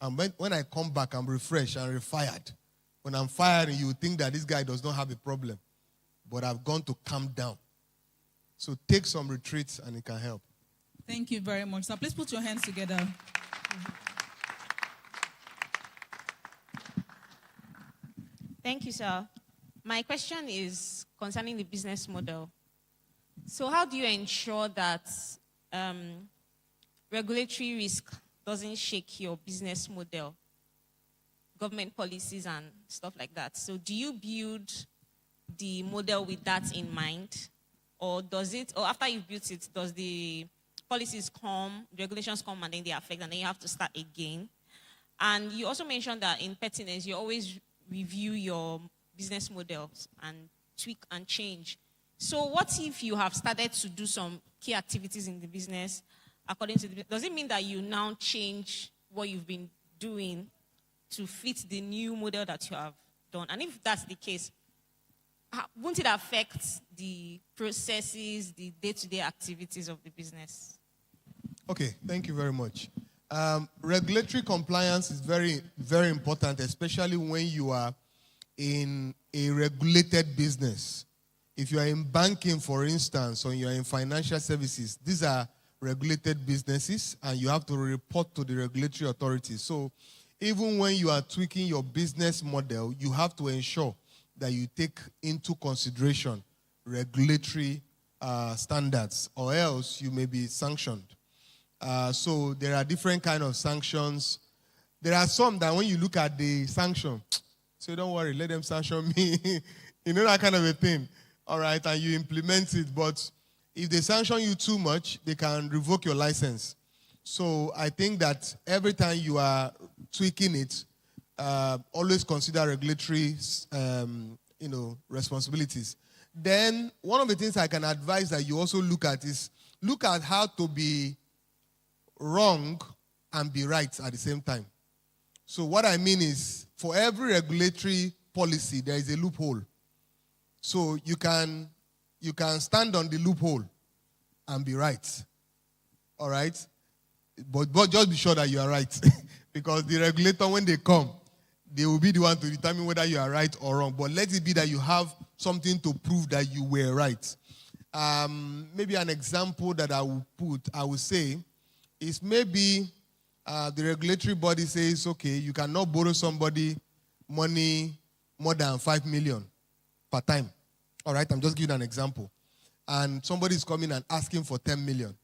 And when I come back, I'm refreshed and refired. When I'm firing, you think that this guy does not have a problem. But I've gone to calm down. So take some retreats and it can help. Thank you very much. So please put your hands together. Thank you, sir. My question is concerning the business model. So how do you ensure that regulatory risk doesn't shake your business model, government policies and stuff like that? So do you build the model with that in mind? Or does it, or after you've built it, does the policies come, regulations come and then they affect and then you have to start again? And you also mentioned that in pettiness, you always review your business models and tweak and change. So what if you have started to do some key activities in the business according to the, does it mean that you now change what you've been doing to fit the new model that you have done? And if that's the case, won't it affect the processes, the day-to-day activities of the business? Okay, thank you very much. Regulatory compliance is very, very important, especially when you are in a regulated business. If you are in banking, for instance, or you are in financial services, these are regulated businesses, and you have to report to the regulatory authorities. So even when you are tweaking your business model, you have to ensure that you take into consideration regulatory standards, or else you may be sanctioned. So there are different kinds of sanctions. There are some that when you look at the sanction, say, don't worry, let them sanction me. You know, that kind of a thing. All right, and you implement it. But if they sanction you too much, they can revoke your license. So I think that every time you are tweaking it, always consider regulatory, responsibilities. Then one of the things I can advise that you also look at is look at how to be wrong and be right at the same time. So what I mean is, for every regulatory policy, there is a loophole. So you can stand on the loophole and be right. All right? But just be sure that you are right. Because the regulator, when they come, they will be the one to determine whether you are right or wrong. But let it be that you have something to prove that you were right. Maybe an example that I will say, is maybe the regulatory body says, okay, you cannot borrow somebody money more than 5 million per time. All right, I'm just giving an example. And somebody is coming and asking for 10 million.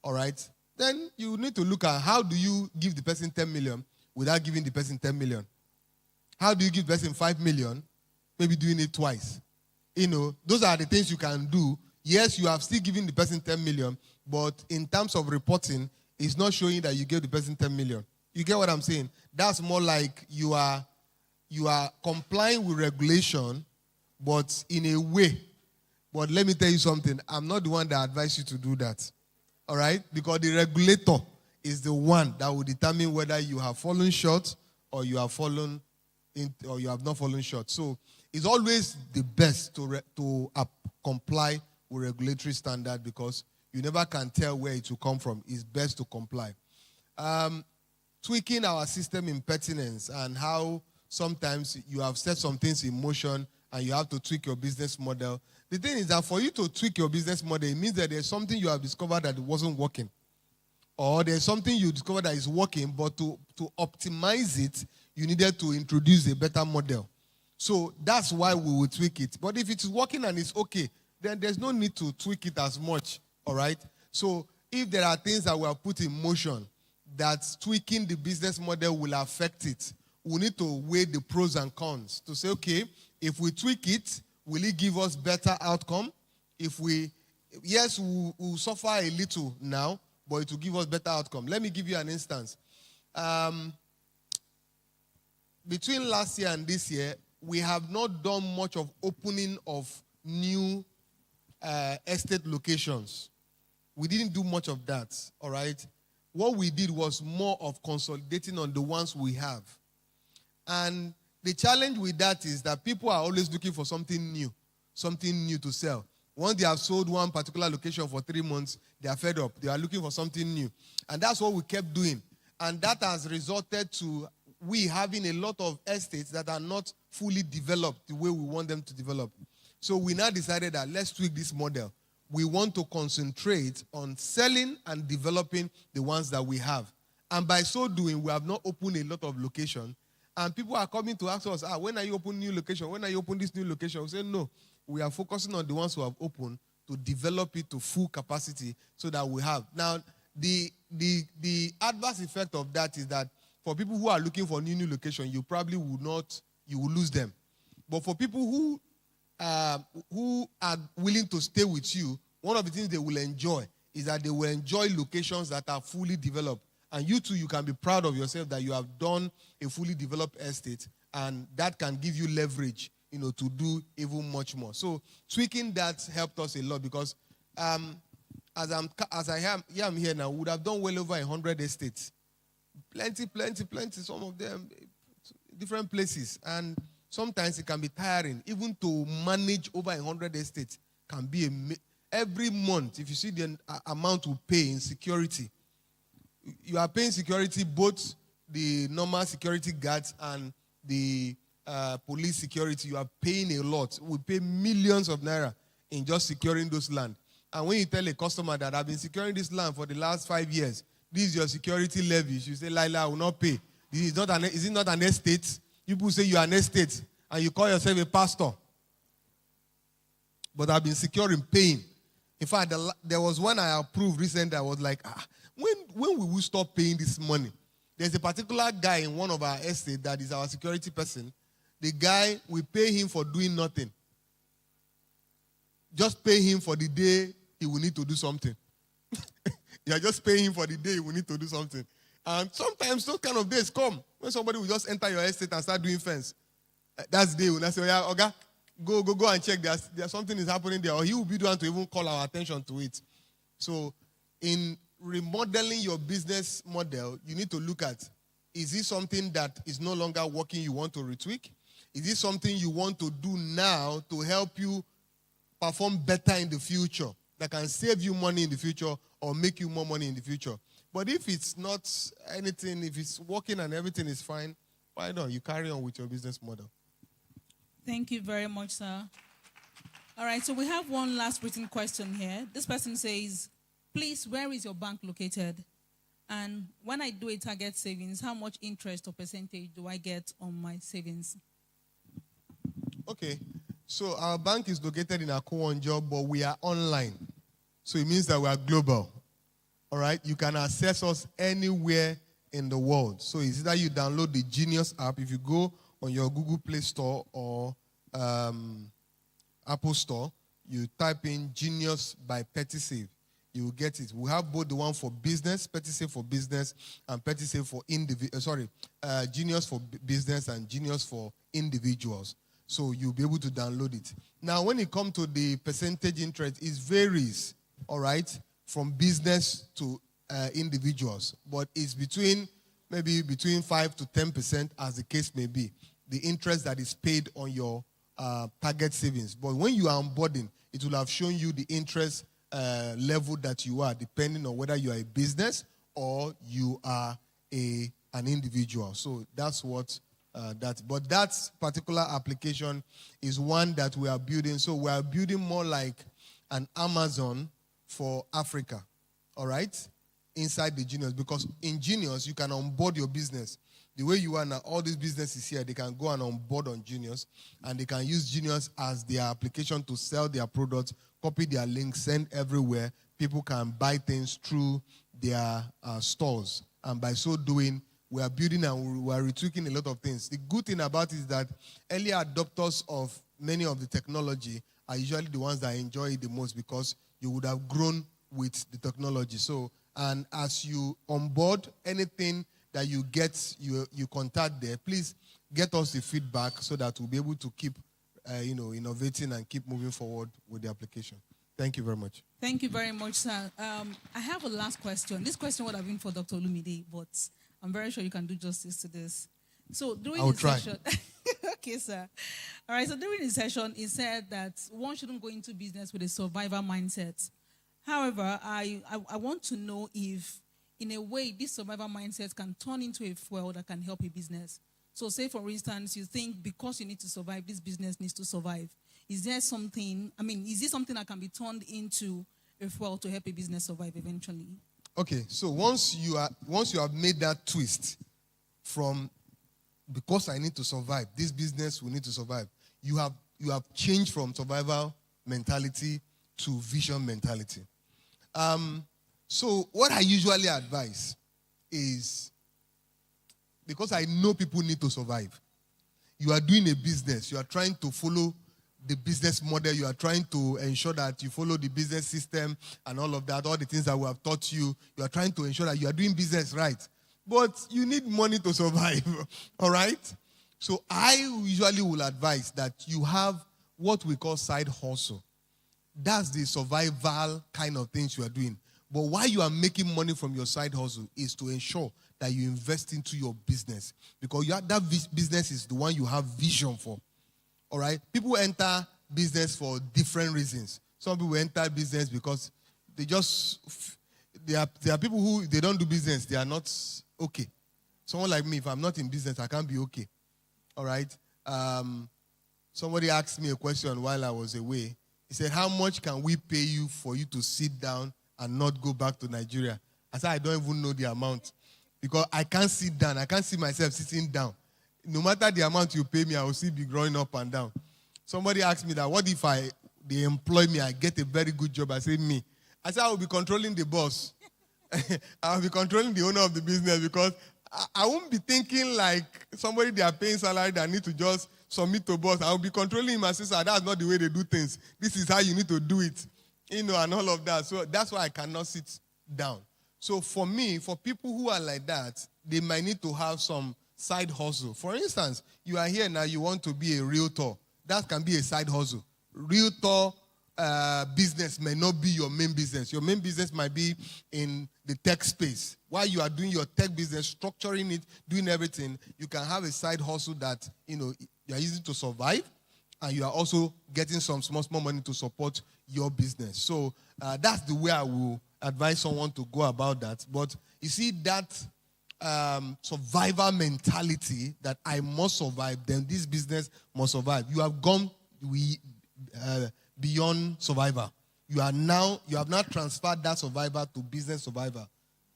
All right, then you need to look at how do you give the person 10 million without giving the person 10 million. How do you give the person 5 million, maybe doing it twice? You know, those are the things you can do. Yes, you have still given the person 10 million, but in terms of reporting, it's not showing that you gave the person 10 million. You get what I'm saying? That's more like you are complying with regulation, but in a way. But let me tell you something. I'm not the one that advises you to do that. All right? Because the regulator is the one that will determine whether you have fallen short or you have or you have not fallen short. So it's always the best to comply with regulatory standard, because you never can tell where it will come from. It's best to comply. Tweaking our system in pertinence, and how sometimes you have set some things in motion and you have to tweak your business model. The thing is that for you to tweak your business model, it means that there's something you have discovered that wasn't working. Or there's something you discovered that is working, but to optimize it, you needed to introduce a better model. So that's why we will tweak it. But if it is working and it's okay, then there's no need to tweak it as much. All right? So if there are things that we have put in motion that tweaking the business model will affect it, we need to weigh the pros and cons to say, okay, if we tweak it, will it give us better outcome? Yes, we'll suffer a little now, but it will give us better outcome. Let me give you an instance. Between last year and this year, we have not done much of opening of new estate locations. We didn't do much of that, all right? What we did was more of consolidating on the ones we have. And the challenge with that is that people are always looking for something new to sell. Once they have sold one particular location for 3 months, they are fed up. They are looking for something new. And that's what we kept doing. And that has resulted to we having a lot of estates that are not fully developed the way we want them to develop. So we now decided that let's tweak this model. We want to concentrate on selling and developing the ones that we have. And by so doing, we have not opened a lot of locations. And people are coming to ask us, when are you opening new location? When are you opening this new location? We say, no, we are focusing on the ones who have opened to develop it to full capacity so that we have. Now, the adverse effect of that is that for people who are looking for new location, you probably you will lose them. But for people who are willing to stay with you, one of the things they will enjoy is that they will enjoy locations that are fully developed. And you too, you can be proud of yourself that you have done a fully developed estate, and that can give you leverage, to do even much more. So tweaking that helped us a lot, because as I am here now, we would have done well over 100 estates. Plenty, some of them, different places. And sometimes it can be tiring. Even to manage over 100 estates can be every month, if you see the amount we pay in security, you are paying security, both the normal security guards and the police security. You are paying a lot. We pay millions of naira in just securing those land. And when you tell a customer that I've been securing this land for the last 5 years, this is your security levy, you say, Laila, I will not pay. Is it not an estate? People say you are an estate and you call yourself a pastor. But I've been securing, paying. In fact, there was one I approved recently. I was like, when will we stop paying this money? There's a particular guy in one of our estates that is our security person. The guy, we pay him for doing nothing. Just pay him for the day he will need to do something. You are just paying him for the day he will need to do something. And sometimes those kind of days come when somebody will just enter your estate and start doing fence. That's the day when I say, yeah, okay, go and check. There's something is happening there. Or he will be the one to even call our attention to it. So in remodeling your business model, you need to look at, is this something that is no longer working you want to retweak? Is this something you want to do now to help you perform better in the future, that can save you money in the future or make you more money in the future? But if it's not anything, if it's working and everything is fine, why not? You carry on with your business model. Thank you very much, sir. All right, so we have one last written question here. This person says, please, where is your bank located? And when I do a target savings, how much interest or percentage do I get on my savings? Okay, so our bank is located in Akwonjo, but we are online. So it means that we are global. All right, you can access us anywhere in the world. So it's either you download the Genius app. If you go on your Google Play Store or Apple Store, you type in Genius by PettySave. you will get it. We have both the one for business, PettySave for business, and PettySave for Genius for business and Genius for individuals. So you'll be able to download it. Now, when it comes to the percentage interest, it varies, all right, from business to individuals. But it's maybe between 5 to 10%, as the case may be, the interest that is paid on your target savings. But when you are onboarding, it will have shown you the interest level that you are, depending on whether you are a business or you are an individual. So that's what but that particular application is one that we are building. So we are building more like an Amazon for Africa, all right, inside the Genius. Because in Genius, you can onboard your business. The way you are now, all these businesses here, they can go and onboard on Genius, and they can use Genius as their application to sell their products, copy their links, send everywhere. People can buy things through their stores. And by so doing, we are building and we are retweaking a lot of things. The good thing about it is that early adopters of many of the technology are usually the ones that enjoy it the most, because you would have grown with the technology. So, and as you onboard anything that you get, you contact there, please get us the feedback so that we'll be able to keep innovating and keep moving forward with the application. Thank you very much. Thank you very much, sir. I have a last question. This question would have been for Dr. Olumide, but I'm very sure you can do justice to this. So during the session, okay, sir. All right. So during the session, he said that one shouldn't go into business with a survivor mindset. However, I want to know if, in a way, this survivor mindset can turn into a fuel that can help a business. So, say for instance, you think because you need to survive, this business needs to survive. Is there something? Is this something that can be turned into a fuel to help a business survive eventually? Okay, so once you have made that twist from because I need to survive, this business will need to survive, you have changed from survival mentality to vision mentality. So what I usually advise is, because I know people need to survive, you are doing a business, you are trying to follow the business model, you are trying to ensure that you follow the business system and all of that, all the things that we have taught you, you are trying to ensure that you are doing business right. But you need money to survive, all right? So I usually will advise that you have what we call side hustle. That's the survival kind of things you are doing. But why you are making money from your side hustle is to ensure that you invest into your business. Because that business is the one you have vision for. All right? People enter business for different reasons. Some people enter business because there are people who, they don't do business, they are not okay. Someone like me, if I'm not in business, I can't be okay. All right? Somebody asked me a question while I was away. He said, how much can we pay you for you to sit down and not go back to Nigeria? I said, I don't even know the amount. Because I can't sit down. I can't see myself sitting down. No matter the amount you pay me, I will still be growing up and down. Somebody asked me that, what if they employ me, I get a very good job? I said, me. I said, I will be controlling the boss. I will be controlling the owner of the business, because I won't be thinking like somebody they are paying salary that need to just submit to boss. I will be controlling him and say, sir, that's not the way they do things. This is how you need to do it. And all of that. So that's why I cannot sit down. So for me, for people who are like that, they might need to have some side hustle. For instance, you are here now, you want to be a realtor. That can be a side hustle. Realtor business may not be your main business. Your main business might be in the tech space. While you are doing your tech business, structuring it, doing everything, you can have a side hustle that, you are using to survive, and you are also getting some small money to support your business. So that's the way I will advise someone to go about that. But you see that survivor mentality that I must survive, then this business must survive. You have gone beyond survivor. You have now transferred that survivor to business survivor.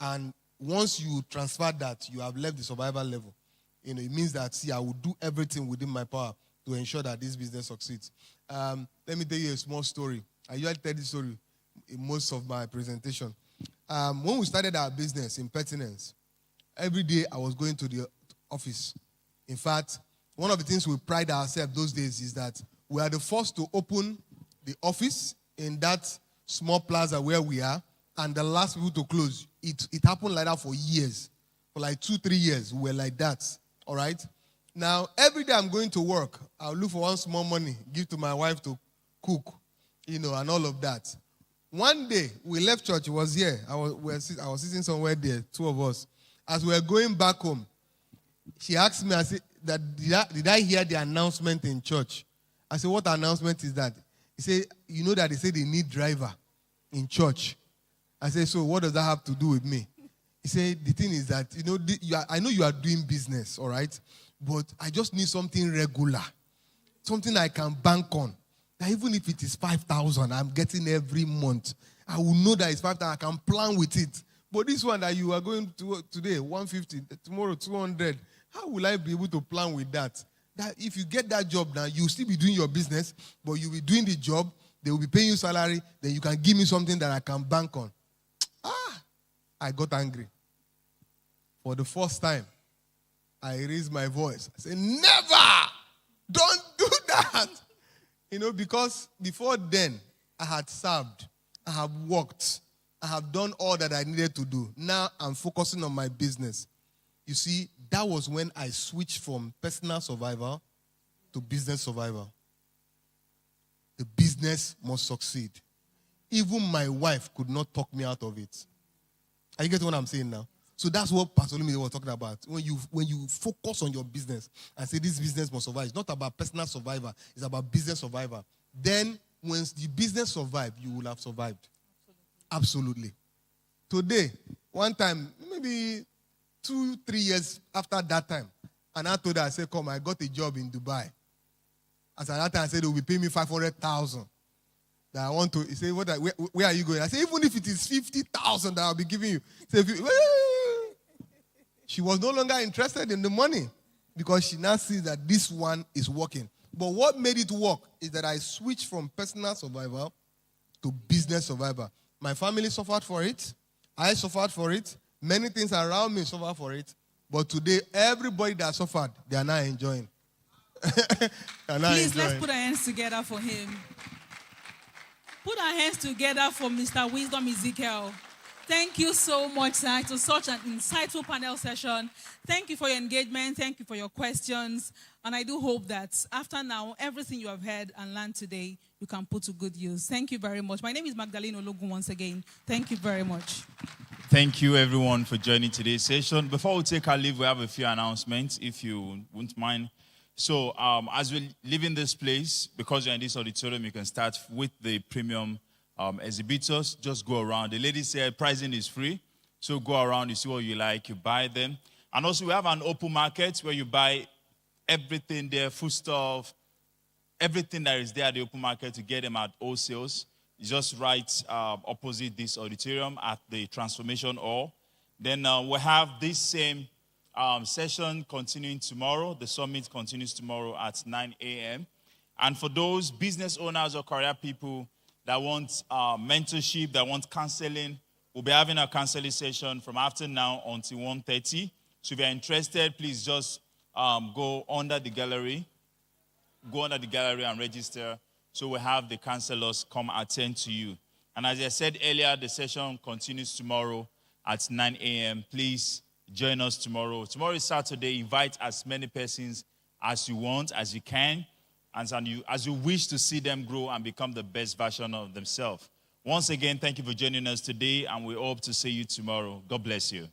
And once you transfer that, you have left the survivor level. It means that, see, I will do everything within my power to ensure that this business succeeds. Let me tell you a small story. I usually tell this story in most of my presentation. When we started our business in pertinence, every day I was going to the office. In fact, one of the things we pride ourselves those days is that we are the first to open the office in that small plaza where we are, and the last people to close. It happened like that for years. For like 2-3 years, we were like that. All right? Now, every day I'm going to work, I'll look for one small money, give to my wife to cook, and all of that. One day, we left church. It was here. I was sitting somewhere there, two of us. As we were going back home, she asked me, I said, did I hear the announcement in church? I said, what announcement is that? He said, you know that they say they need driver in church. I said, so what does that have to do with me? He said, the thing is that, I know you are doing business, all right? But I just need something regular. Something I can bank on. That even if it is 5,000, I'm getting every month. I will know that it's 5,000. I can plan with it. But this one that you are going to today, 150, tomorrow 200, how will I be able to plan with that? That if you get that job now, you'll still be doing your business, but you'll be doing the job, they will be paying you salary, then you can give me something that I can bank on. I got angry. For the first time, I raised my voice. I said, never! Don't do that! Because before then, I had served, I have worked, I have done all that I needed to do. Now I'm focusing on my business. You see, that was when I switched from personal survival to business survival. The business must succeed. Even my wife could not talk me out of it. Are you getting what I'm saying now? So that's what Pastor Olumide was talking about. When you focus on your business and say this business must survive, it's not about personal survival, it's about business survival. Then when the business survives, you will have survived. Absolutely. Today, one time, maybe 2-3 years after that time, and I told her, I said, come, I got a job in Dubai. As at that time, I said, they will be paying me 500,000. That I want to, he said, where are you going? I said, even if it is 50,000 that I'll be giving you. She was no longer interested in the money because she now sees that this one is working. But what made it work is that I switched from personal survival to business survival. My family suffered for it. I suffered for it. Many things around me suffered for it. But today, everybody that suffered, they are now enjoying. Please, let's put our hands together for him. Put our hands together for Mr. Wisdom Ezekiel. Thank you so much, sir. It was such an insightful panel session. Thank you for your engagement. Thank you for your questions. And I do hope that after now, everything you have heard and learned today, you can put to good use. Thank you very much. My name is Magdalene Ologun once again. Thank you very much. Thank you, everyone, for joining today's session. Before we take our leave, we have a few announcements, if you wouldn't mind. So as we're leaving this place, because you're in this auditorium, you can start with the premium exhibitors. Just go around. The lady said pricing is free. So go around, you see what you like, you buy them. And also we have an open market where you buy everything there, food stuff, everything that is there at the open market to get them at wholesales. It's just right opposite this auditorium at the Transformation Hall. Then we'll have this same session continuing tomorrow. The summit continues tomorrow at 9 a.m. And for those business owners or career people that want mentorship, that want counseling, we'll be having a counseling session from after now until 1:30. So if you're interested, please just go under the gallery. Go under the gallery and register. So we'll have the counselors come attend to you. And as I said earlier, the session continues tomorrow at 9 a.m. Please join us tomorrow. Tomorrow is Saturday. Invite as many persons as you want, as you can, and as you wish to see them grow and become the best version of themselves. Once again, thank you for joining us today, and we hope to see you tomorrow. God bless you.